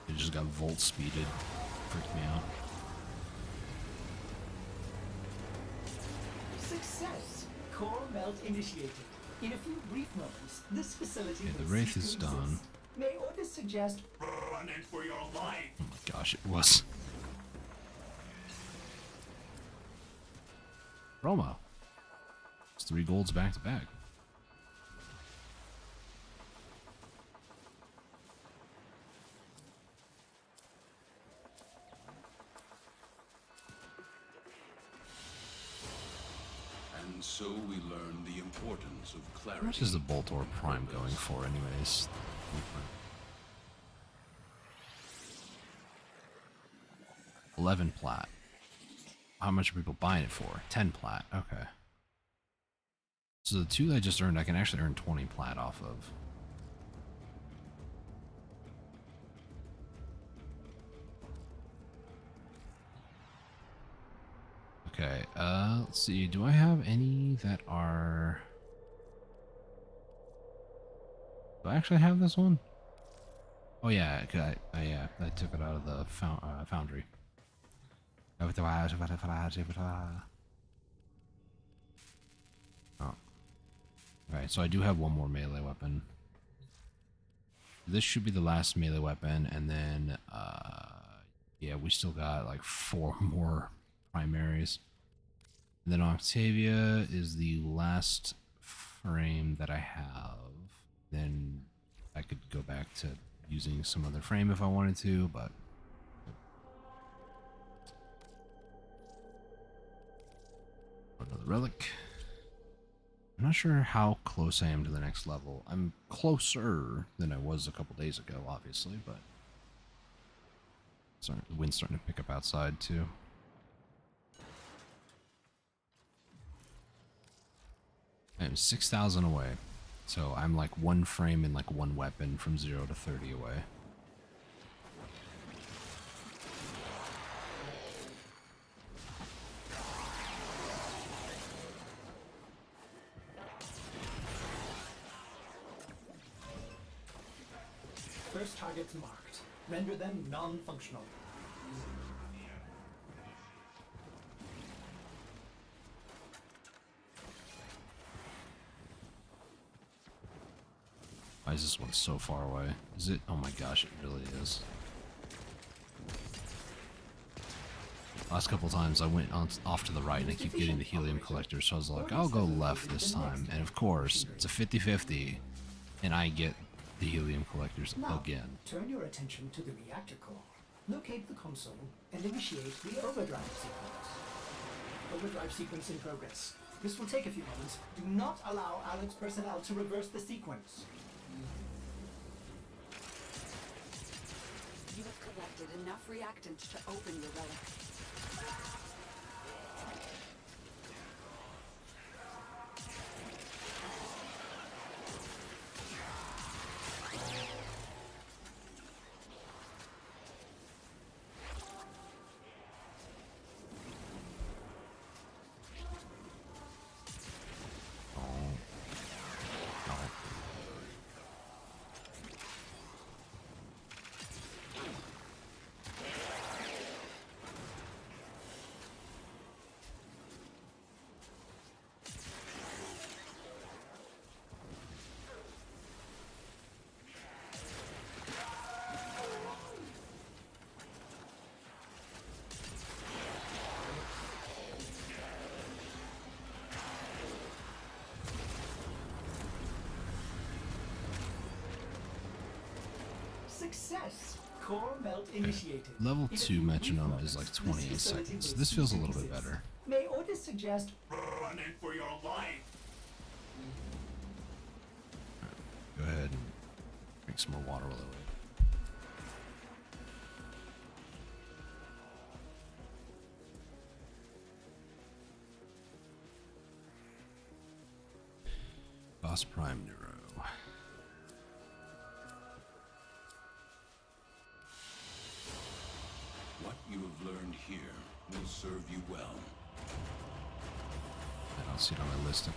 It just got volt speeded. Freaked me out. Success! Core melt initiated. In a few brief moments, this facility Okay, the will Wraith cease is to done. exist. May Ordis suggest Running for your life. Oh my gosh, it was. Promo. It's 3 golds back to back. And so we learn the importance of clarity. How much is the Boltor Prime going for, anyways? 11 plat. How much are people buying it for? 10 plat. Okay. So the 2 I just earned, I can actually earn 20 plat off of. Okay, let's see. Do I have any that are... Do I actually have this one? Oh yeah, I took it out of the foundry. Oh. Alright, so I do have one more melee weapon. This should be the last melee weapon, and then, yeah, we still got like 4 more primaries. And then Octavia is the last frame that I have. Then I could go back to using some other frame if I wanted to, but... Another relic. I'm not sure how close I am to the next level. I'm closer than I was a couple days ago, obviously, but... The wind's starting to pick up outside, too. I'm 6,000 away. So I'm like 1 frame and like 1 weapon from 0 to 30 away. first targets marked. Render them non-functional. Why is this one so far away? Is it? Oh my gosh, it really is. Last couple times I went off to the right and I keep getting the helium collector, so I was like, I'll go left this time. And of course, it's a 50-50, and I get The helium collectors Now, again. turn your attention to the reactor core. Locate the console and initiate the overdrive sequence. Overdrive sequence in progress. This will take a few moments. Do not allow Alex personnel to reverse the sequence. You have collected enough reactant to open your relic. Success! Core melt initiated. Level In a 2 few metronome brief is like moments, 28 this facility seconds. will This feels a cease little bit exist. better. May orders suggest Run it for your life! Go ahead and drink some more water while I wait. Boss Prime Neuro. What you have learned here will serve you well. I don't see it on my list.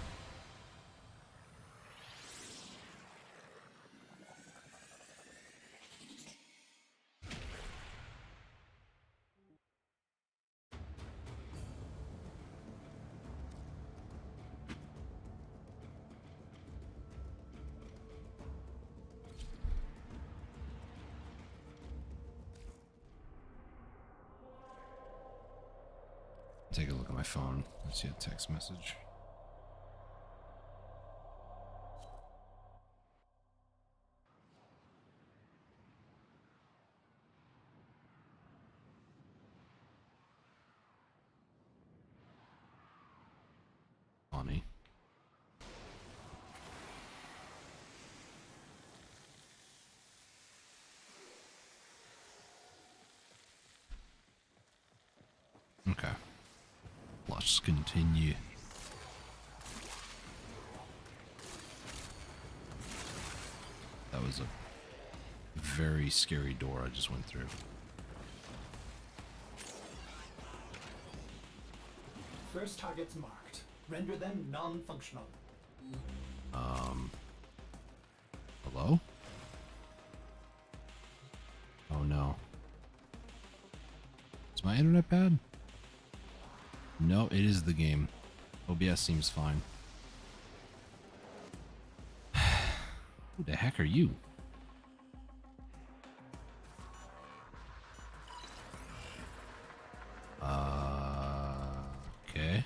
Take a look at my phone. I see a text message. Funny. Okay. Let's continue. That was a very scary door I just went through. first targets marked. Render them non-functional. Hello? Oh no. Is my internet bad? No, it is the game. OBS seems fine. Who the heck are you? Okay.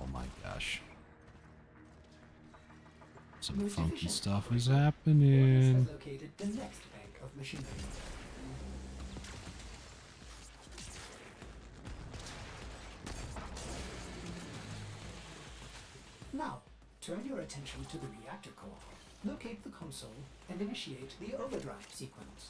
Oh my gosh. Some Most funky efficient stuff is operator. Orders happening. has located the next bank of machinery. Now, turn your attention to the reactor core. Locate the console and initiate the overdrive sequence.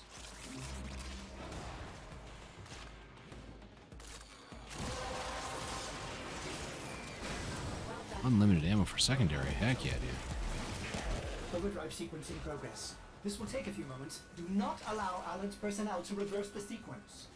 Unlimited ammo for secondary. Heck yeah, dude. Overdrive sequence in progress. This will take a few moments. Do not allow Allied's personnel to reverse the sequence.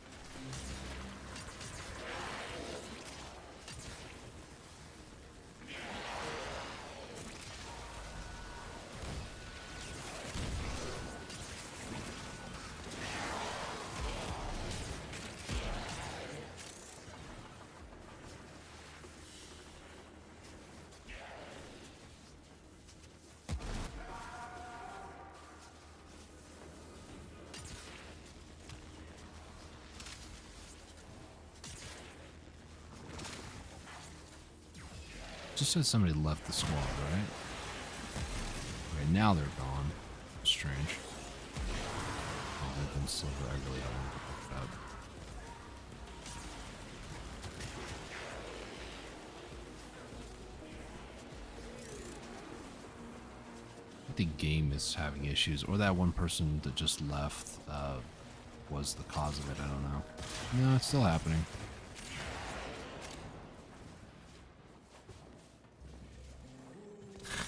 Just said somebody left the squad, right? Okay, now they're gone. Strange. I've been silver. I really don't want to pick that up. I think the game is having issues, or that one person that just left was the cause of it. I don't know. No, it's still happening.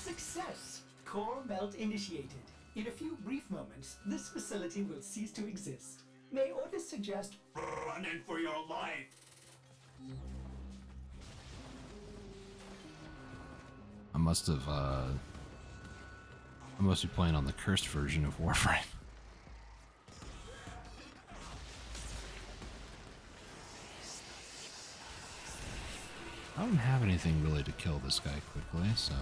Success! Core melt initiated. In a few brief moments, this facility will cease to exist. May orders suggest Run in for your life! I must be playing on the cursed version of Warframe. I don't have anything really to kill this guy quickly, so...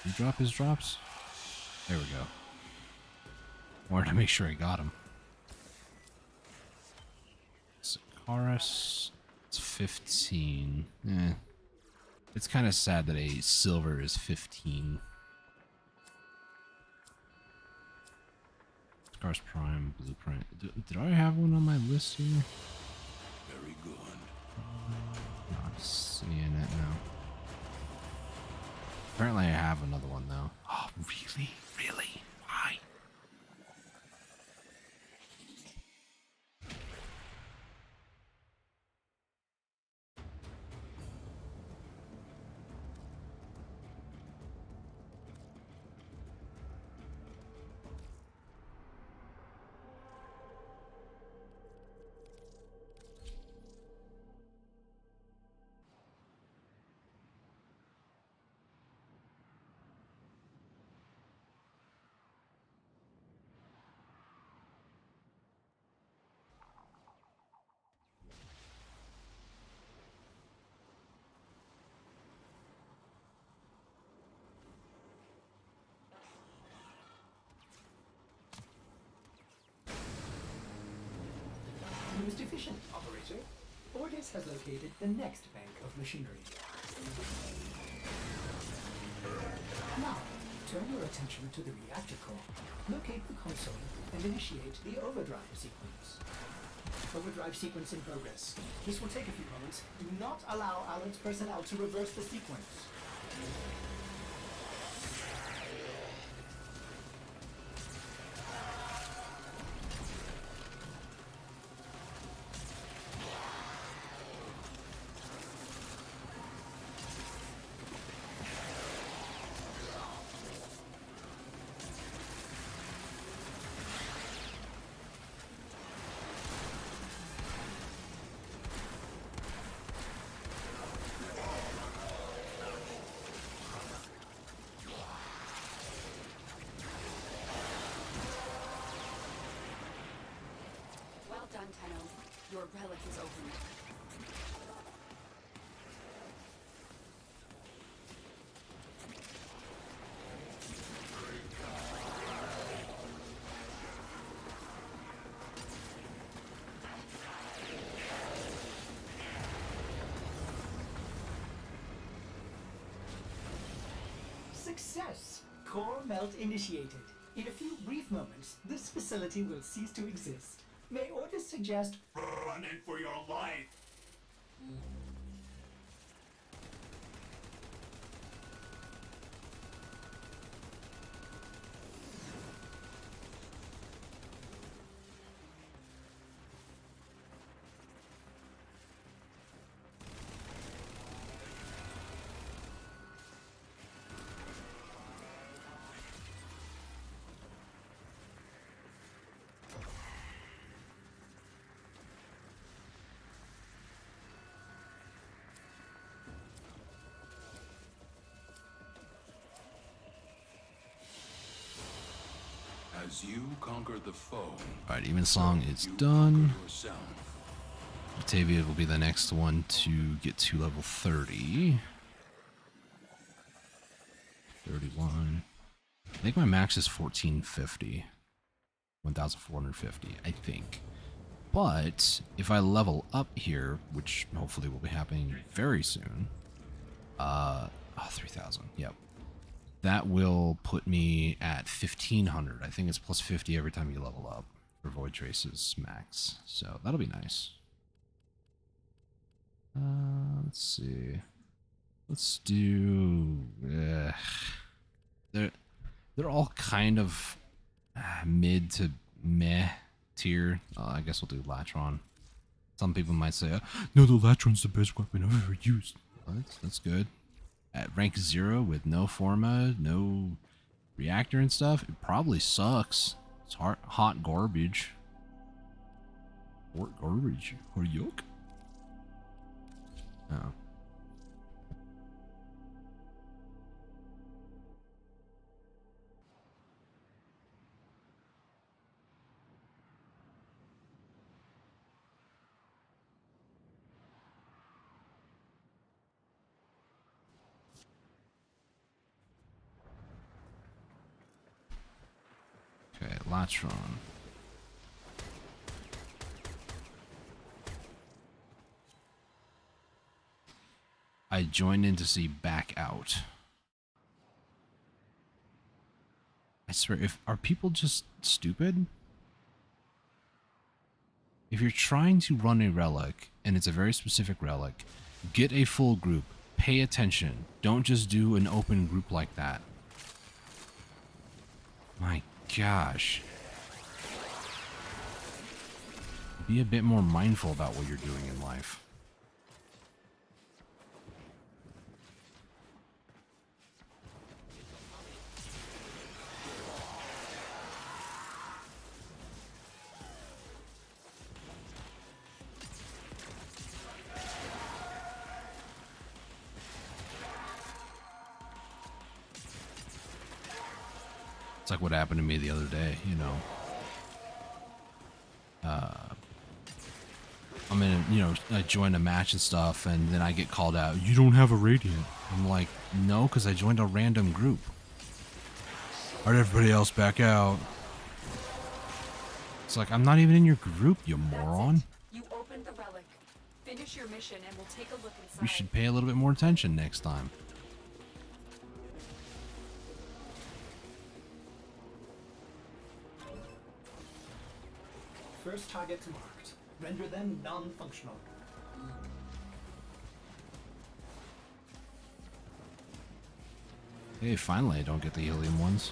Did he drop his drops? There we go. Wanted to make sure I got him. Sakaris, it's 15. It's kind of sad that a silver is 15. Sakaris Prime, Blueprint. Did I have one on my list here? Very good. Not seeing it now. Apparently I have another one though. Oh, really? Really? Why? Most efficient, operator. Orders has located the next bank of machinery. Now, turn your attention to the reactor core. Locate the console and initiate the overdrive sequence. Overdrive sequence in progress. This will take a few moments. Do not allow Alliance personnel to reverse the sequence. Well done, Tenno. Your relic is opened. Success! Core melt initiated. In a few brief moments, this facility will cease to exist. May orders suggest Run in for your life! As you conquer the foe, Alright, Even Song is you done. conquer yourself. Batavia will be the next one to get to level 30. 31. I think my max is 1450. 1,450, I think. But if I level up here, which hopefully will be happening very soon, 3,000, yep. That will put me at 1,500. I think it's plus 50 every time you level up for Void Traces max. So that'll be nice. Let's see. Let's do... they're all kind of mid to meh tier. I guess we'll do Latron. Some people might say, no, the Latron's the best weapon I've ever used. Well, that's good. At rank 0 with no Forma, no reactor and stuff, it probably sucks. It's hot garbage. Hot garbage. Or yoke? Oh. Okay, Latron. I joined in to see back out. I swear, are people just stupid? If you're trying to run a relic, and it's a very specific relic, get a full group. Pay attention. Don't just do an open group like that. My gosh. Be a bit more mindful about what you're doing in life. It's like what happened to me the other day, you know. I'm in, I join a match and stuff, and then I get called out. You don't have a Radiant. I'm like, no, because I joined a random group. Why'd everybody else back out? It's like, I'm not even in your group, you moron. You opened the relic. Finish your mission, and we'll take a look inside. You should pay a little bit more attention next time. First targets marked. Render them non-functional. Hey, finally I don't get the helium ones.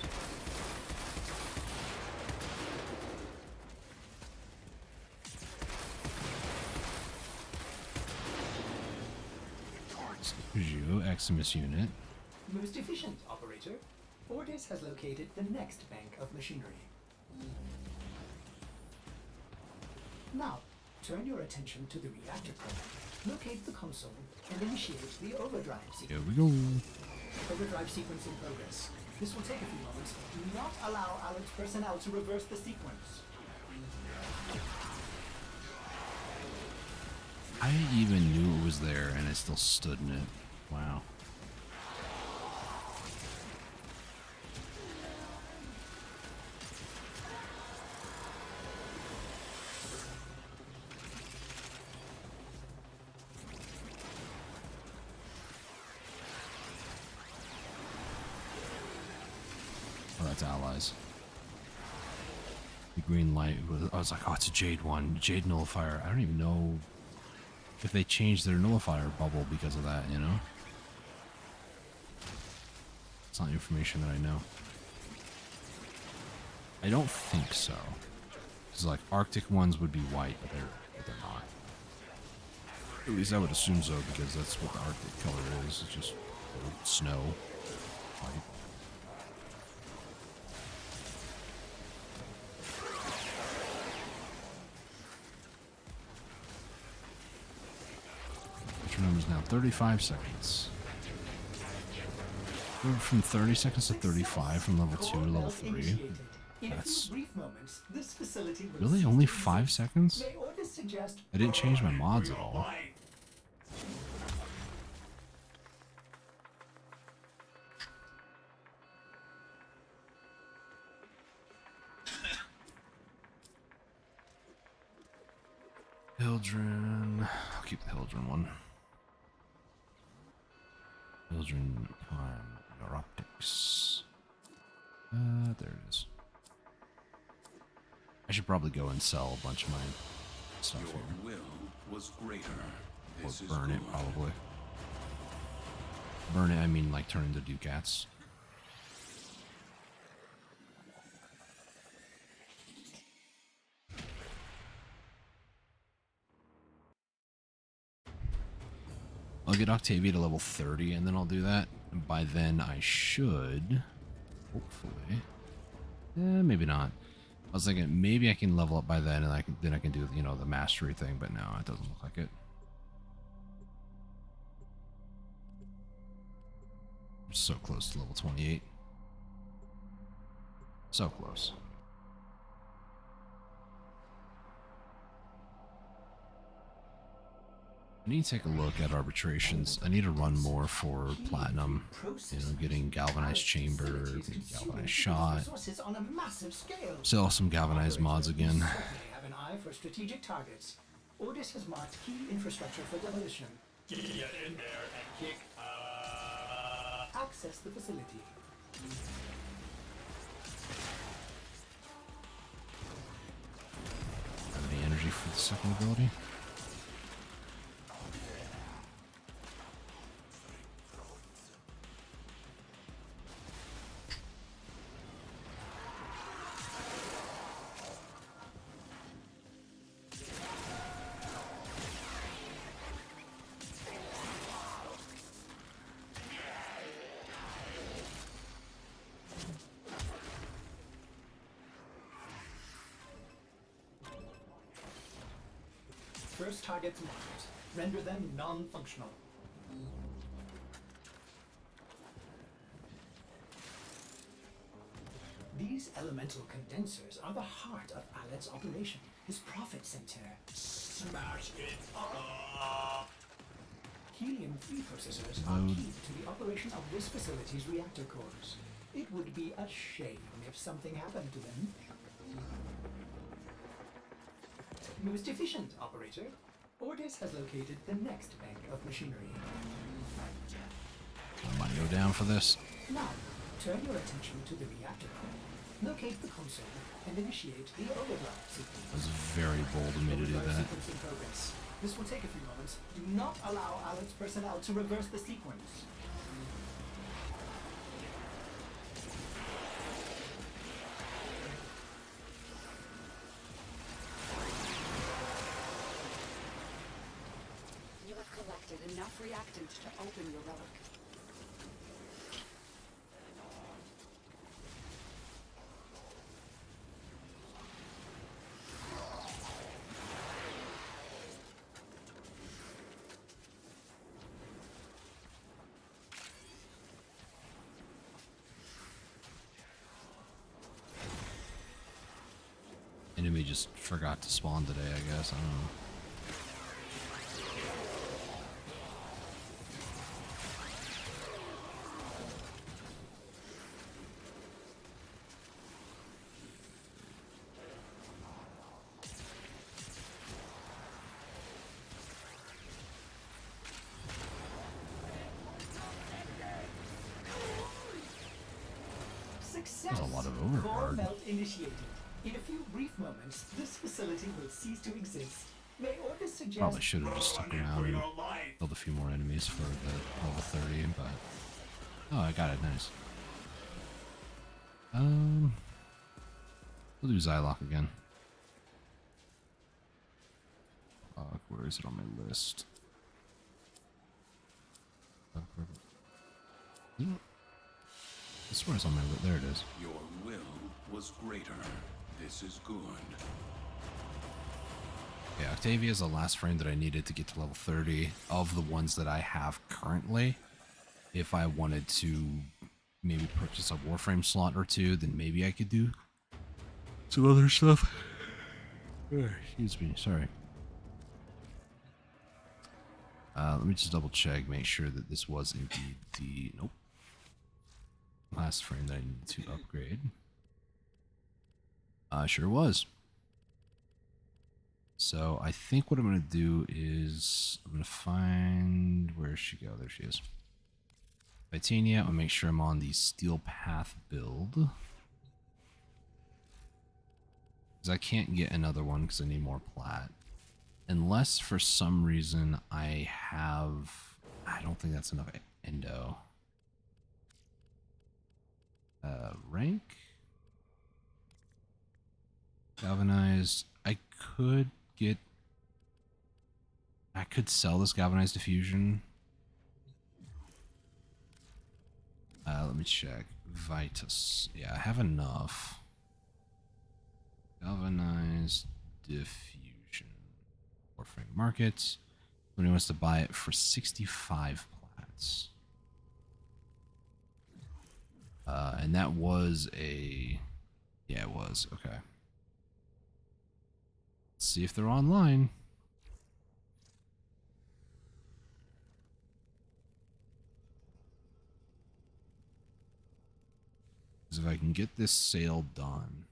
Ju, Eximus unit. Most efficient, operator. Ordis has located the next bank of machinery. Now, turn your attention to the reactor probe. Locate the console and initiate the overdrive sequence. Here we go. Overdrive sequence in progress. This will take a few moments. Do not allow Alex personnel to reverse the sequence. I even knew it was there and I still stood in it. Wow. Oh, that's allies. The green light was, I was like, oh, it's a Jade one. Jade nullifier. I don't even know if they changed their nullifier bubble because of that, you know? It's not information that I know. I don't think so. Because, like, Arctic ones would be white, but they're not. At least I would assume so, because that's what the Arctic color is. It's just snow. White. Metronome is now 35 seconds. We're from 30 seconds to 35 from level 2 to level 3. That's really only 5 seconds? I didn't change my mods at all. Hildren. I'll keep the Hildren one. Hildren Prime Neuroptics. There it is. I should probably go and sell a bunch of my stuff Your here. will was greater. Or This is burn it, good. probably. Burn it, I mean like turn into ducats. I'll get Octavia to level 30 and then I'll do that. And by then I should, hopefully, maybe not. I was thinking maybe I can level up by then and I can do, you know, the mastery thing, but no, it doesn't look like it. I'm so close to level 28. So close. I need to take a look at arbitrations. I need to run more for platinum. You know, getting galvanized chamber, getting galvanized shot. Resources on a massive scale. Sell some galvanized mods again. You certainly have an eye for strategic targets. Ordis has marked key infrastructure for demolition. Get in there and kick. Access the facility. Have any energy for the second ability? First targets marked. Render them non-functional. These elemental condensers are the heart of Alet's operation, his profit center. Smash it up. Helium-3 processors are key to the operation of this facility's reactor cores. It would be a shame if something happened to them. Most efficient, operator. Ordis has located the next bank of machinery. I might go down for this. Now, turn your attention to the reactor core. Locate the console and initiate the overdrive sequence. It was very bold of me to do Overdrive that. sequence in progress. This will take a few moments. Do not allow Alet's personnel to reverse the sequence. You have collected enough reactant to open your relic. Enemy just forgot to spawn today, I guess. I don't know. Success! There's a lot of Core overguard. melt initiated. In a few brief moments, this facility will cease to exist. May Ordis suggest... Probably should have just stuck around and killed a few more enemies for the level 30, but... Oh, I got it, nice. We'll do Zylock again. Where is it on my list? I swear it's on my list. There it is. Your will was greater. This is good. Yeah, Octavia is the last frame that I needed to get to level 30 of the ones that I have currently. If I wanted to maybe purchase a Warframe slot or two, then maybe I could do some other stuff. Excuse me, sorry. Let me just double check, make sure that this was indeed the... Nope. Last frame that I needed to upgrade. Sure was. So I think what I'm going to do is I'm going to find, where she go? There she is. Titania. I'll make sure I'm on the Steel Path build. Because I can't get another one because I need more plat. Unless for some reason I have, I don't think that's enough endo. Rank? Galvanized. I could sell this galvanized diffusion. Let me check. Vitus. Yeah, I have enough. Galvanized diffusion. Warframe markets. Somebody wants to buy it for 65 plats. And that was a... Yeah, it was. Okay. Let's see if they're online. Because if I can get this sale done,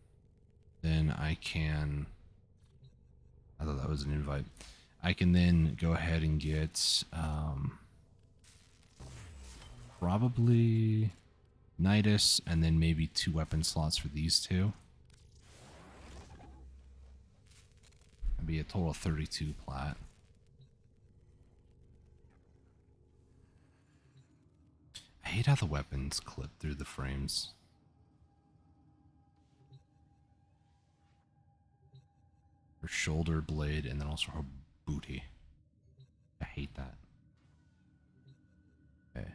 then I can... I thought that was an invite. I can then go ahead and get probably Nidus and then maybe 2 weapon slots for these two. That'd be a total of 32 plat. I hate how the weapons clip through the frames. Her shoulder blade and then also her booty. I hate that. Okay.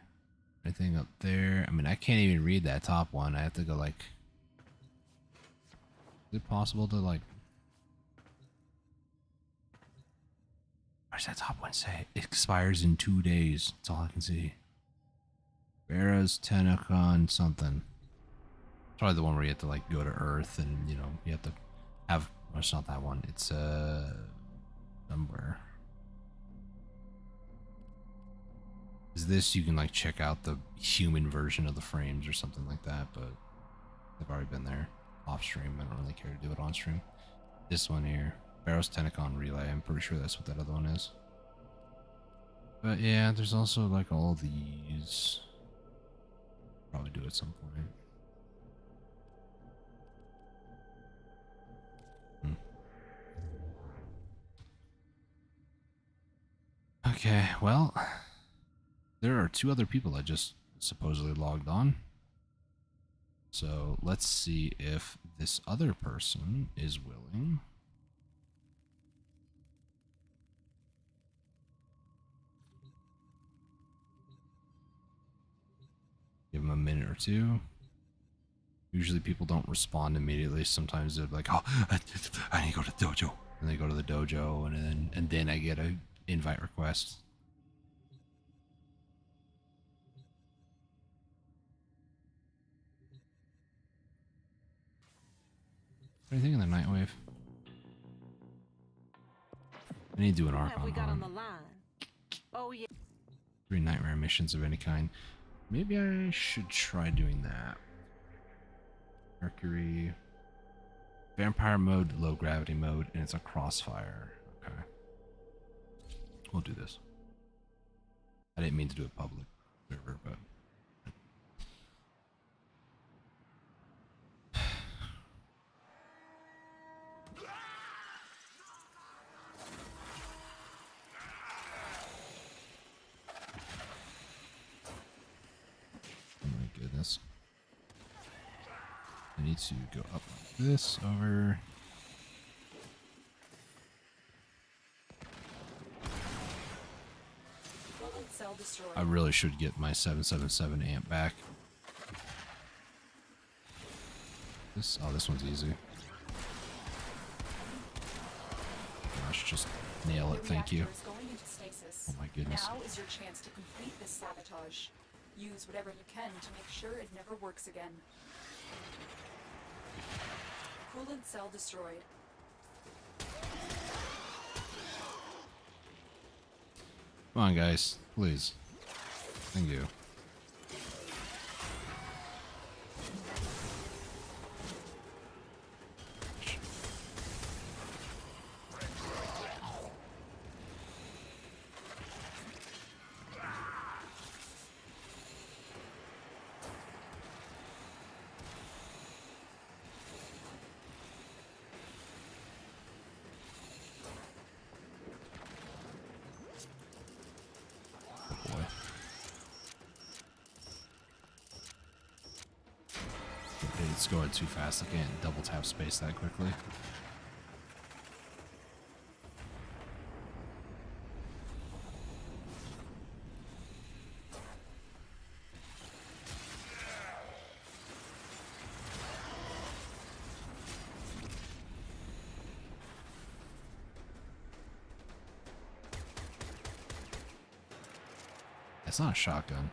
Anything up there? I mean, I can't even read that top one. I have to go like... Is it possible to like... What does that top one say? It expires in 2 days. That's all I can see. Barra's Tenacon something. Probably the one where you have to like go to Earth and, you know, you have to have... Oh, it's not that one. It's somewhere. Is this you can like check out the human version of the frames or something like that, but they've already been there off stream. I don't really care to do it on stream. This one here, Barrow's Tenacon Relay. I'm pretty sure that's what that other one is. But yeah, there's also like all these. Probably do at some point. Okay, well, there are 2 other people that just supposedly logged on. So let's see if this other person is willing. Give them a minute or 2. Usually people don't respond immediately. Sometimes they're like, oh, I need to go to the dojo. And they go to the dojo and then I get a invite request. Anything in the Nightwave? I need to do an arc we got on the on line. Oh yeah. 3 nightmare missions of any kind. Maybe I should try doing that. Mercury. Vampire mode, low gravity mode, and it's a crossfire. Okay. We'll do this. I didn't mean to do it public server, but... Oh my goodness. I need to go up like this, over... Cell destroyed. I really should get my 777 amp back. This one's easy. Gosh, just nail it, thank you. The reactor is going into stasis. Oh my goodness. Now is your chance to complete this sabotage. Use whatever you can to make sure it never works again. Coolant cell destroyed. Come on, guys. Please. Thank you. It's going too fast. I can't double tap space that quickly. It's not a shotgun.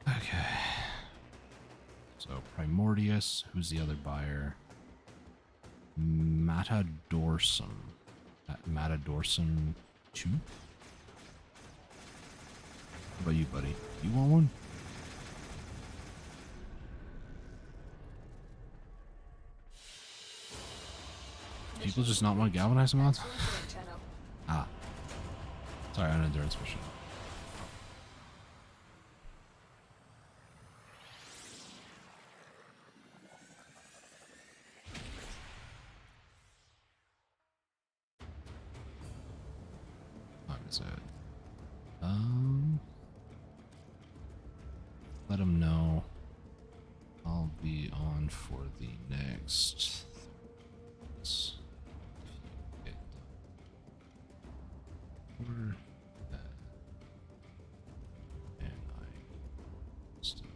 Okay. So Primordius, who's the other buyer? Matadorsum. Matadorsum 2? What about you, buddy? You want one? People just not want galvanized mods? Ah. Sorry, an endurance mission. What time is it? Let them know I'll be on for the next. Order that, and I still.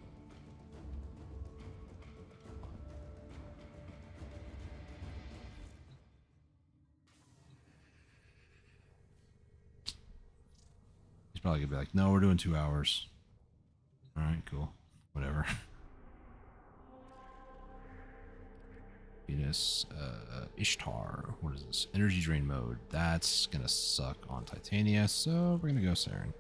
He's probably gonna be like, "No, we're doing 2 hours." All right, cool, whatever. Venus, Ishtar. What is this? Energy drain mode. That's gonna suck on Titania, so we're gonna go Saren.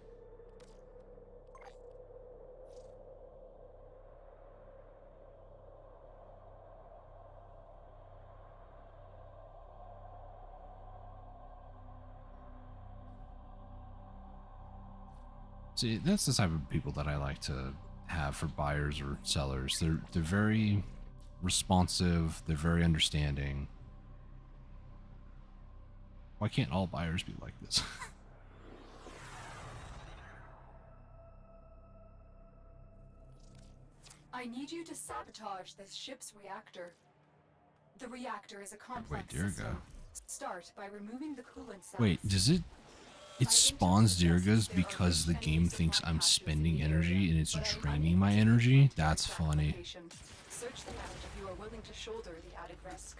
See, that's the type of people that I like to have for buyers or sellers. They're very responsive, they're very understanding. Why can't all buyers be like this? I need you to sabotage this ship's reactor. The reactor is a complex Wait, Dirga. system. Start by removing the coolant cells. Wait, does it spawns Dirgas because the game thinks I'm spending energy and it's draining my energy? That's funny. Search them out if you are willing to shoulder the added risk.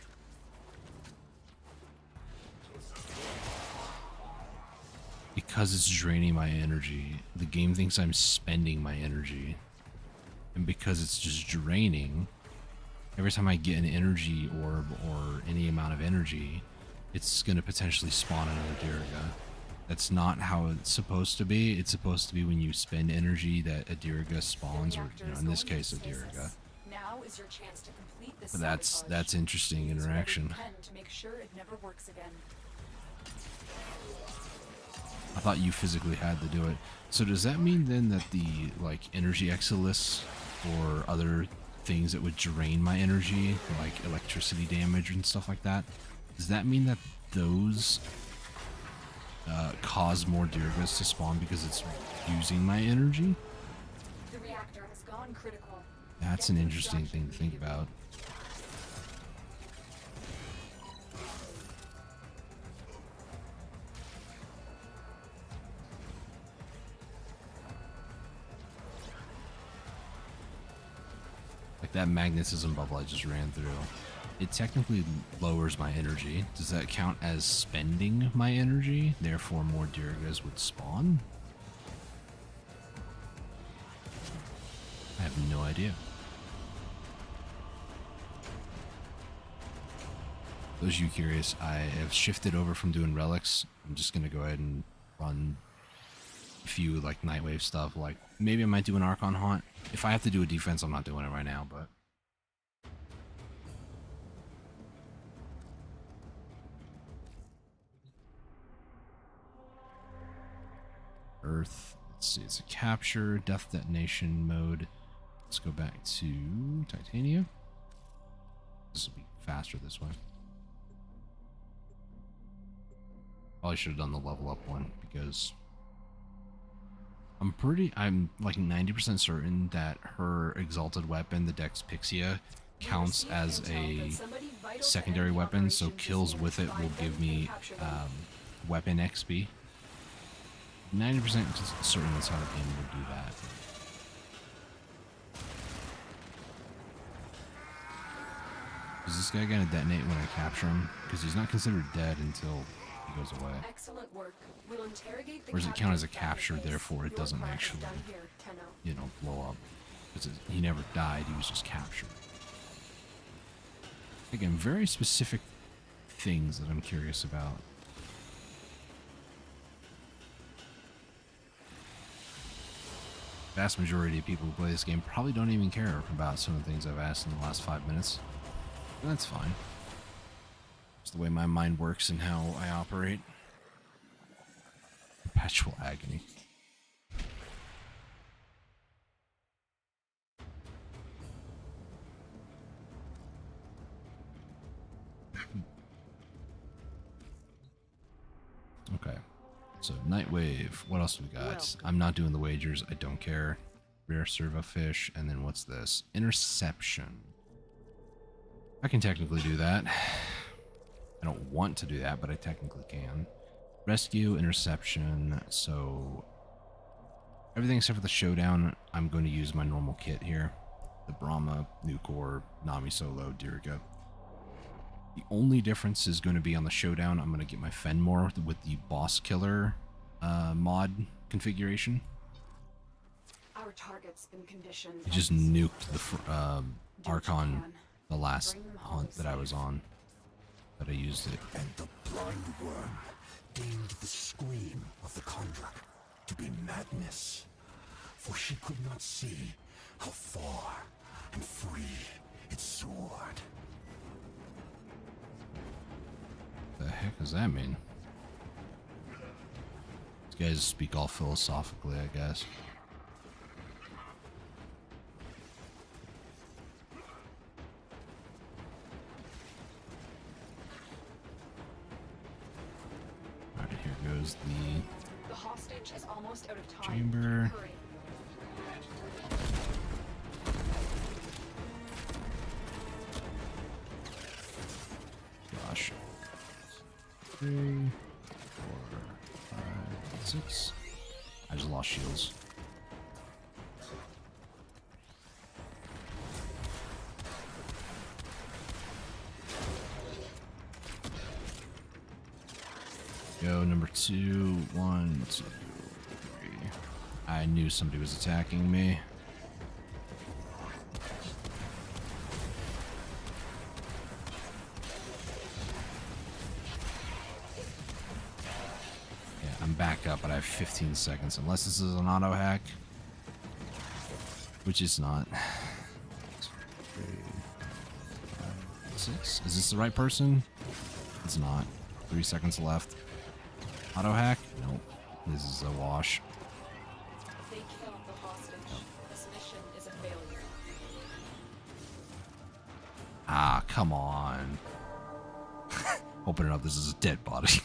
Because it's draining my energy, the game thinks I'm spending my energy. And because it's just draining, every time I get an energy orb or any amount of energy, it's going to potentially spawn another Dirga. That's not how it's supposed to be. It's supposed to be when you spend energy that a Dirga spawns, or in this case, a Dirga. Now is your chance to complete this. But that's interesting interaction. To make sure it never works again. I thought you physically had to do it. So does that mean then that the energy exilists or other things that would drain my energy, like electricity damage and stuff like that, does that mean that those cause more Dirgas to spawn because it's using my energy? The reactor has gone critical. That's an interesting thing to think about. Like that magnetism bubble I just ran through. It technically lowers my energy. Does that count as spending my energy? Therefore more Dirgas would spawn? I have no idea. Those of you curious, I have shifted over from doing relics. I'm just gonna go ahead and run a few Nightwave stuff. Like maybe I might do an Archon haunt. If I have to do a defense, I'm not doing it right now, but Earth. Let's see, it's a capture, death detonation mode. Let's go back to Titania. This will be faster this way. Probably should have done the level up one because I'm like 90% certain that her exalted weapon, the Dex Pixia, counts as a secondary weapon, so kills with it will give me weapon XP. 90% certain that's how the game will do that. Is this guy gonna detonate when I capture him? Because he's not considered dead until he goes away. Excellent work. We'll interrogate the Or does it count as a capture, therefore it doesn't actually, you know, blow up? Because he never died, he was just captured. Again, very specific things that I'm curious about. Vast majority of people who play this game probably don't even care about some of the things I've asked in the last 5 minutes. And that's fine. It's the way my mind works and how I operate. Perpetual agony. Okay. So, Nightwave. What else do we got? Welcome. I'm not doing the wagers. I don't care. Rare servo fish. And then what's this? Interception. I can technically do that. I don't want to do that, but I technically can. Rescue, interception. So, everything except for the showdown, I'm going to use my normal kit here. The Brahma, Nucor, Nami Solo, Diriga. The only difference is going to be on the showdown. I'm going to get my Fenmore with the boss killer mod configuration. Our target's been conditioned. He just nuked the Archon, the last hunt that I was on. But I used it. And the blind worm deemed the scream of the contract to be madness, for she could not see how far and free it soared. The heck does that mean? These guys speak all philosophically, I guess. Alright, here goes The hostage is almost out of the time. chamber. Hurry. Gosh. 3, 4, 5, 6. I just lost shields. Go number 2, 1, 2, 3. I knew somebody was attacking me. Yeah, I'm back up, but I have 15 seconds. Unless this is an auto hack. Which it's not. 3, 5, 6. Is this the right person? It's not. 3 seconds left. Auto hack? Nope. This is a wash. They killed the hostage. This mission is a failure. Ah, come on. Open it up. This is a dead body.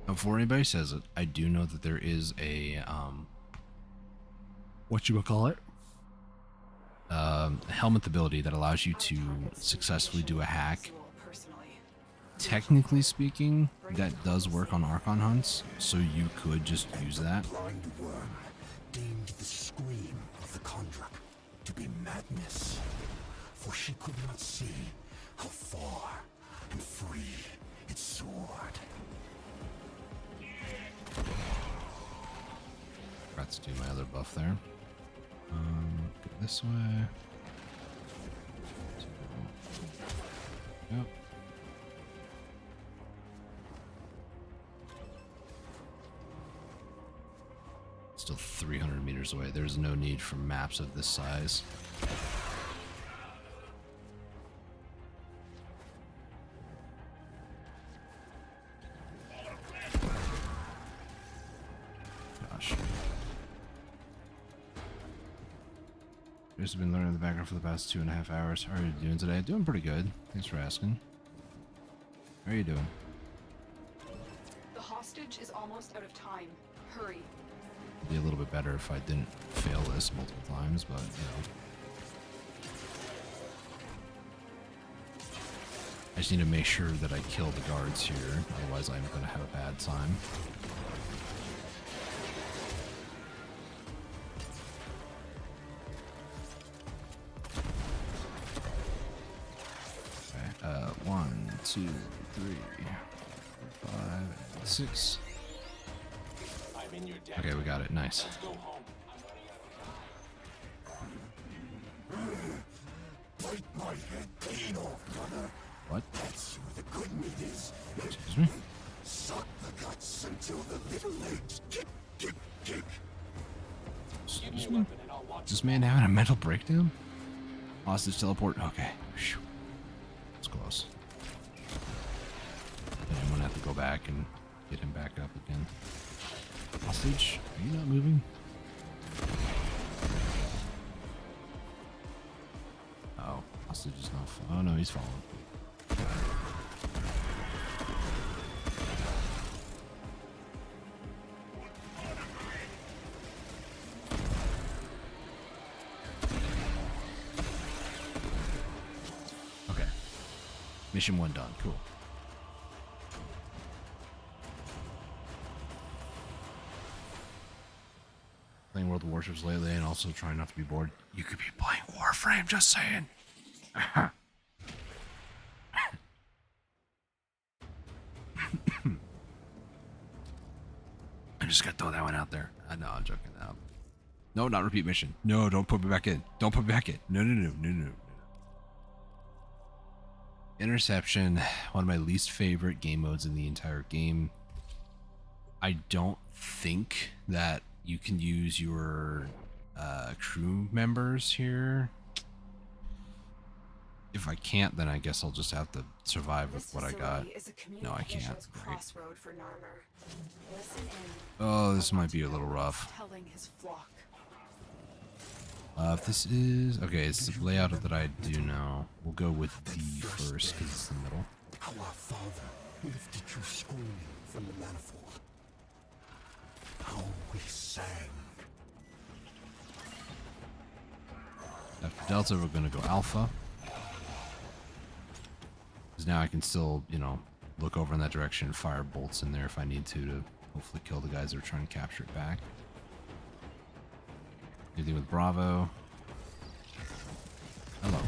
Before anybody says it, I do know that there is a whatchamacallit? Helmet ability that allows you to successfully do a hack. Personally. Technically speaking, that does work on Archon hunts, so you could just use that. Blind worm deemed the scream of the contract to be madness, for she could not see how far and free it soared. Forgot to do my other buff there. Go this way. Yep. Still 300 meters away. There's no need for maps of this size. Gosh. Just been learning in the background for the past 2.5 hours. How are you doing today? Doing pretty good. Thanks for asking. How are you doing? The hostage is almost out of time. Hurry. It'd be a little bit better if I didn't fail this multiple times, but you know. I just need to make sure that I kill the guards here, otherwise I'm going to have a bad time. Okay, 1, 2, 3, 4, 5, 6. Okay, we got it. Nice. Bite my head clean off, brother. What? That's where the good meat is. Excuse me? Suck the guts until the little legs kick, kick, kick. Excuse me? Is this man having a mental breakdown? Hostage teleport. Okay. Whew. It's close. Then I'm gonna have to go back and get him back up again. Hostage, are you not moving? Oh, hostage is not. Oh no, he's falling. Okay. Mission 1 done. Cool. Playing World of Warships lately and also trying not to be bored. You could be playing Warframe, just saying. I just gotta throw that one out there. I know, I'm joking. No, not repeat mission. No, don't put me back in. Don't put me back in. No, no, no, no, no. Interception, one of my least favorite game modes in the entire game. I don't think that you can use your crew members here. If I can't, then I guess I'll just have to survive with what I got. No, I can't. Great. For Narmer. Listen in. Oh, this might be a little rough. Telling his flock. If this is... Okay, it's the layout that I do know. We'll go with D first, because it's the middle. How our father lifted you screaming from the manifold. How we sang. After Delta, we're going to go Alpha. Because now I can still, you know, look over in that direction and fire bolts in there if I need to hopefully kill the guys that are trying to capture it back. Anything with Bravo. Hello.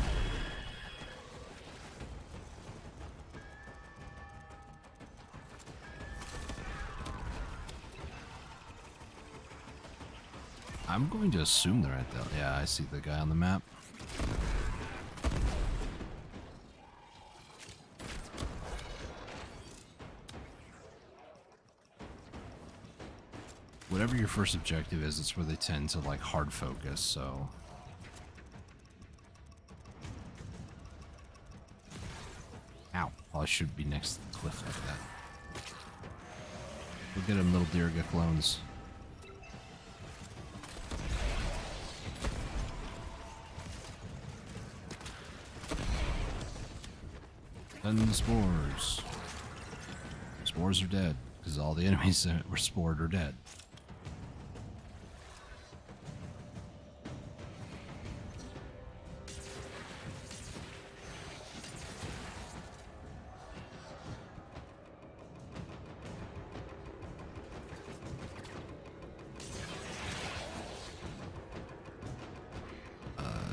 I'm going to assume they're at the... Yeah, I see the guy on the map. Whatever your first objective is, it's where they tend to like hard focus, so. Ow. Well, I should be next to the cliff like that. We'll get them, little Dirga clones. And the spores. Spores are dead, because all the enemies that were spored are dead.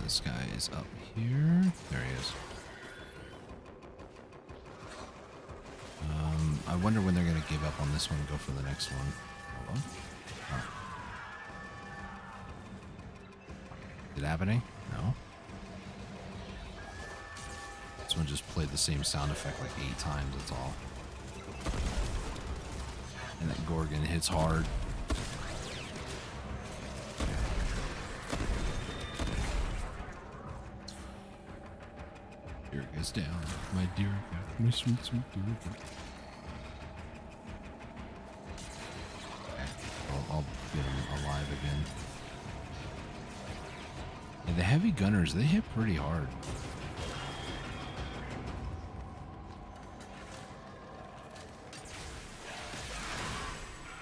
This guy is up here. There he is. I wonder when they're going to give up on this one and go for the next one. Hello? Oh. Is it happening? No. This one just played the same sound effect like 8 times, that's all. And that Gorgon hits hard. Here it goes down. My dear God. My sweet, sweet dear God. Okay. I'll get him alive again. Yeah, the heavy gunners, they hit pretty hard.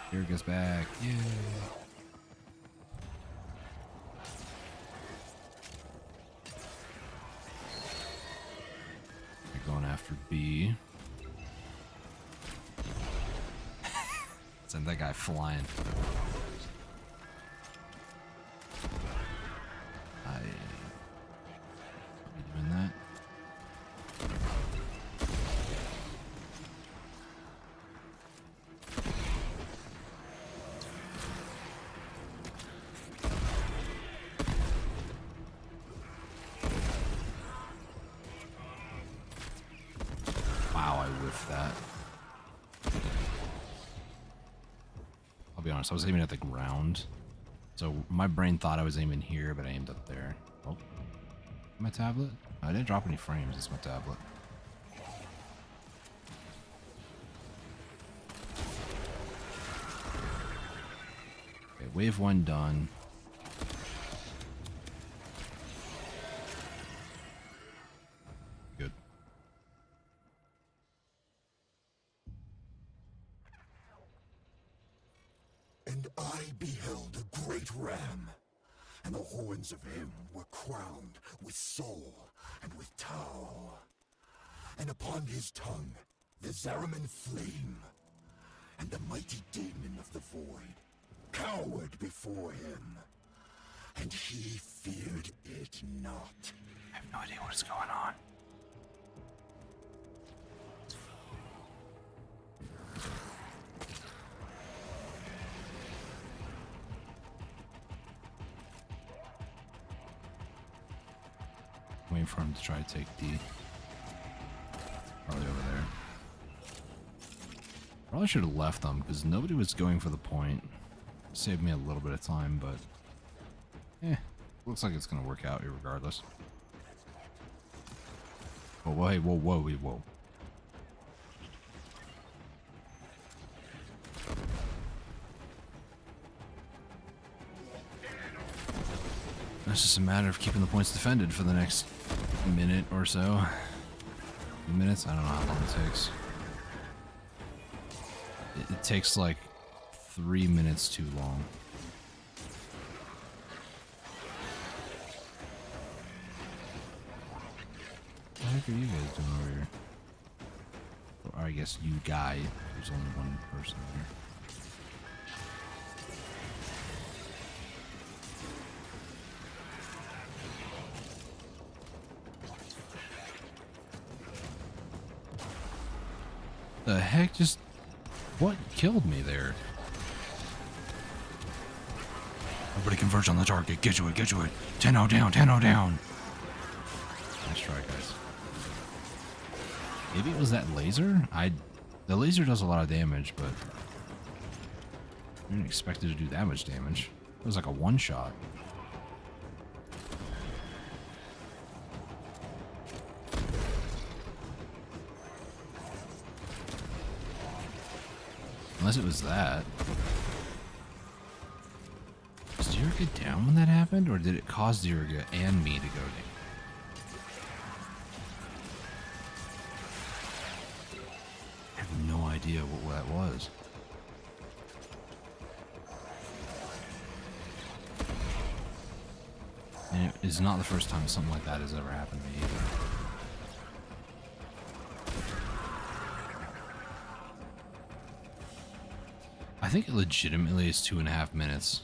Here goes back. Yay. They're going after B. Send that guy flying. I'll be doing that. Wow, I whiffed that. I'll be honest, I was aiming at the ground. So my brain thought I was aiming here, but I aimed up there. Oh, my tablet? I didn't drop any frames, it's my tablet. Okay, wave 1 done. Good. And I beheld a great ram, and the horns of him were crowned with soul and with Tau. And upon his tongue the Zariman flame, and the mighty demon of the void cowered before him, and he feared it not. I have no idea what is going on. Waiting for him to try to take D. Probably over there. Probably should have left them because nobody was going for the point. Saved me a little bit of time, but looks like it's gonna work out regardless. Oh, whoa, hey, whoa, whoa, whoa. It's just a matter of keeping the points defended for the next minute or so. 2 minutes? I don't know how long it takes. It takes like 3 minutes too long. What the heck are you guys doing over here? Or I guess you guy. There's only one person here. The heck just... What killed me there? Everybody converge on the target. Get to it, get to it. 10-0 down, 10-0 down. Nice try, guys. Maybe it was that laser? The laser does a lot of damage, but I didn't expect it to do that much damage. It was like a one-shot. Unless it was that. Was Diriga down when that happened? Or did it cause Diriga and me to go down? I have no idea what that was. And it is not the first time something like that has ever happened to me either. I think it legitimately is 2.5 minutes.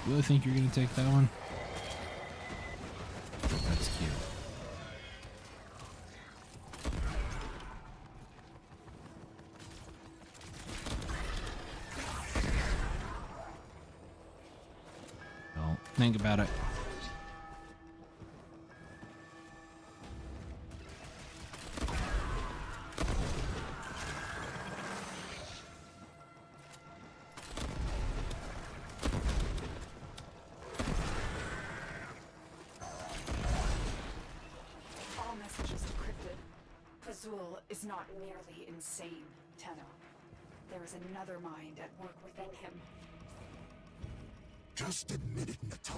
You really think you're gonna take that one? That's cute. Think about it. All messages not merely insane, Tenno. There is another mind at work within him. Just admit it, Nata.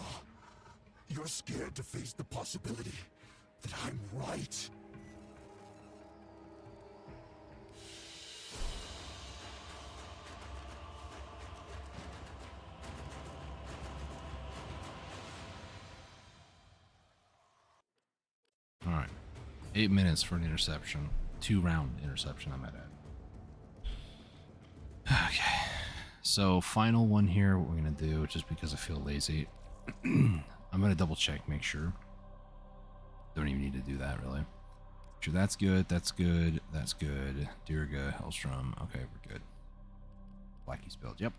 You're scared to face the possibility that I'm right. All right. 8 minutes for an interception. 2-round interception, I might add. Okay. So, final one here, what we're going to do, just because I feel lazy. I'm going to double check, make sure. Don't even need to do that, really. Sure, that's good, that's good, that's good. Dirga, Hellstrom. Okay, we're good. Blackie's build, yep.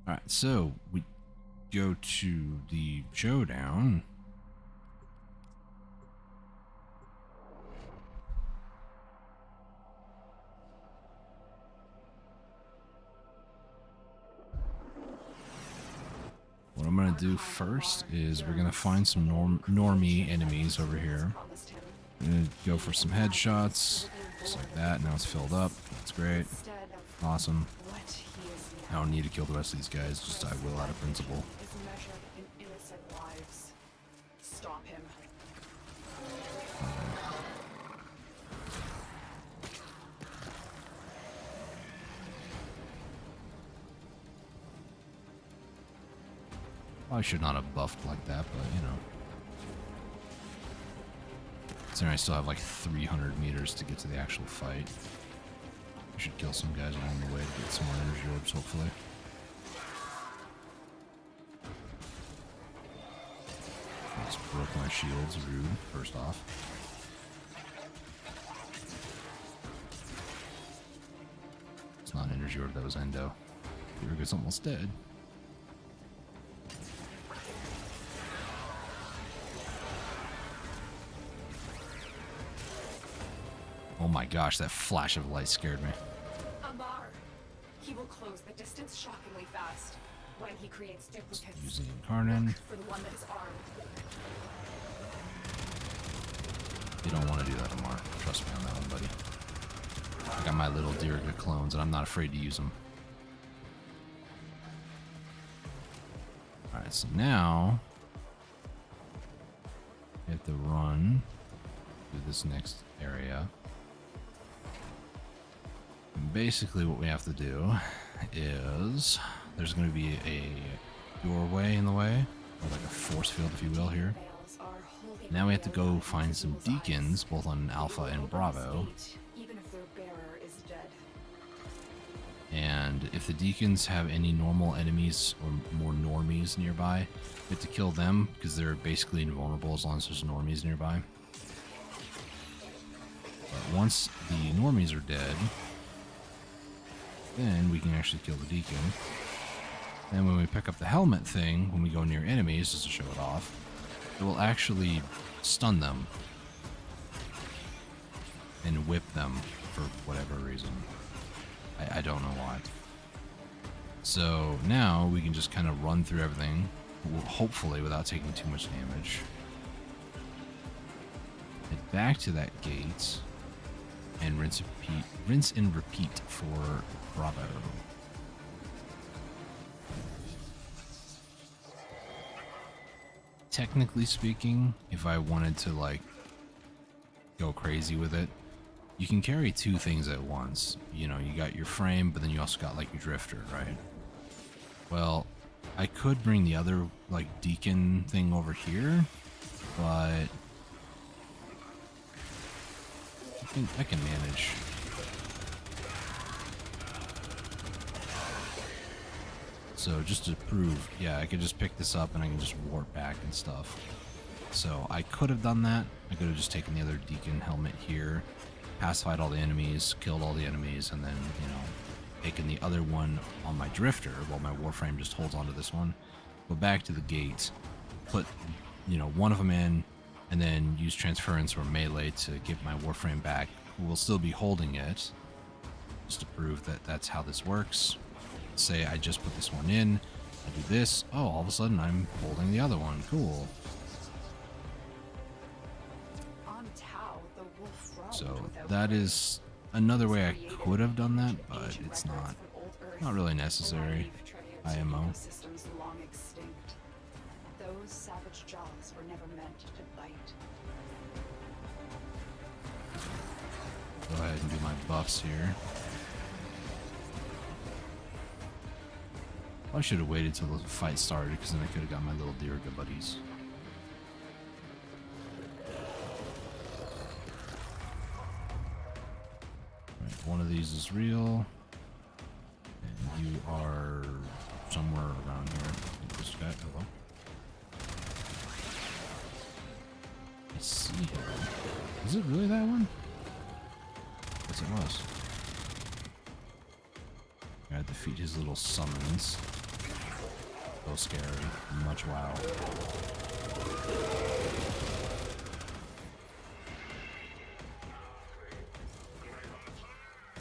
Alright, so we go to the showdown. What I'm going to do first is we're going to find some normie enemies over here. I'm going to go for some headshots, just like that. Now it's filled up. That's great. Awesome. I don't need to kill the rest of these guys, just I will out of principle. Stop him. I should not have buffed like that, but you know. Considering I still have like 300 meters to get to the actual fight. I should kill some guys along the way to get some more energy orbs, hopefully. I just broke my shields, rude, first off. It's not an energy orb, that was Endo. Dirga's almost dead. Oh my gosh, that flash of light scared me. Amar. He will close the distance shockingly fast when he creates duplicates. Using Incarnon. For the one that is armed. You don't want to do that, Amar. Trust me on that one, buddy. I got my little Dirga clones, and I'm not afraid to use them. Alright, so now we have to run through this next area. And basically what we have to do is there's going to be a doorway in the way, or like a force field if you will here. Now we have to go find some deacons both on Alpha and Bravo. Even if their bearer is dead. And if the deacons have any normal enemies or more normies nearby, we have to kill them because they're basically invulnerable as long as there's normies nearby. But once the normies are dead, then we can actually kill the deacon. And when we pick up the helmet thing, when we go near enemies, just to show it off, it will actually stun them and whip them for whatever reason. I don't know why. So now we can just kind of run through everything, hopefully without taking too much damage. Head back to that gate and rinse and repeat for Bravo. Technically speaking, if I wanted to like go crazy with it, you can carry two things at once. You know, you got your frame, but then you also got like your drifter, right? Well, I could bring the other like deacon thing over here, but I can manage. So just to prove, yeah, I could just pick this up and I can just warp back and stuff. So I could have done that. I could have just taken the other deacon helmet here, pacified all the enemies, killed all the enemies, and then, you know, taken the other one on my drifter while my Warframe just holds onto this one. Go back to the gate, put, you know, one of them in, and then use transference or melee to give my Warframe back, who will still be holding it, just to prove that that's how this works. Say I just put this one in, I do this, oh, all of a sudden I'm holding the other one, cool. On Tau, the wolf roamed So without that is another way I could have done that, but it's not really necessary. IMO. Systems long extinct. Those savage jaws were never meant to bite. Go ahead and do my buffs here. I should have waited till the fight started, because then I could have got my little Dirga buddies. Right, one of these is real. And you are somewhere around here. This guy, hello. I see him. Is it really that one? Yes, it was. I gotta defeat his little summons. So scary. Much wow.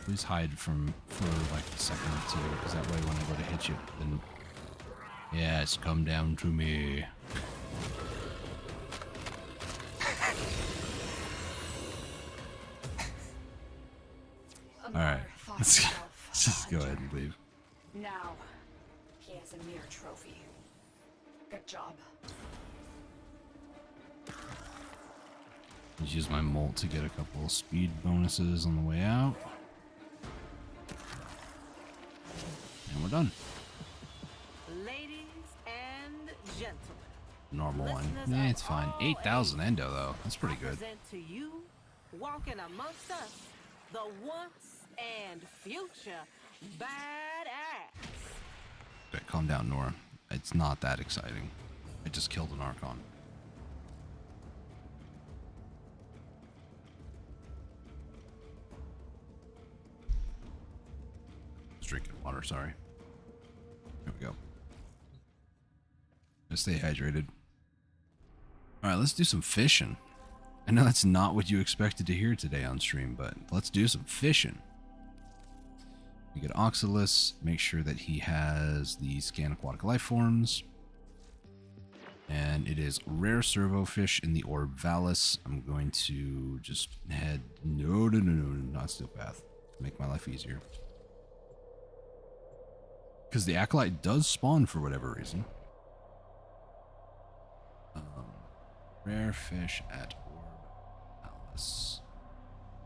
Please hide for like a second or two, because that way when I go to hit you, then yes, come down to me. Alright, let's just go ahead and leave. Now, he has a mere trophy. Good job. Just use my molt to get a couple of speed bonuses on the way out. And we're done. Ladies and gentlemen. Normal one. listeners Yeah, of it's fine. all 8,000 endo though. That's pretty I good. present to you, walking amongst us, the once and future badass. Okay, calm down, Nora. It's not that exciting. I just killed an Archon. Just drinking water, sorry. There we go. Just stay hydrated. Alright, let's do some fishing. I know that's not what you expected to hear today on stream, but let's do some fishing. We get Oxalis, make sure that he has the scan aquatic life forms. And it is rare servofish in the orb Valis. I'm going to just head... No, not steel path. Make my life easier. Because the Acolyte does spawn for whatever reason. Rare fish at orb Valis.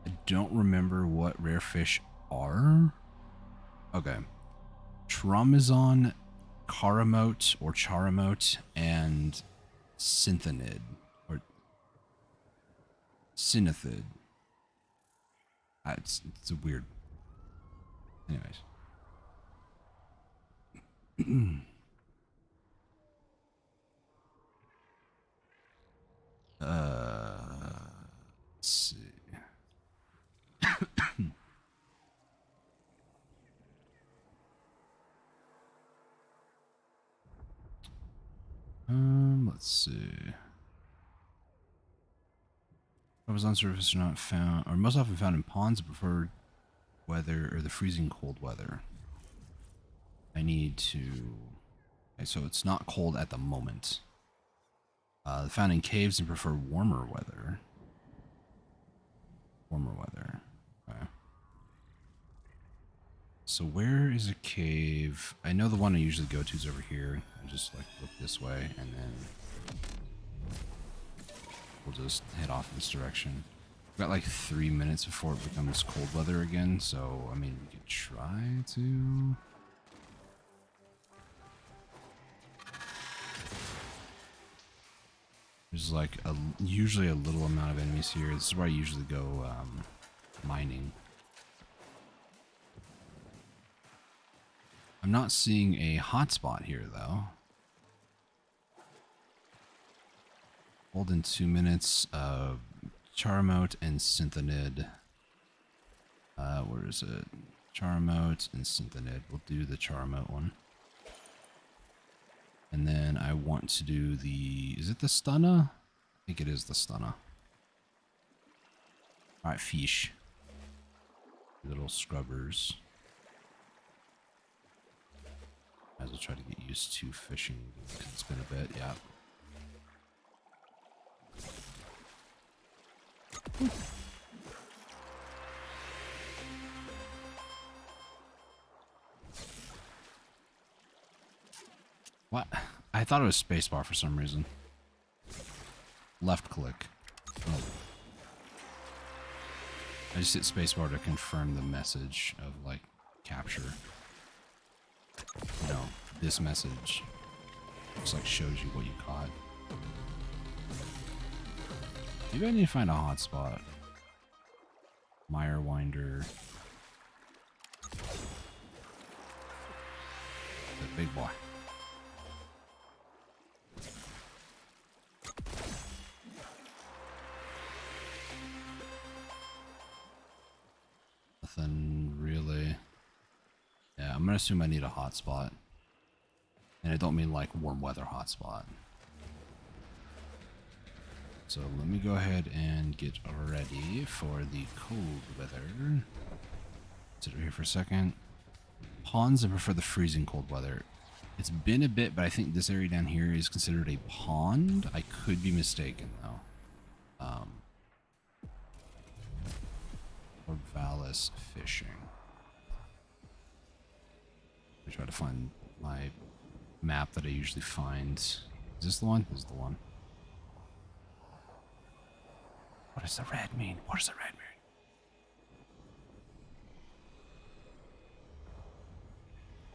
I don't remember what rare fish are. Okay. Traumazon, Karamote or Charamote, and Synthanid or Synathid. It's a weird. Anyways. Let's see. Let's see. Levels on surface are not found, or most often found in ponds, preferred weather or the freezing cold weather. I need to. Okay, so it's not cold at the moment. Found in caves and prefer warmer weather. Warmer weather. Okay. So where is a cave? I know the one I usually go to is over here. I just like look this way and then we'll just head off in this direction. We've got like 3 minutes before it becomes cold weather again, so I mean we could try to. There's like usually a little amount of enemies here. This is where I usually go mining. I'm not seeing a hotspot here, though. Hold in 2 minutes. Charamote and Synthanid. Where is it? Charamote and Synthanid. We'll do the Charamote one. And then I want to do the... Is it the Stunna? I think it is the Stunna. Alright, fish. Little scrubbers. Might as well try to get used to fishing. It's been a bit, yeah. What? I thought it was spacebar for some reason. Left click. Oh. I just hit spacebar to confirm the message of, like, capture. You know, this message just, like, shows you what you caught. Maybe I need to find a hotspot. Mire Winder. The big boy. Nothing really. Yeah, I'm gonna assume I need a hotspot. And I don't mean like warm weather hotspot. So let me go ahead and get ready for the cold weather. Sit over here for a second. Ponds, I prefer the freezing cold weather. It's been a bit, but I think this area down here is considered a pond. I could be mistaken though. Or Valis fishing. I try to find my map that I usually find. Is this the one? This is the one. What does the red mean? What does the red mean?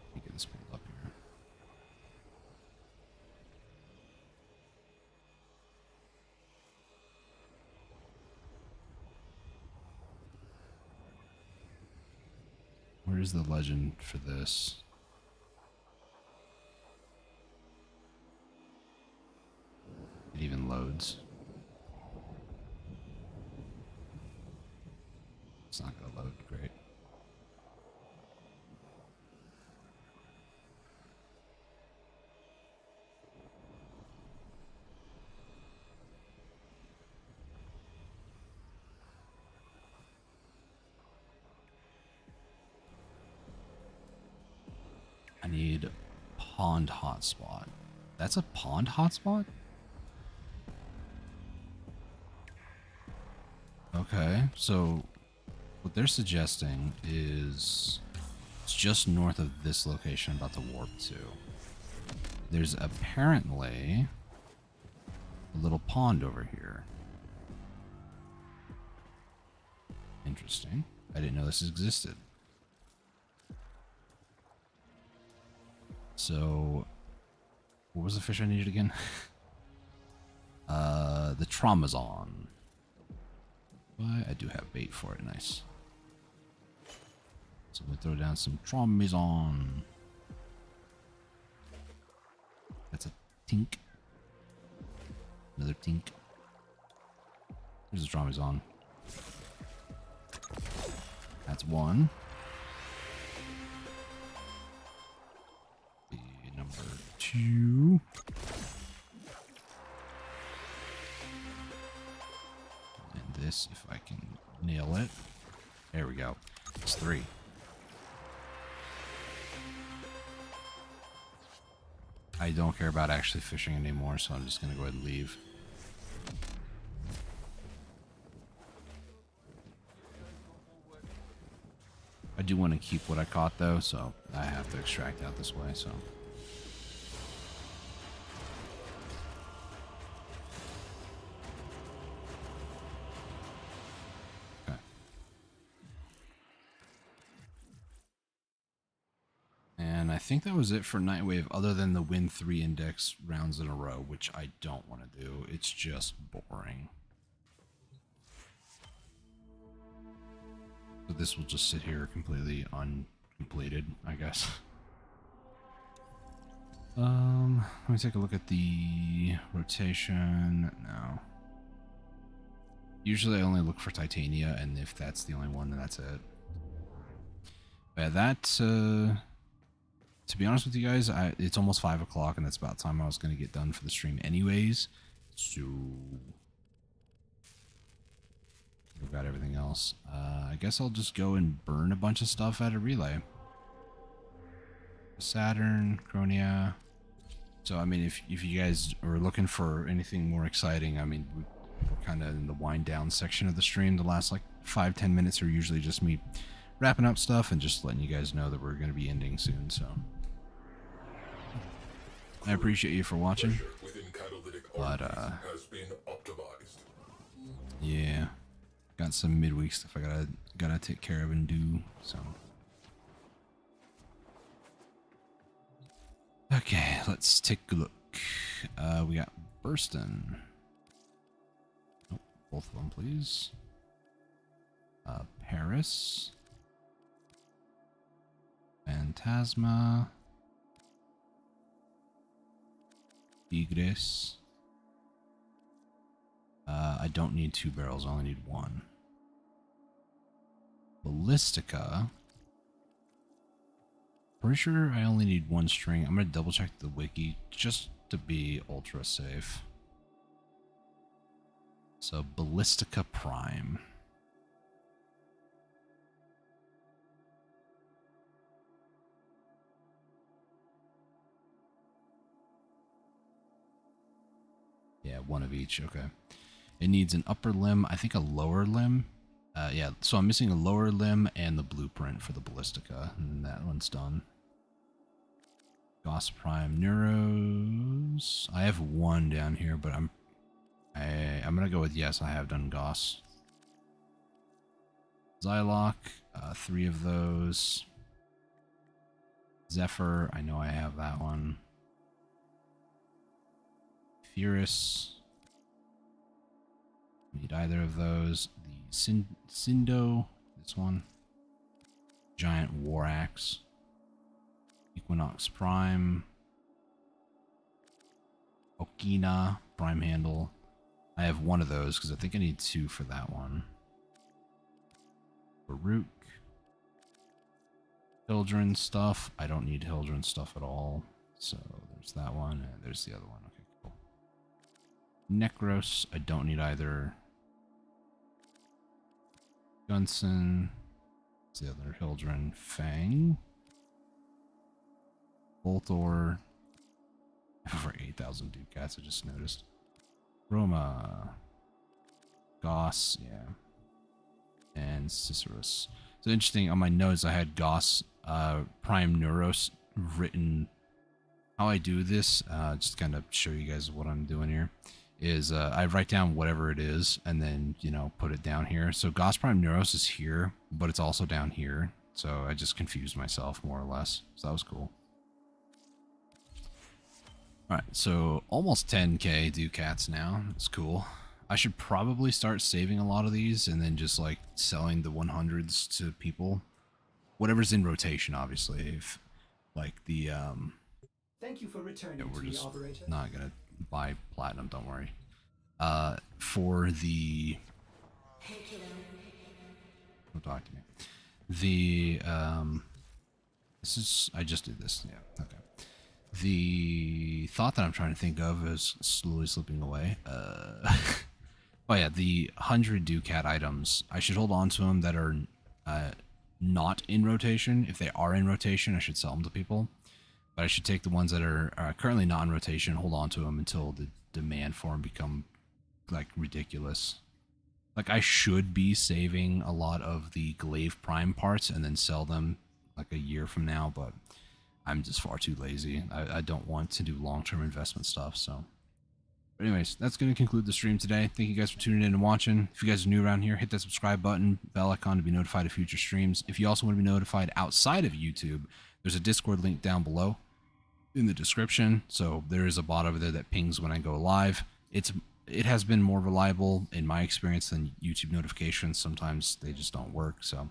Let me get this pulled up here. Where is the legend for this? It even loads. It's not going to load. Great. I need pond hotspot. That's a pond hotspot? Okay, so what they're suggesting is it's just north of this location I'm about to warp to. There's apparently a little pond over here. Interesting. I didn't know this existed. So, what was the fish I needed again? The Traumazon. But I do have bait for it, nice. So we'll throw down some Traumazon. That's a tink. Another tink. Here's the Traumazon. That's one. The number two. And this, if I can nail it. There we go. It's three. I don't care about actually fishing anymore, so I'm just going to go ahead and leave. I do want to keep what I caught, though, so I have to extract out this way, so... Okay. And I think that was it for Nightwave, other than the win 3 index rounds in a row, which I don't want to do. It's just boring. So this will just sit here completely uncompleted, I guess. Let me take a look at the rotation. No. Usually I only look for Titania, and if that's the only one, then that's it. But yeah, that, to be honest with you guys, it's almost 5 o'clock, and that's about time I was going to get done for the stream anyways. So... we've got everything else. I guess I'll just go and burn a bunch of stuff at a relay. Saturn, Chronia. So, I mean, if you guys are looking for anything more exciting, I mean, we're kind of in the wind down section of the stream. The last, like, 5-10 minutes are usually just me wrapping up stuff and just letting you guys know that we're going to be ending soon, so. I appreciate you for watching. Within catalytic But, arteries has been optimized. yeah. Got some midweek stuff I gotta take care of and do, so. Okay, let's take a look. We got Burston. Oh, both of them, please. Paris. Phantasma. Tigris. I don't need 2 barrels, I only need 1. Ballistica. Pretty sure I only need 1 string. I'm gonna double check the wiki just to be ultra safe. So Ballistica Prime. Yeah, 1 of each. Okay. It needs an upper limb, I think a lower limb. Yeah, so I'm missing a lower limb and the blueprint for the Ballistica, and then that one's done. Gauss Prime Neuros. I have 1 down here, but I'm gonna go with yes. I have done Gauss. Zylock, 3 of those. Zephyr, I know I have that one. Furus. Need either of those. The Sindo, this one. Giant War Axe. Equinox Prime. Okina Prime Handle. I have 1 of those because I think I need 2 for that one. Baruch. Hildren stuff. I don't need Hildren stuff at all. So there's that one and there's the other one. Okay, cool. Necros. I don't need either. Gunson. What's the other Hildren? Fang. Voltor. Over 8,000 Ducats, I just noticed. Roma. Goss, yeah. And Cicerus. So interesting, on my notes I had Goss Prime Neuros written. How I do this, just kind of show you guys what I'm doing here, is I write down whatever it is and then, you know, put it down here. So Gauss Prime Neuros is here, but it's also down here. So I just confused myself more or less. So that was cool. Alright, so almost 10k Ducats now. It's cool. I should probably start saving a lot of these and then just like selling the 100s to people. Whatever's in rotation, obviously. If like the Thank you for returning yeah, we're to just the operator. not gonna buy platinum, don't worry. For the don't talk to me. The this is I just did this, yeah, okay. The thought that I'm trying to think of is slowly slipping away. Oh yeah, the 100 Ducat items. I should hold on to them that are not in rotation. If they are in rotation, I should sell them to people. But I should take the ones that are currently not in rotation, hold on to them until the demand for them become like ridiculous. Like I should be saving a lot of the Glaive Prime parts and then sell them like a year from now, but I'm just far too lazy. I don't want to do long-term investment stuff, so. But anyways, that's going to conclude the stream today. Thank you guys for tuning in and watching. If you guys are new around here, hit that subscribe button, bell icon to be notified of future streams. If you also want to be notified outside of YouTube, there's a Discord link down below in the description. So there is a bot over there that pings when I go live. It has been more reliable in my experience than YouTube notifications. Sometimes they just don't work. So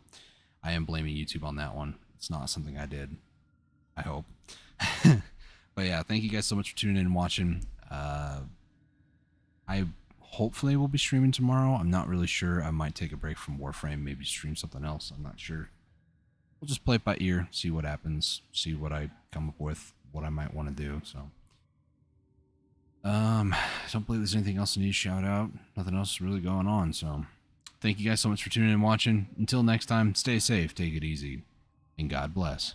I am blaming YouTube on that one. It's not something I did, I hope. But yeah, thank you guys so much for tuning in and watching. I hopefully will be streaming tomorrow. I'm not really sure. I might take a break from Warframe, maybe stream something else. I'm not sure. We'll just play it by ear, see what happens, see what I come up with, what I might want to do. So, I don't believe there's anything else I need to shout out. Nothing else really going on. So, thank you guys so much for tuning in and watching. Until next time, stay safe, take it easy, and God bless.